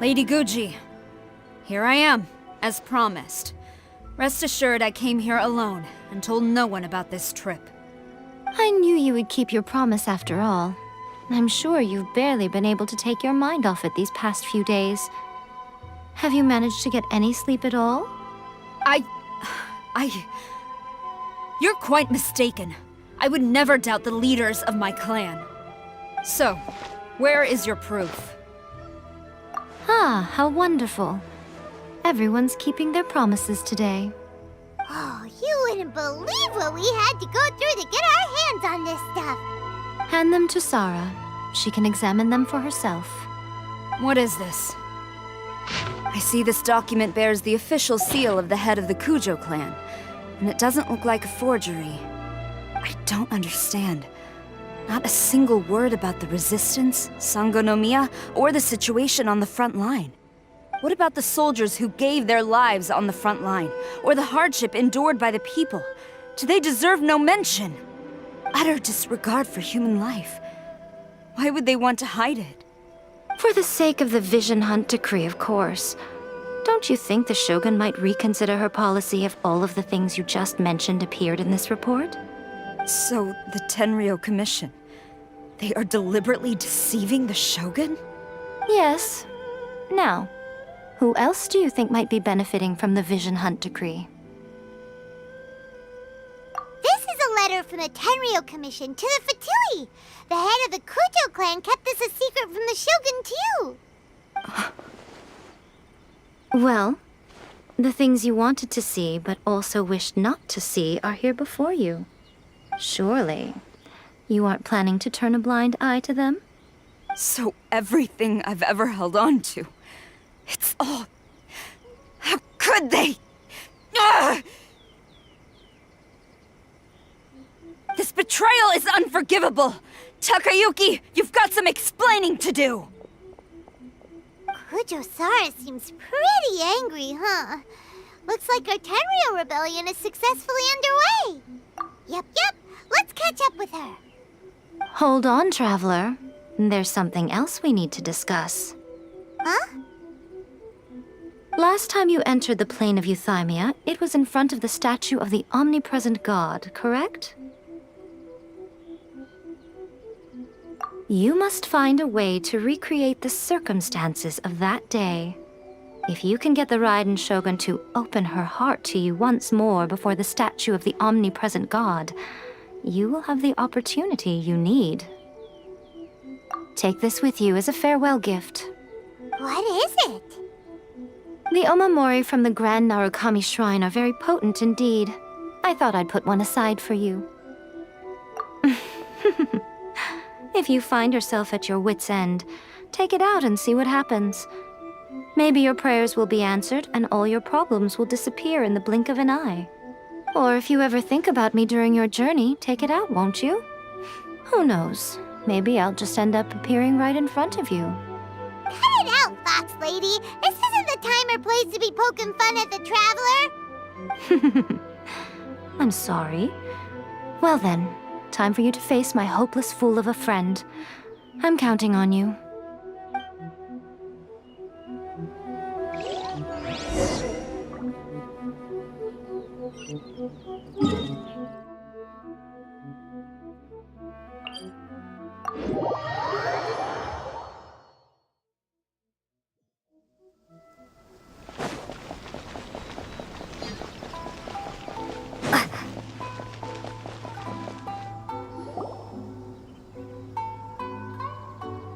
Lady Guji, here I am, as promised. Rest assured I came here alone and told no one about this trip. I knew you would keep your promise after all. I'm sure you've barely been able to take your mind off it these past few days. Have you managed to get any sleep at all? You're quite mistaken. I would never doubt the leaders of my clan. So, where is your proof? Ah, how wonderful. Everyone's keeping their promises today. Oh, you wouldn't believe what we had to go through to get our hands on this stuff. Hand them to Sara. She can examine them for herself. What is this? I see this document bears the official seal of the head of the Kujo clan, and it doesn't look like a forgery. I don't understand. Not a single word about the resistance, Sangonomiya, or the situation on the front line. What about the soldiers who gave their lives on the front line, or the hardship endured by the people? Do they deserve no mention? Utter disregard for human life. Why would they want to hide it? For the sake of the Vision Hunt decree, of course. Don't you think the Shogun might reconsider her policy if all of the things you just mentioned appeared in this report? So, the Tenryo Commission, they are deliberately deceiving the Shogun? Yes. Now, who else do you think might be benefiting from the Vision Hunt decree? This is a letter from the Tenryo Commission to the Fatui. The head of the Kujo clan kept this a secret from the Shogun, too. Well, the things you wanted to see but also wished not to see are here before you. Surely, you aren't planning to turn a blind eye to them? So everything I've ever held on to, it's all... How could they? Ugh! This betrayal is unforgivable! Takayuki, you've got some explaining to do! Kujo Sara seems pretty angry, huh? Looks like our Tenryo rebellion is successfully underway. Yep. Let's catch up with her. Hold on, Traveler. There's something else we need to discuss. Huh? Last time you entered the plane of Euthymia, it was in front of the statue of the omnipresent god, correct? You must find a way to recreate the circumstances of that day. If you can get the Raiden Shogun to open her heart to you once more before the statue of the omnipresent god, you will have the opportunity you need. Take this with you as a farewell gift. What is it? The omamori from the Grand Narukami Shrine are very potent indeed. I thought I'd put one aside for you. If you find yourself at your wit's end, take it out and see what happens. Maybe your prayers will be answered and all your problems will disappear in the blink of an eye. Or if you ever think about me during your journey, take it out, won't you? Who knows? Maybe I'll just end up appearing right in front of you. Cut it out, Fox Lady. This isn't the time or place to be poking fun at the Traveler. I'm sorry. Well then, time for you to face my hopeless fool of a friend. I'm counting on you.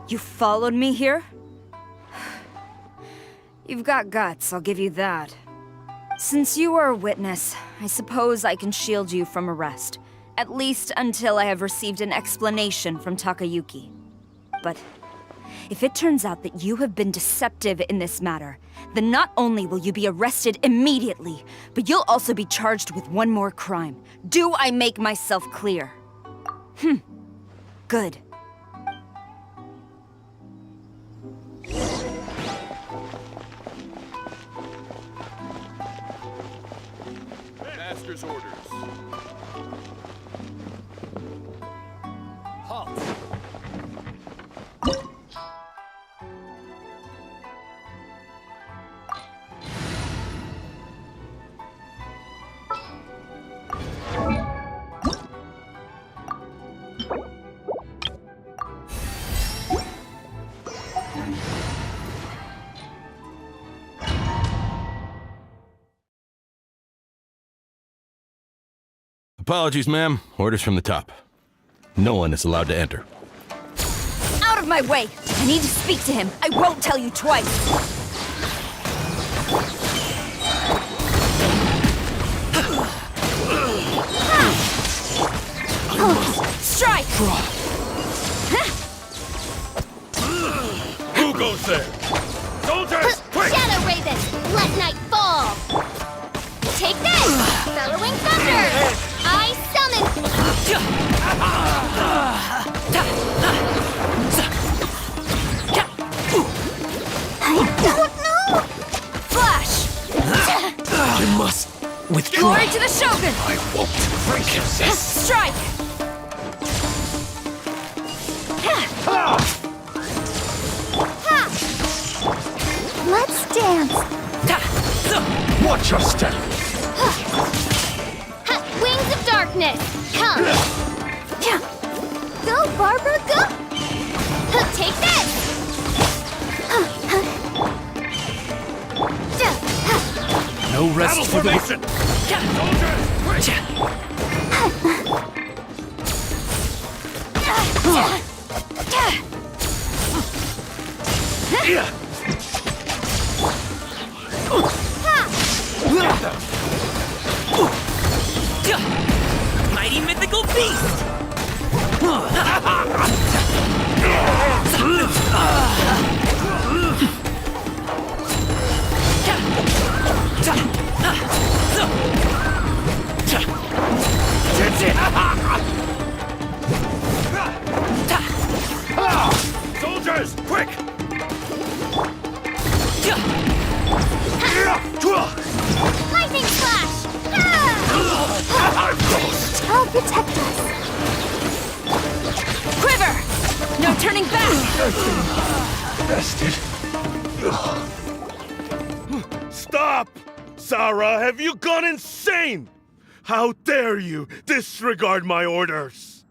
You followed me here? You've got guts, I'll give you that. Since you are a witness, I suppose I can shield you from arrest. At least until I have received an explanation from Takayuki. But if it turns out that you have been deceptive in this matter, then not only will you be arrested immediately, but you'll also be charged with one more crime. Do I make myself clear? Good. Master's orders. Halt. Apologies, ma'am. Orders from the top. No one is allowed to enter. Out of my way! I need to speak to him. I won't tell you twice. Strike! Who goes there? Soldiers, quick! Shadow Raven, let night fall! Take this! Bellowing Thunder! I summon... I don't know! Flash! I must withdraw. Glory to the Shogun! I won't forgive this. Strike! Let's dance! Watch your step. Wings of Darkness, come! Go, Barbara, go! Take this! No rest for the... Mighty mythical beast! Soldiers, quick! Lightning Flash! I'm ghost! I'll protect us. Quiver! No turning back! Bested. Stop! Sarah, have you gone insane? How dare you disregard my orders?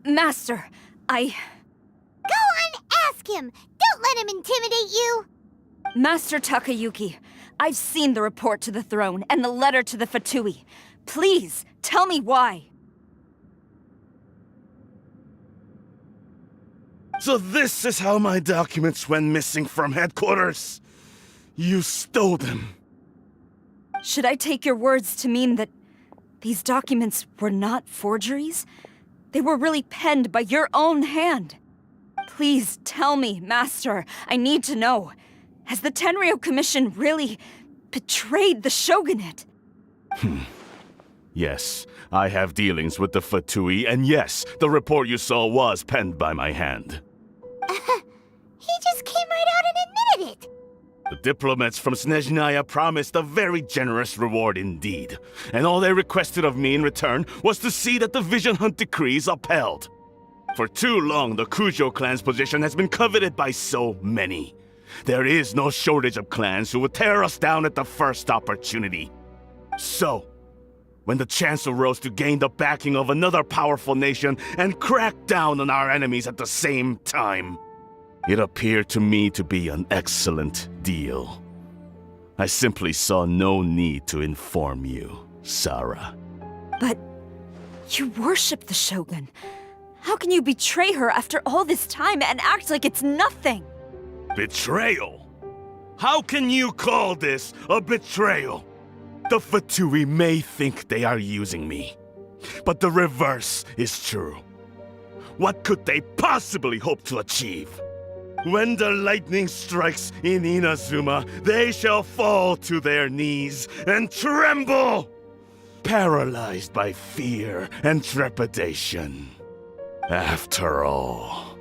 Master, Go and ask him! Don't let him intimidate you! Master Takayuki, I've seen the report to the throne and the letter to the Fatui. Please, tell me why. So this is how my documents went missing from headquarters? You stole them. Should I take your words to mean that these documents were not forgeries? They were really penned by your own hand. Please tell me, Master. I need to know. Has the Tenryou Commission really betrayed the Shogunate? Yes, I have dealings with the Fatui, and yes, the report you saw was penned by my hand. He just came right out and admitted it! The diplomats from Snezhnaya promised a very generous reward indeed, and all they requested of me in return was to see that the Vision Hunt decrees upheld. For too long, the Kujo clan's position has been coveted by so many. There is no shortage of clans who would tear us down at the first opportunity. So, when the chance arose to gain the backing of another powerful nation and crack down on our enemies at the same time. It appeared to me to be an excellent deal. I simply saw no need to inform you, Sarah. But you worship the Shogun. How can you betray her after all this time and act like it's nothing? Betrayal? How can you call this a betrayal? The Fatui may think they are using me, but the reverse is true. What could they possibly hope to achieve? When the lightning strikes in Inazuma, they shall fall to their knees and tremble, paralyzed by fear and trepidation. After all,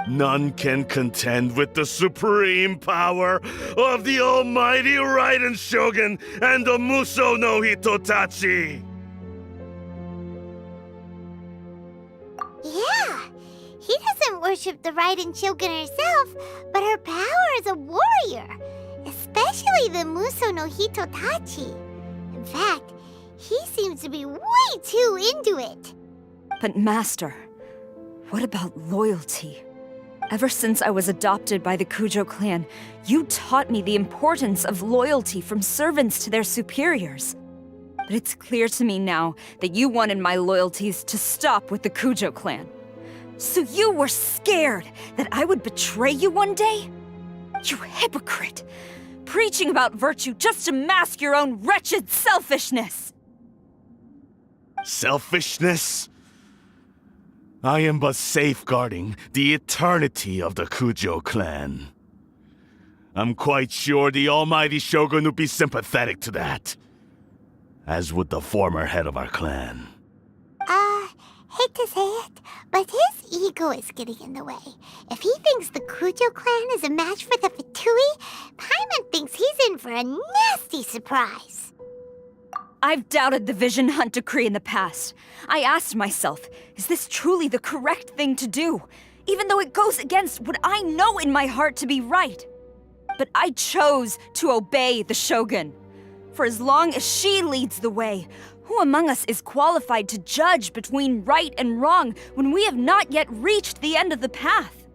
none can contend with the supreme power of the almighty Raiden Shogun and the Muso no Hitotachi! Yeah, he doesn't worship the Raiden Shogun herself, but her power as a warrior, especially the Muso no Hitotachi. In fact, he seems to be way too into it. But Master, what about loyalty? Ever since I was adopted by the Kujo clan, you taught me the importance of loyalty from servants to their superiors. But it's clear to me now that you wanted my loyalties to stop with the Kujo clan. So you were scared that I would betray you one day? You hypocrite! Preaching about virtue just to mask your own wretched selfishness! Selfishness? I am but safeguarding the eternity of the Kujo clan. I'm quite sure the almighty Shogun would be sympathetic to that, as would the former head of our clan. Hate to say it, but his ego is getting in the way. If he thinks the Kujo clan is a match for the Fatui, Paimon thinks he's in for a nasty surprise. I've doubted the Vision Hunt decree in the past. I asked myself, is this truly the correct thing to do? Even though it goes against what I know in my heart to be right. But I chose to obey the Shogun. For as long as she leads the way, who among us is qualified to judge between right and wrong when we have not yet reached the end of the path?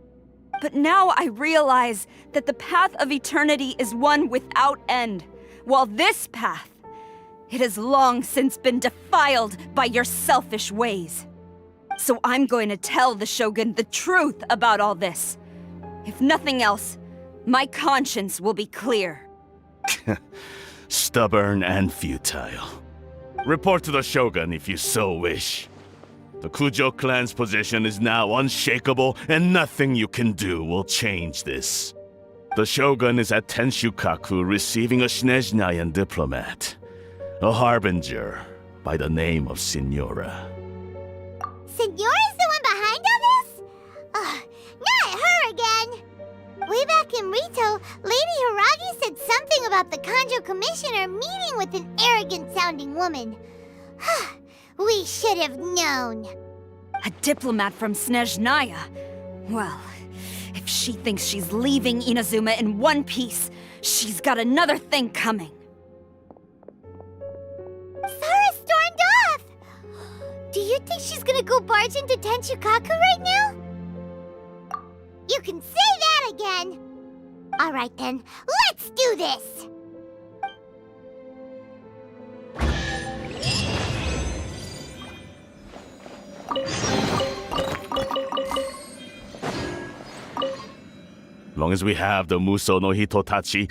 But now I realize that the path of eternity is one without end, while this path, it has long since been defiled by your selfish ways. So I'm going to tell the Shogun the truth about all this. If nothing else, my conscience will be clear. Stubborn and futile. Report to the Shogun if you so wish. The Kujo clan's position is now unshakable, and nothing you can do will change this. The Shogun is at Tenshukaku receiving a Snezhnayan diplomat, a harbinger by the name of Signora. Signora's the one behind all this? Not her again! Way back in Rito, Lady Hiragi said something about the Kanjo Commissioner meeting with an arrogant-sounding woman. We should have known. A diplomat from Snezhnaya? Well, if she thinks she's leaving Inazuma in one piece, she's got another thing coming. Sarah stormed off! Do you think she's gonna go barge into Tenshukaku right now? You can say that again! Alright then, let's do this! As long as we have the Muso no Hitotachi,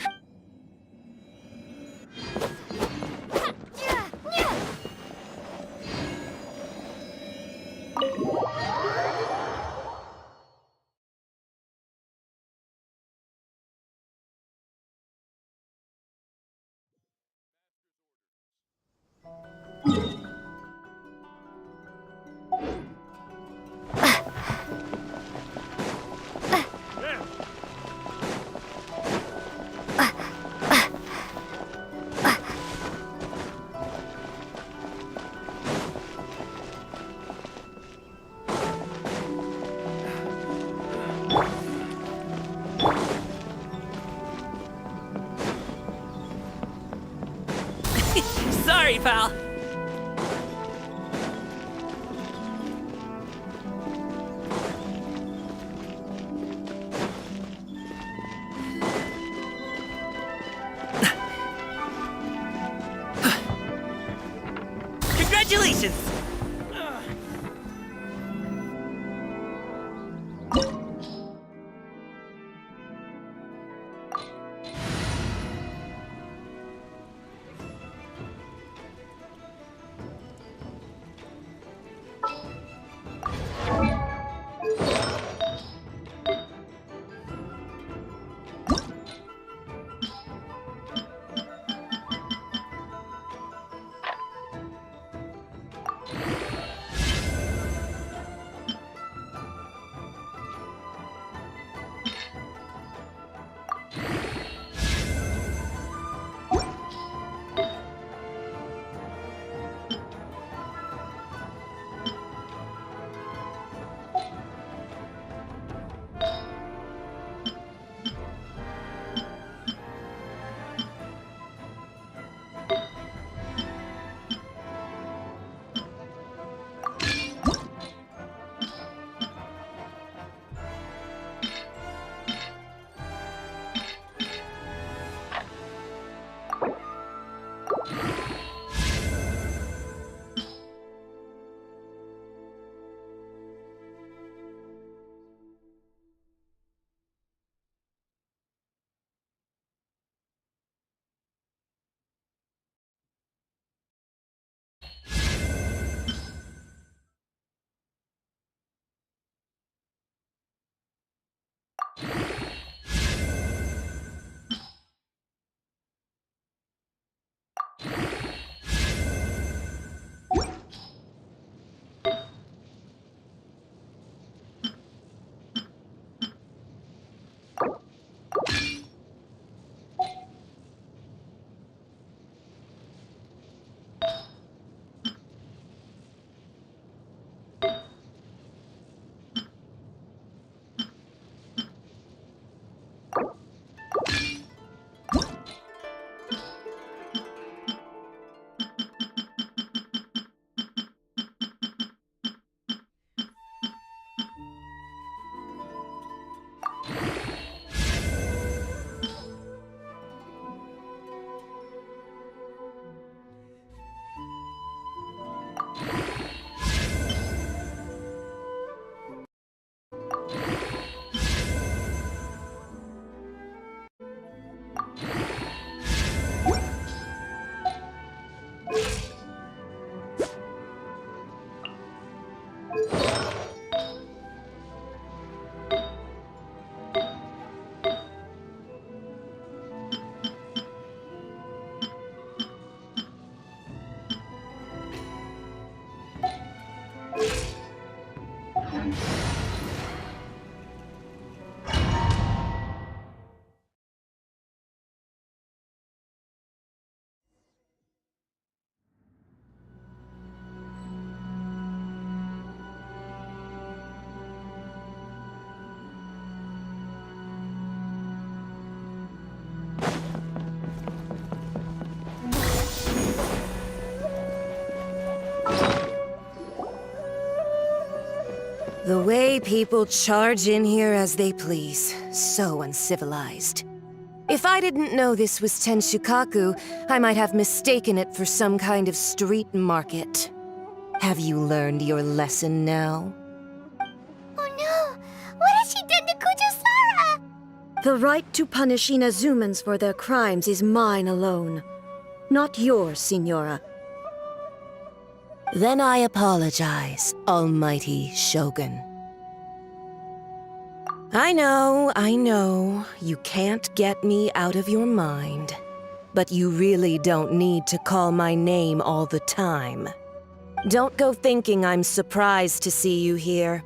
Sorry, pal. Congratulations! The way people charge in here as they please. So uncivilized. If I didn't know this was Tenshukaku, I might have mistaken it for some kind of street market. Have you learned your lesson now? Oh no! What has she done to Kujusara? The right to punish Inazumans for their crimes is mine alone. Not yours, Signora. Then I apologize, Almighty Shogun. I know, you can't get me out of your mind. But you really don't need to call my name all the time. Don't go thinking I'm surprised to see you here.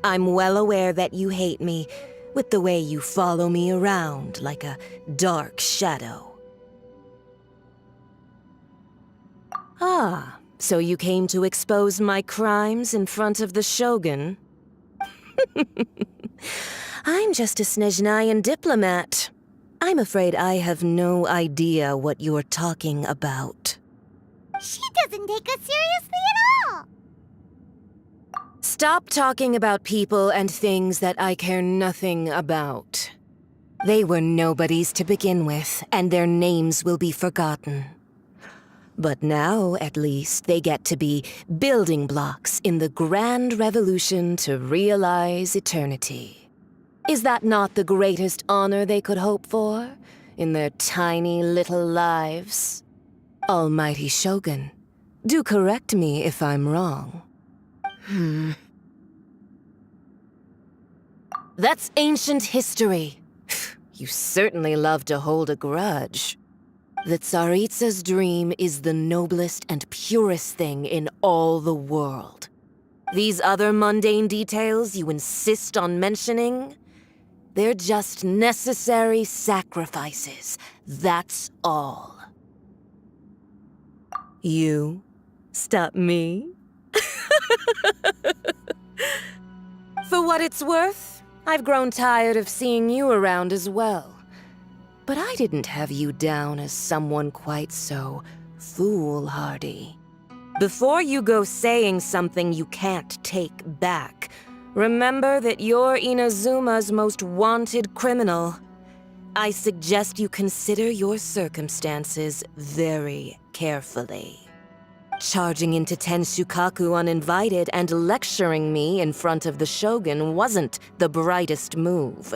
I'm well aware that you hate me, with the way you follow me around like a dark shadow. Ah, so you came to expose my crimes in front of the Shogun? I'm just a Snezhnayan diplomat. I'm afraid I have no idea what you're talking about. She doesn't take us seriously at all! Stop talking about people and things that I care nothing about. They were nobodies to begin with, and their names will be forgotten. But now, at least, they get to be building blocks in the grand revolution to realize eternity. Is that not the greatest honor they could hope for in their tiny little lives? Almighty Shogun, do correct me if I'm wrong. That's ancient history. You certainly love to hold a grudge. The Tsaritsa's dream is the noblest and purest thing in all the world. These other mundane details you insist on mentioning, they're just necessary sacrifices, that's all. You stop me? For what it's worth, I've grown tired of seeing you around as well. But I didn't have you down as someone quite so foolhardy. Before you go saying something you can't take back, remember that you're Inazuma's most wanted criminal. I suggest you consider your circumstances very carefully. Charging into Tenshukaku uninvited and lecturing me in front of the Shogun wasn't the brightest move.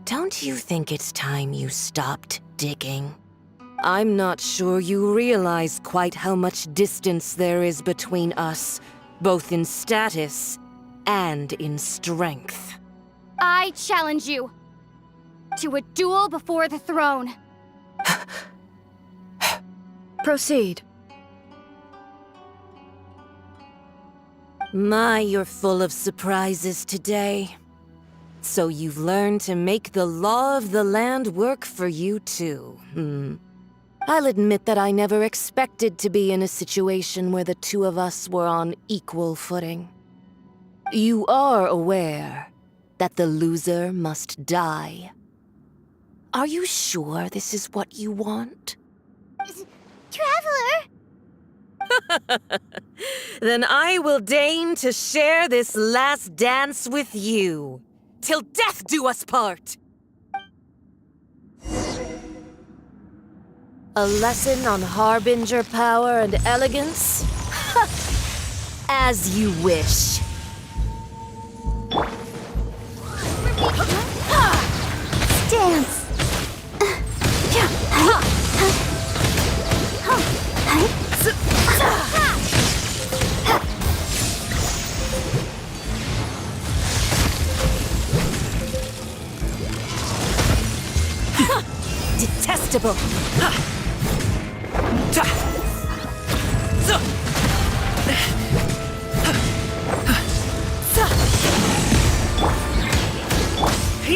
Don't you think it's time you stopped digging? I'm not sure you realize quite how much distance there is between us, both in status and in strength. I challenge you to a duel before the throne. Proceed. My, you're full of surprises today. So you've learned to make the law of the land work for you too, I'll admit that I never expected to be in a situation where the two of us were on equal footing. You are aware that the loser must die. Are you sure this is what you want? Traveler! Then I will deign to share this last dance with you. Till death do us part! A lesson on harbinger power and elegance? As you wish. Dance! Detestable!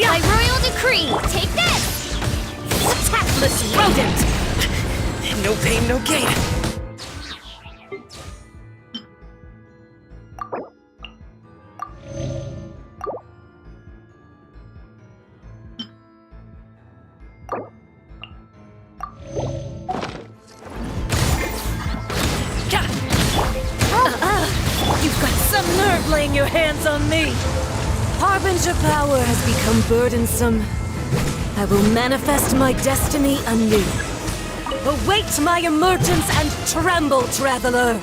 By royal decree, take this! Tactless rodent! No pain, no gain. You've got some nerve laying your hands on me! Harbinger power has become burdensome. I will manifest my destiny anew. Await my emergence and tremble, traveler!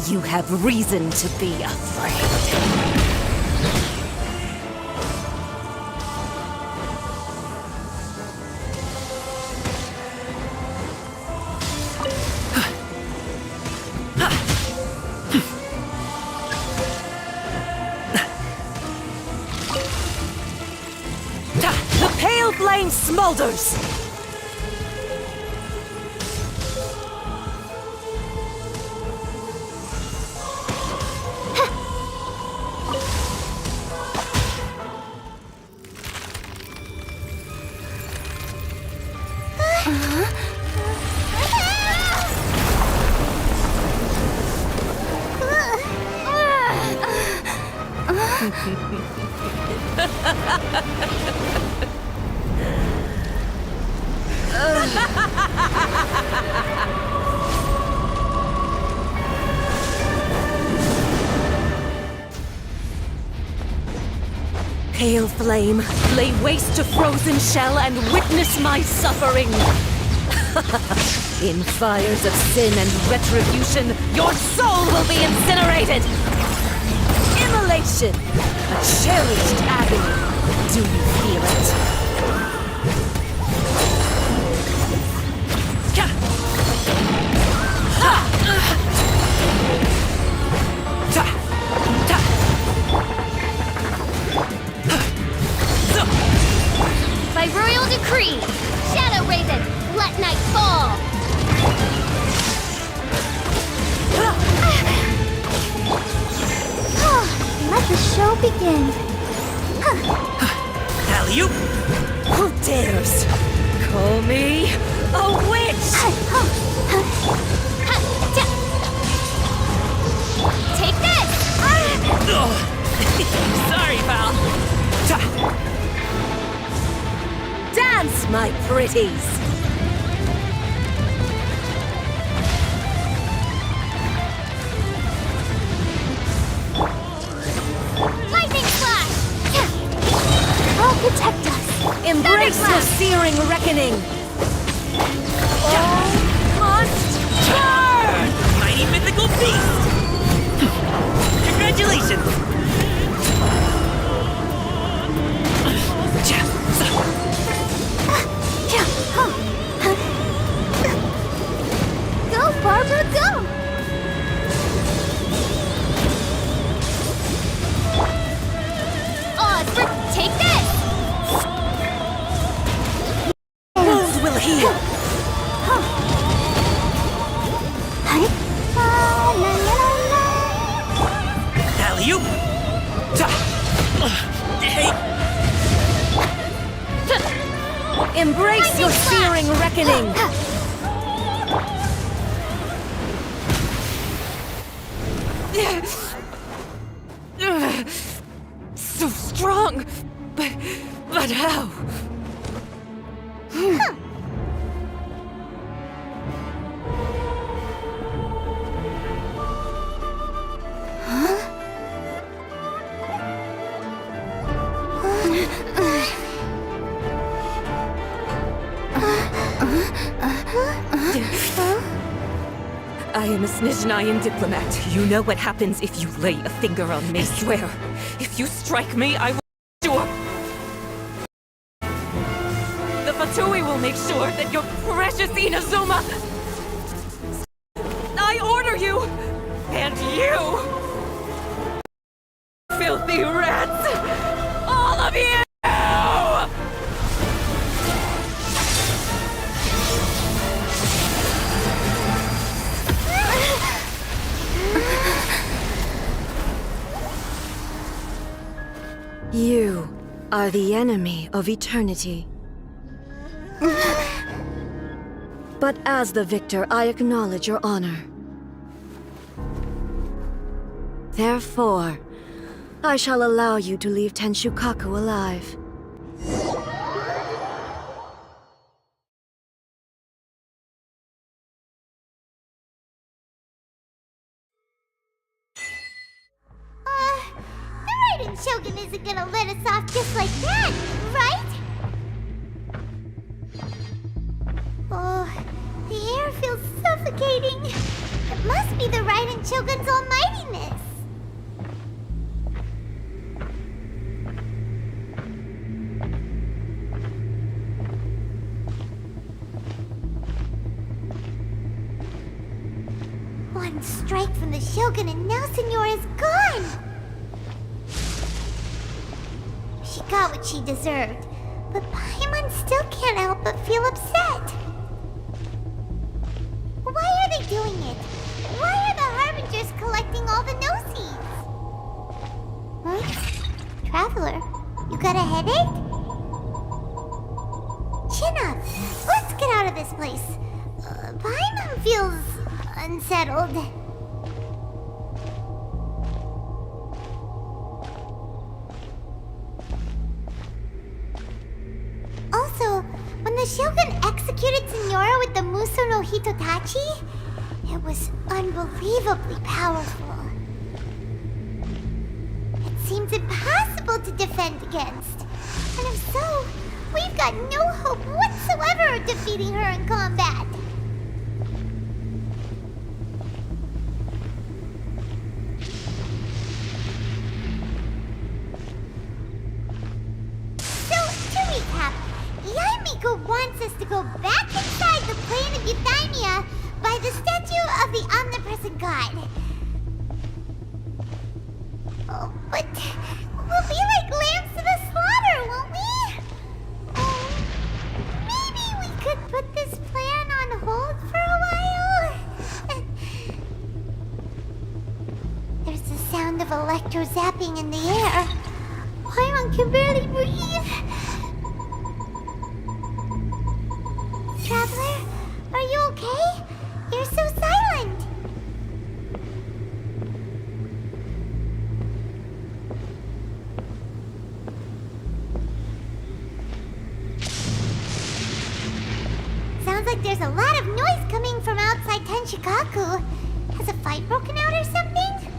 You have reason to be afraid. The pale flame smolders! Pale flame, lay waste to frozen shell and witness my suffering. In fires of sin and retribution, your soul will be incinerated! Immolation! A cherished agony. Do you feel it? By royal decree, Shadow Raven, let night fall! Let the show begin. Alley-oop! Who dares call me a witch? Take this! Sorry, pal. Dance, my pretties! Lightning Slash! I'll protect us! Embrace your searing reckoning! All must burn! Mighty mythical beast! Congratulations! Go, Barbara, go! Osbert, take this! Wound will heal! Alley-oop! Hey! Embrace your searing reckoning! So strong! But how? I am a Snezhnayan diplomat. You know what happens if you lay a finger on me. I swear, if you strike me, I will do a... The Fatui will make sure that your precious Inazuma... I order you! And you! Filthy rats! All of you! You are the enemy of eternity. But as the victor, I acknowledge your honor. Therefore, I shall allow you to leave Tenshukaku alive. The Raiden Shogun isn't gonna let us off just like that, right? Oh, the air feels suffocating. It must be the Raiden Shogun's almightiness. One strike from the Shogun and now Senora is gone! She got what she deserved, but Paimon still can't help but feel upset. Why are they doing it? Why are the Harbingers collecting all the no-seeds? Huh? Traveler, you got a headache? Chin up! Let's get out of this place. Paimon feels unsettled. Also, when the Shogun executed Senora with the Muso no Hitotachi, it was unbelievably powerful. It seems impossible to defend against. And if so, we've got no hope whatsoever of defeating her in combat. So, to recap, Yaimiko wants us to go back inside the plane of Euthymia by the statue of the omnipresent god. Oh, but we'll be like lambs to the slaughter, won't we? Oh, maybe we could put this plan on hold for a while? There's the sound of electro-zapping in the air. Paimon can barely breathe. Traveler, are you okay? You're so silent. Sounds like there's a lot of noise coming from outside Tenshikaku. Has a fight broken out or something?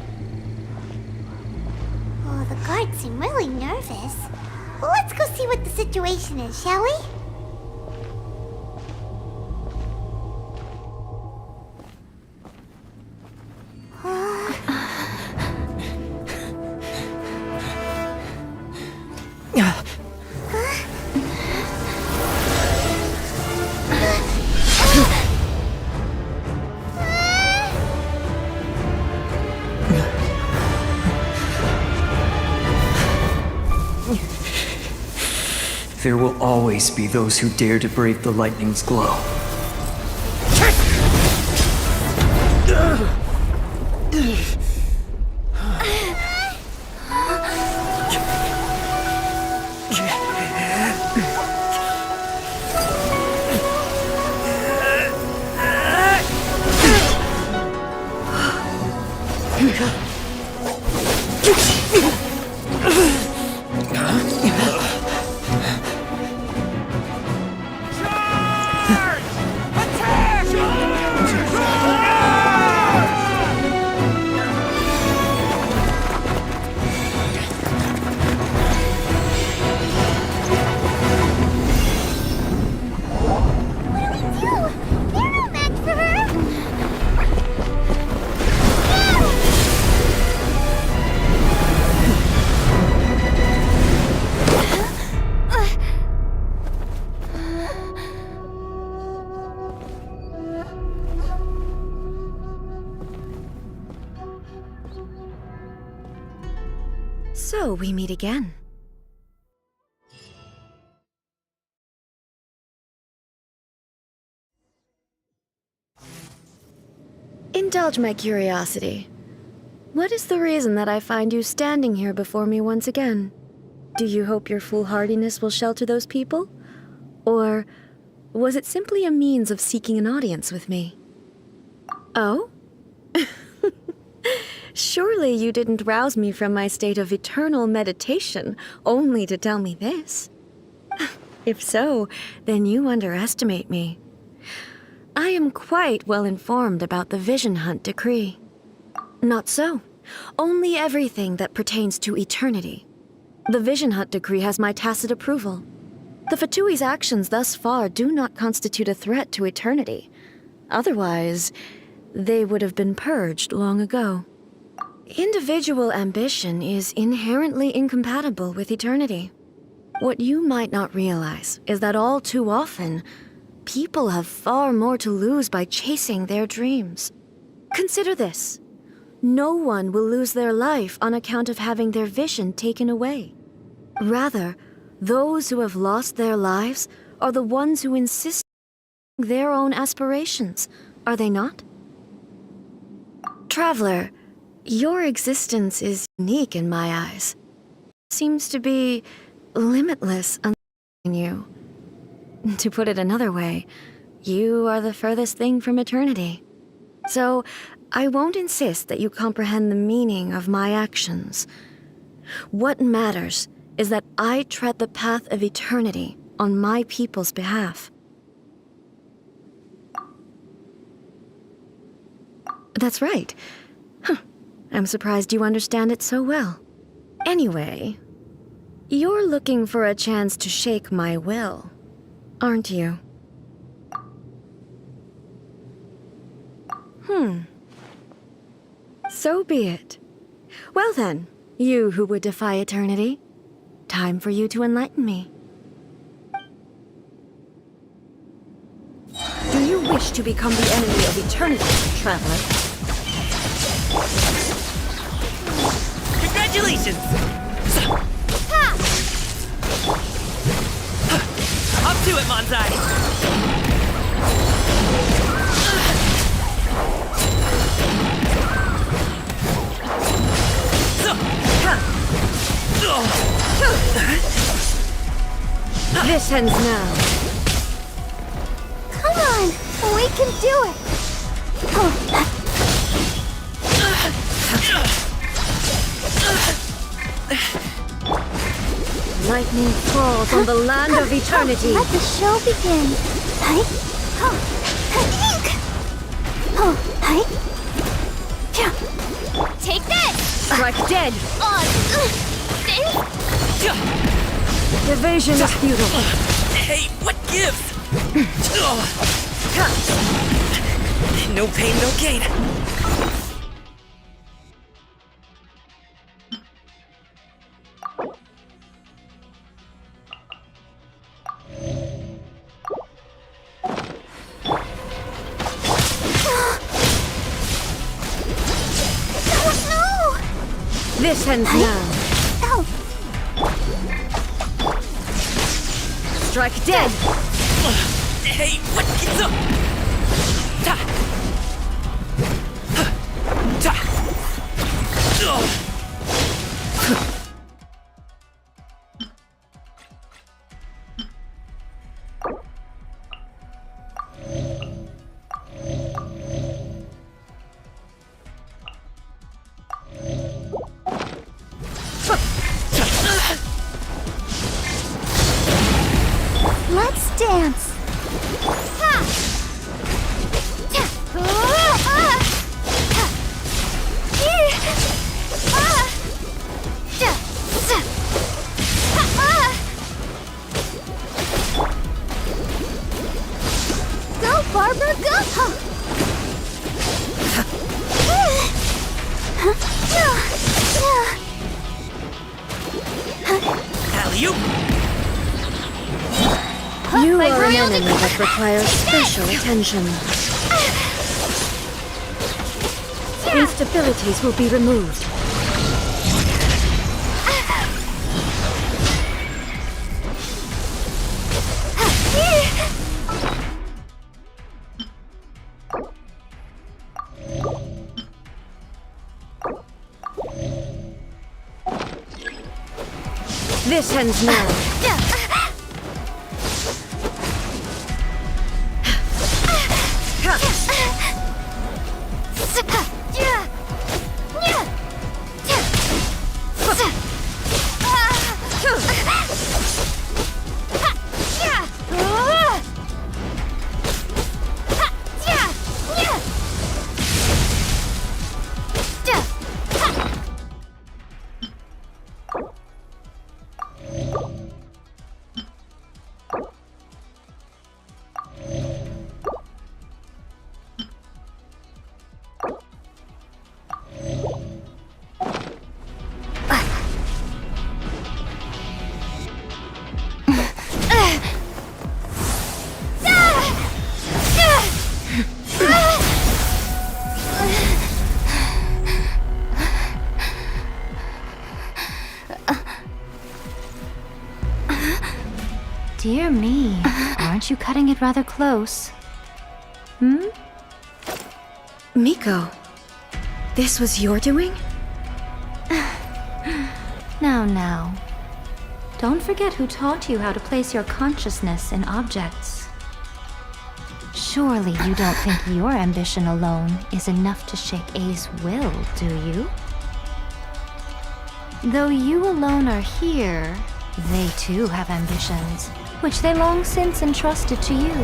Oh, the guards seem really nervous. Well, let's go see what the situation is, shall we? There will always be those who dare to brave the lightning's glow. So we meet again. Indulge my curiosity. What is the reason that I find you standing here before me once again? Do you hope your foolhardiness will shelter those people? Or was it simply a means of seeking an audience with me? Oh? Surely you didn't rouse me from my state of eternal meditation only to tell me this. If so, then you underestimate me. I am quite well informed about the Vision Hunt decree. Not so. Only everything that pertains to eternity. The Vision Hunt decree has my tacit approval. The Fatui's actions thus far do not constitute a threat to eternity. Otherwise, they would have been purged long ago. Individual ambition is inherently incompatible with eternity. What you might not realize is that all too often, people have far more to lose by chasing their dreams. Consider this. No one will lose their life on account of having their vision taken away. Rather, those who have lost their lives are the ones who insist on their own aspirations, are they not? Traveler, your existence is unique in my eyes. Seems to be limitless in you. To put it another way, you are the furthest thing from eternity. So, I won't insist that you comprehend the meaning of my actions. What matters is that I tread the path of eternity on my people's behalf. That's right. Huh. I'm surprised you understand it so well. Anyway, you're looking for a chance to shake my will, aren't you? So be it. Well then, you who would defy eternity, time for you to enlighten me. Do you wish to become the enemy of eternity, traveler? Congratulations! Up to it, Manzai! This ends now. Come on! We can do it! Lightning falls on the land of eternity. Let the show begin. Take this! Strike dead! Evasion is futile. Hey, what gives? No pain, no gain. This ends now. Strike dead! Hey, what gets up? Ta! Ta! Let's dance! Go, Barbara, go! Alley-oop! You My are an royal enemy that requires special attention. Instabilities will be removed. This ends now. Dear me, aren't you cutting it rather close? Miko, this was your doing? Now. Don't forget who taught you how to place your consciousness in objects. Surely you don't think your ambition alone is enough to shake A's will, do you? Though you alone are here, they too have ambitions, which they long since entrusted to you.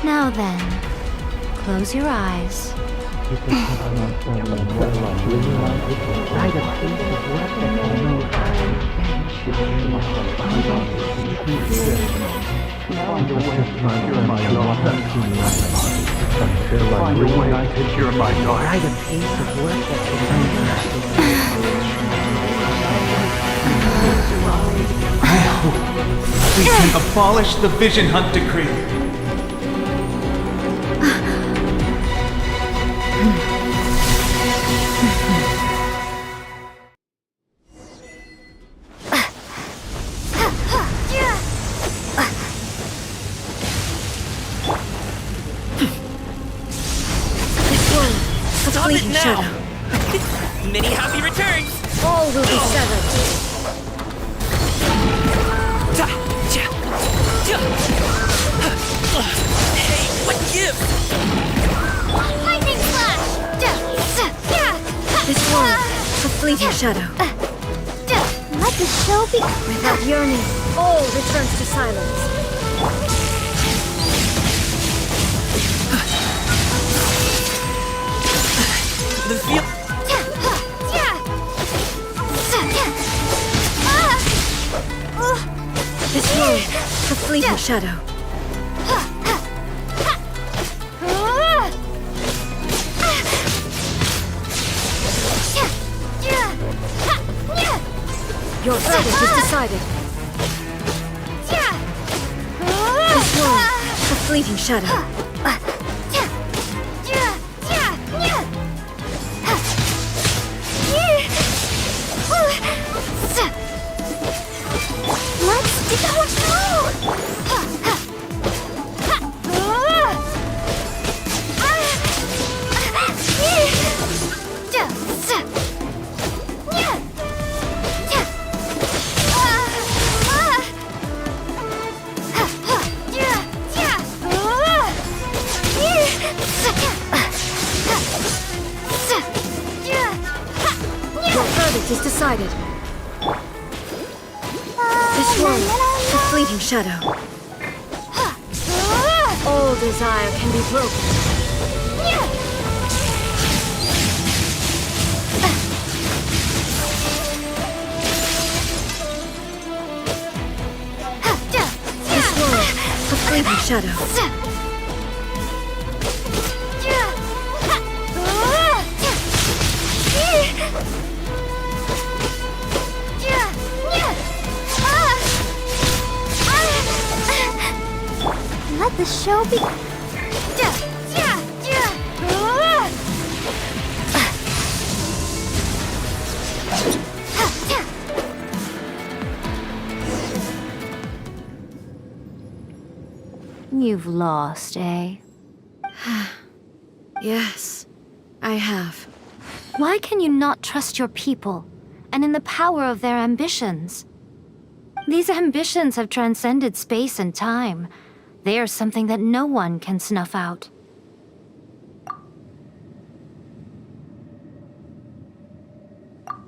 Now then, close your eyes. Find a way to secure my daughter. Find a way to secure my daughter. Write a piece of work that can I hope we can abolish the Vision Hunt Decree. Stop it now! Many happy returns! All will be severed. Hey, what gives? Lightning flash! This one, a fleeting shadow. Let the show be. Without yearning, all returns to silence. The feel. This one, a fleeting shadow. Your verdict is decided. This one, a fleeting shadow. Let's go through! Your verdict is decided. This one, a fleeting shadow. All desire can be broken. This one, a fleeting shadow. Let the show be. You've lost, eh? Yes, I have. Why can you not trust your people and in the power of their ambitions? These ambitions have transcended space and time. They are something that no one can snuff out.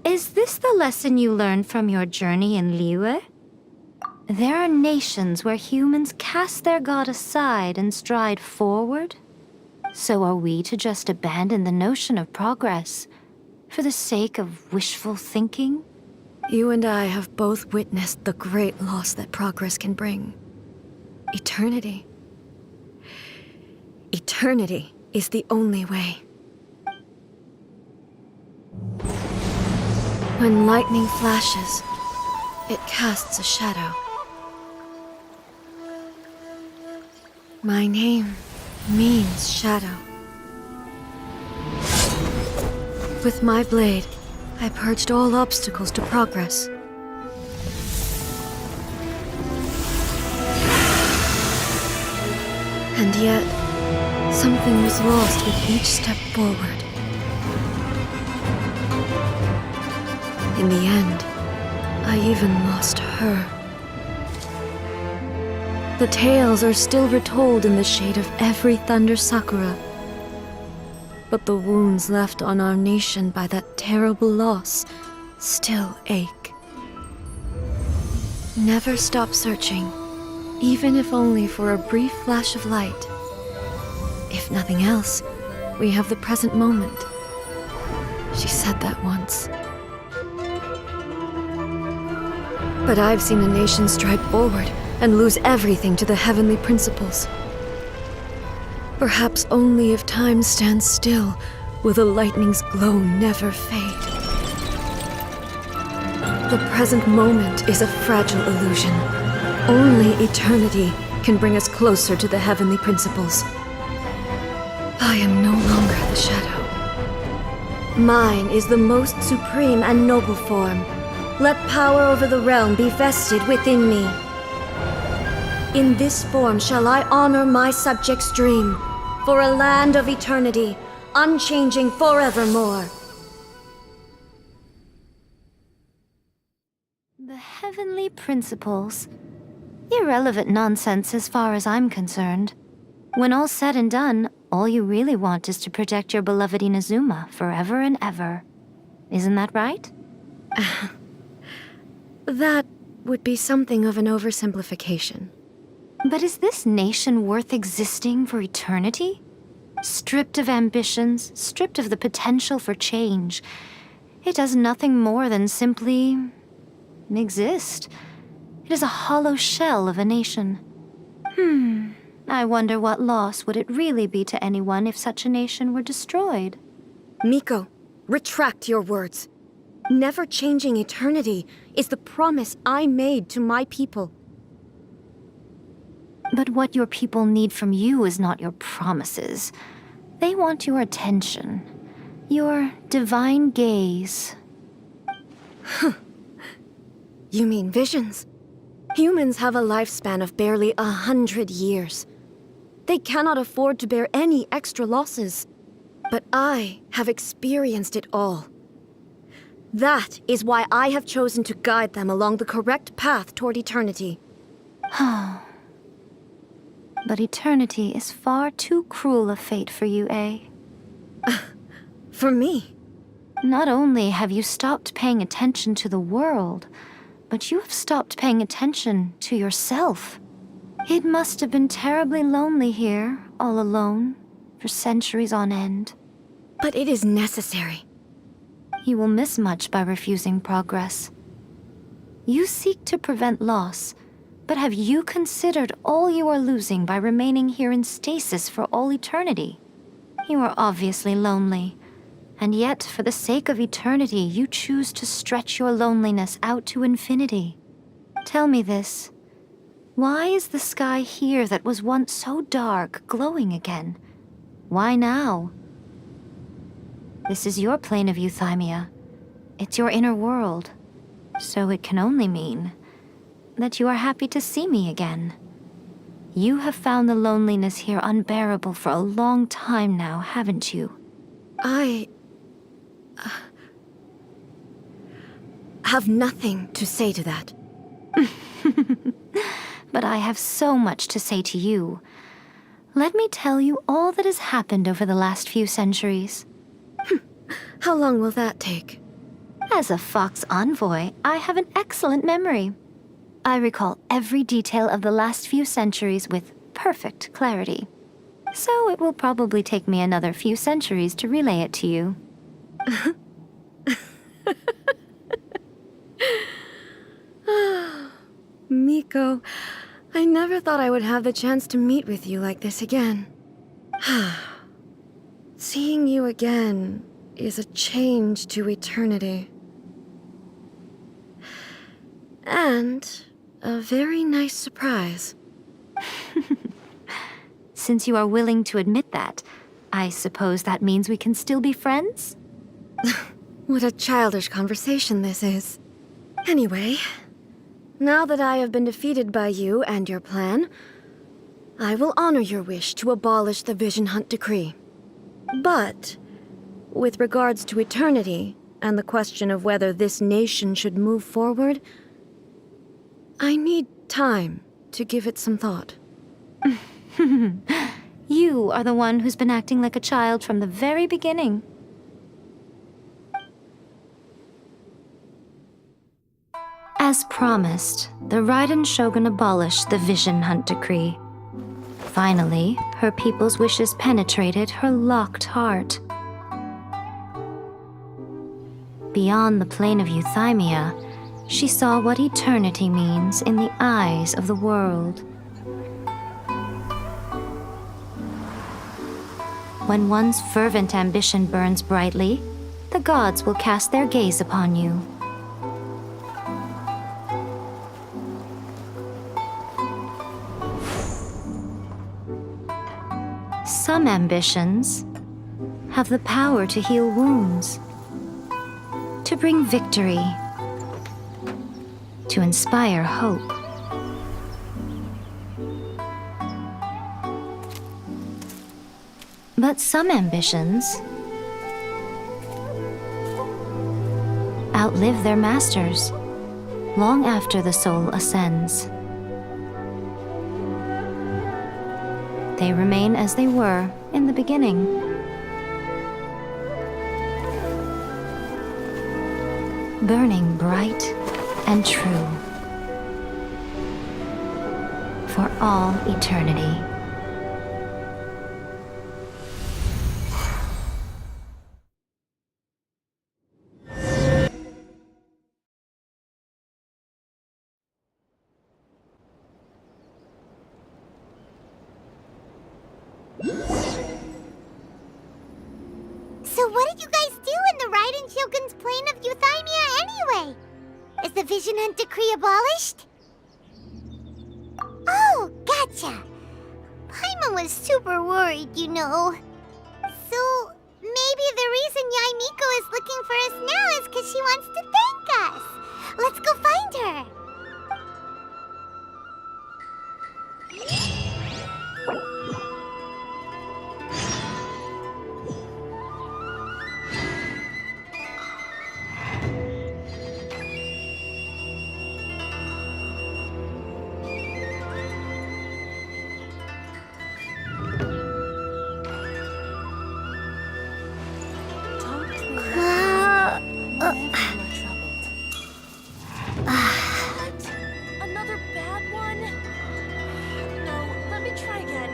Is this the lesson you learned from your journey in Liyue? There are nations where humans cast their god aside and stride forward. So are we to just abandon the notion of progress for the sake of wishful thinking? You and I have both witnessed the great loss that progress can bring. Eternity. Eternity is the only way. When lightning flashes, it casts a shadow. My name means shadow. With my blade, I purged all obstacles to progress. And yet, something was lost with each step forward. In the end, I even lost her. The tales are still retold in the shade of every thunder sakura. But the wounds left on our nation by that terrible loss still ache. Never stop searching, even if only for a brief flash of light. If nothing else, we have the present moment. She said that once. But I've seen a nation stride forward and lose everything to the heavenly principles. Perhaps only if time stands still will the lightning's glow never fade. The present moment is a fragile illusion. Only eternity can bring us closer to the heavenly principles. I am no longer the shadow. Mine is the most supreme and noble form. Let power over the realm be vested within me. In this form shall I honor my subjects' dream, for a land of eternity, unchanging forevermore. The heavenly principles. Irrelevant nonsense as far as I'm concerned. When all's said and done, all you really want is to protect your beloved Inazuma forever and ever. Isn't that right? That would be something of an oversimplification. But is this nation worth existing for eternity? Stripped of ambitions, stripped of the potential for change, it does nothing more than simply exist. It is a hollow shell of a nation. I wonder what loss would it really be to anyone if such a nation were destroyed? Miko, retract your words. Never changing eternity is the promise I made to my people. But what your people need from you is not your promises. They want your attention, your divine gaze. You mean visions? Humans have a lifespan of barely 100 years. They cannot afford to bear any extra losses. But I have experienced it all. That is why I have chosen to guide them along the correct path toward eternity. But eternity is far too cruel a fate for you, eh? For me? Not only have you stopped paying attention to the world, but you have stopped paying attention to yourself. It must have been terribly lonely here, all alone, for centuries on end. But it is necessary. You will miss much by refusing progress. You seek to prevent loss, but have you considered all you are losing by remaining here in stasis for all eternity? You are obviously lonely, and yet for the sake of eternity, you choose to stretch your loneliness out to infinity. Tell me this. Why is the sky here that was once so dark glowing again? Why now? This is your plane of euthymia. It's your inner world. So it can only mean that you are happy to see me again. You have found the loneliness here unbearable for a long time now, haven't you? I have nothing to say to that. But I have so much to say to you. Let me tell you all that has happened over the last few centuries. How long will that take? As a Fox envoy, I have an excellent memory. I recall every detail of the last few centuries with perfect clarity. So it will probably take me another few centuries to relay it to you. Miko, I never thought I would have the chance to meet with you like this again. Seeing you again is a change to eternity. And a very nice surprise. Since you are willing to admit that, I suppose that means we can still be friends? What a childish conversation this is. Anyway, now that I have been defeated by you and your plan, I will honor your wish to abolish the Vision Hunt Decree. But, with regards to eternity and the question of whether this nation should move forward, I need time to give it some thought. You are the one who's been acting like a child from the very beginning. As promised, the Raiden Shogun abolished the Vision Hunt Decree. Finally, her people's wishes penetrated her locked heart. Beyond the plane of euthymia, she saw what eternity means in the eyes of the world. When one's fervent ambition burns brightly, the gods will cast their gaze upon you. Some ambitions have the power to heal wounds, to bring victory, to inspire hope. But some ambitions outlive their masters long after the soul ascends. They remain as they were in the beginning. Burning bright and true for all eternity. So what did you guys do in the Raiden Shogun's plane of Euthymia anyway? Is the Vision Hunt decree abolished? Oh, gotcha. Paimon was super worried, you know. So maybe the reason Yaimiko is looking for us now is because she wants to thank us. Let's go find her. Another bad one? No, let me try again.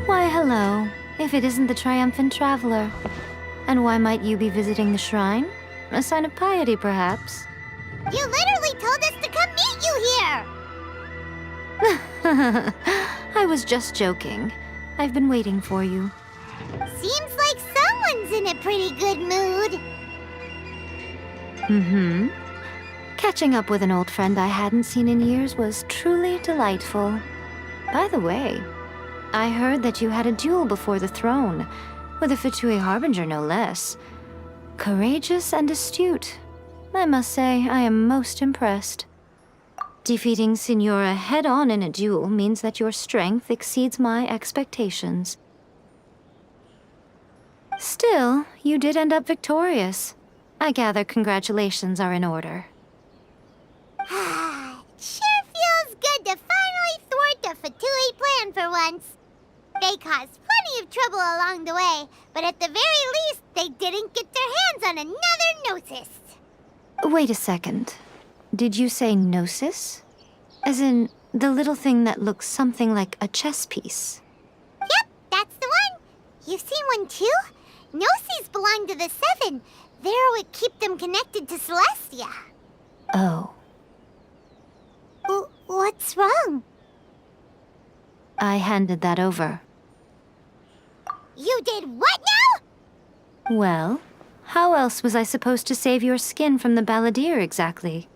Why, hello, if it isn't the triumphant traveler. And why might you be visiting the shrine? A sign of piety, perhaps? You literally told us to come meet you here! I was just joking. I've been waiting for you. Seems like someone's in a pretty good mood. Mm-hmm. Catching up with an old friend I hadn't seen in years was truly delightful. By the way, I heard that you had a duel before the throne, with a Fatui Harbinger no less. Courageous and astute. I must say, I am most impressed. Defeating Signora head-on in a duel means that your strength exceeds my expectations. Still, you did end up victorious. I gather congratulations are in order. Sure feels good to finally thwart the Fatui plan for once. They caused plenty of trouble along the way, but at the very least, they didn't get their hands on another Gnosis. Wait a second. Did you say Gnosis? As in, the little thing that looks something like a chess piece? Yep, that's the one. You've seen one too? Gnosis belong to the Seven. They're what keep them connected to Celestia. Oh. What's wrong? I handed that over. You did what now? Well, how else was I supposed to save your skin from the Balladeer exactly?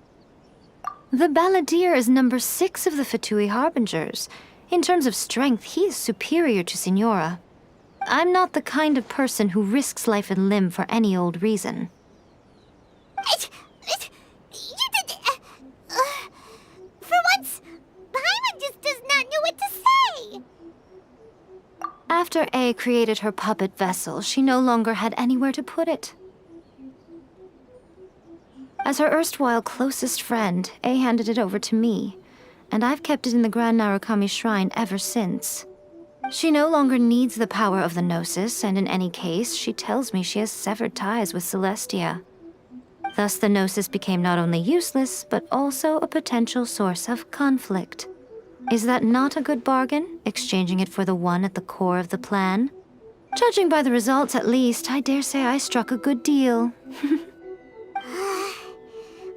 The Balladeer is number 6 of the Fatui Harbingers. In terms of strength, he is superior to Signora. I'm not the kind of person who risks life and limb for any old reason. You did... for once, Paimon just does not know what to say. After A created her puppet vessel, she no longer had anywhere to put it. As her erstwhile closest friend, A handed it over to me, and I've kept it in the Grand Narukami Shrine ever since. She no longer needs the power of the Gnosis, and in any case, she tells me she has severed ties with Celestia. Thus, the Gnosis became not only useless, but also a potential source of conflict. Is that not a good bargain, exchanging it for the one at the core of the plan? Judging by the results, at least, I dare say I struck a good deal.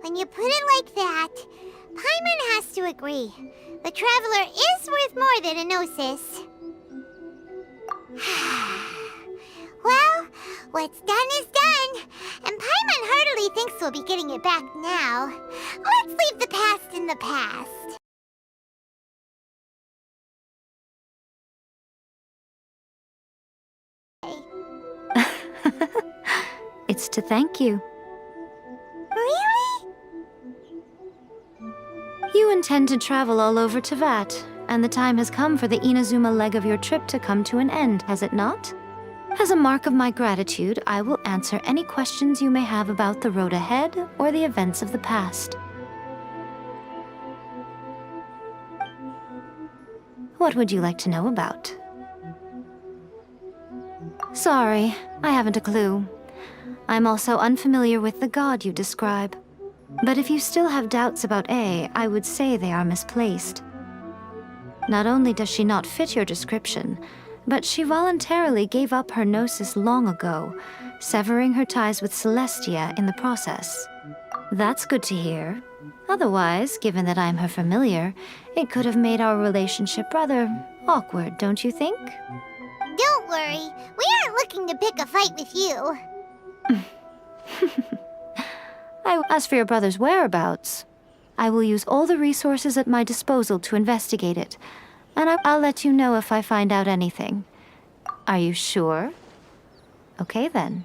When you put it like that, Paimon has to agree. The Traveler is worth more than a gnosis. Well, what's done is done, and Paimon heartily thinks we'll be getting it back now. Let's leave the past in the past. It's to thank you. Really? You intend to travel all over Teyvat, and the time has come for the Inazuma leg of your trip to come to an end, has it not? As a mark of my gratitude, I will answer any questions you may have about the road ahead or the events of the past. What would you like to know about? Sorry, I haven't a clue. I'm also unfamiliar with the god you describe. But if you still have doubts about A, I would say they are misplaced. Not only does she not fit your description, but she voluntarily gave up her gnosis long ago, severing her ties with Celestia in the process. That's good to hear. Otherwise, given that I'm her familiar, it could have made our relationship rather awkward, don't you think? Don't worry, we aren't looking to pick a fight with you. As for your brother's whereabouts, I will use all the resources at my disposal to investigate it, and I'll let you know if I find out anything. Are you sure? Okay then.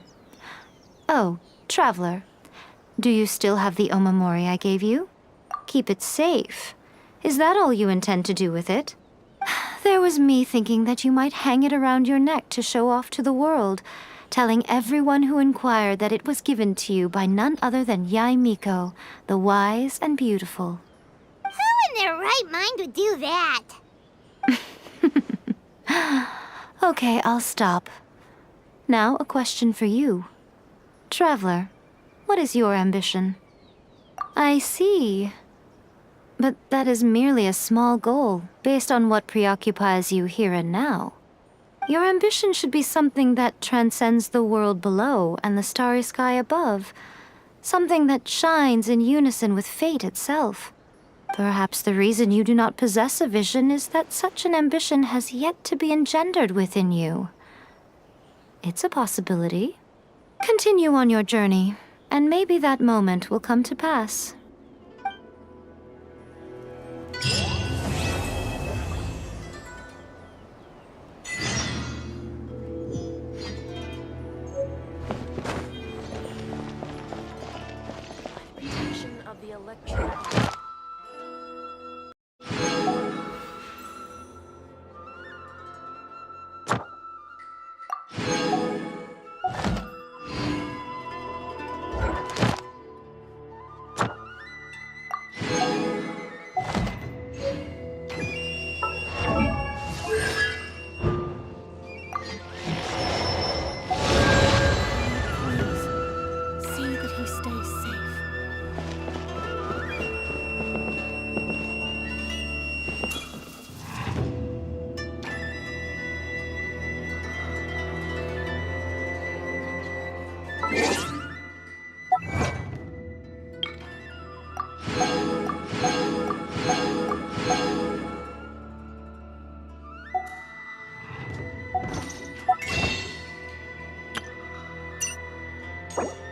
Oh, Traveler, do you still have the Omamori I gave you? Keep it safe. Is that all you intend to do with it? There was me thinking that you might hang it around your neck to show off to the world, telling everyone who inquired that it was given to you by none other than Yae Miko, the wise and beautiful. Who in their right mind would do that? Okay, I'll stop. Now, a question for you. Traveler, what is your ambition? I see. But that is merely a small goal, based on what preoccupies you here and now. Your ambition should be something that transcends the world below and the starry sky above. Something that shines in unison with fate itself. Perhaps the reason you do not possess a vision is that such an ambition has yet to be engendered within you. It's a possibility. Continue on your journey, and maybe that moment will come to pass. Of the electric. See that he stays safe. You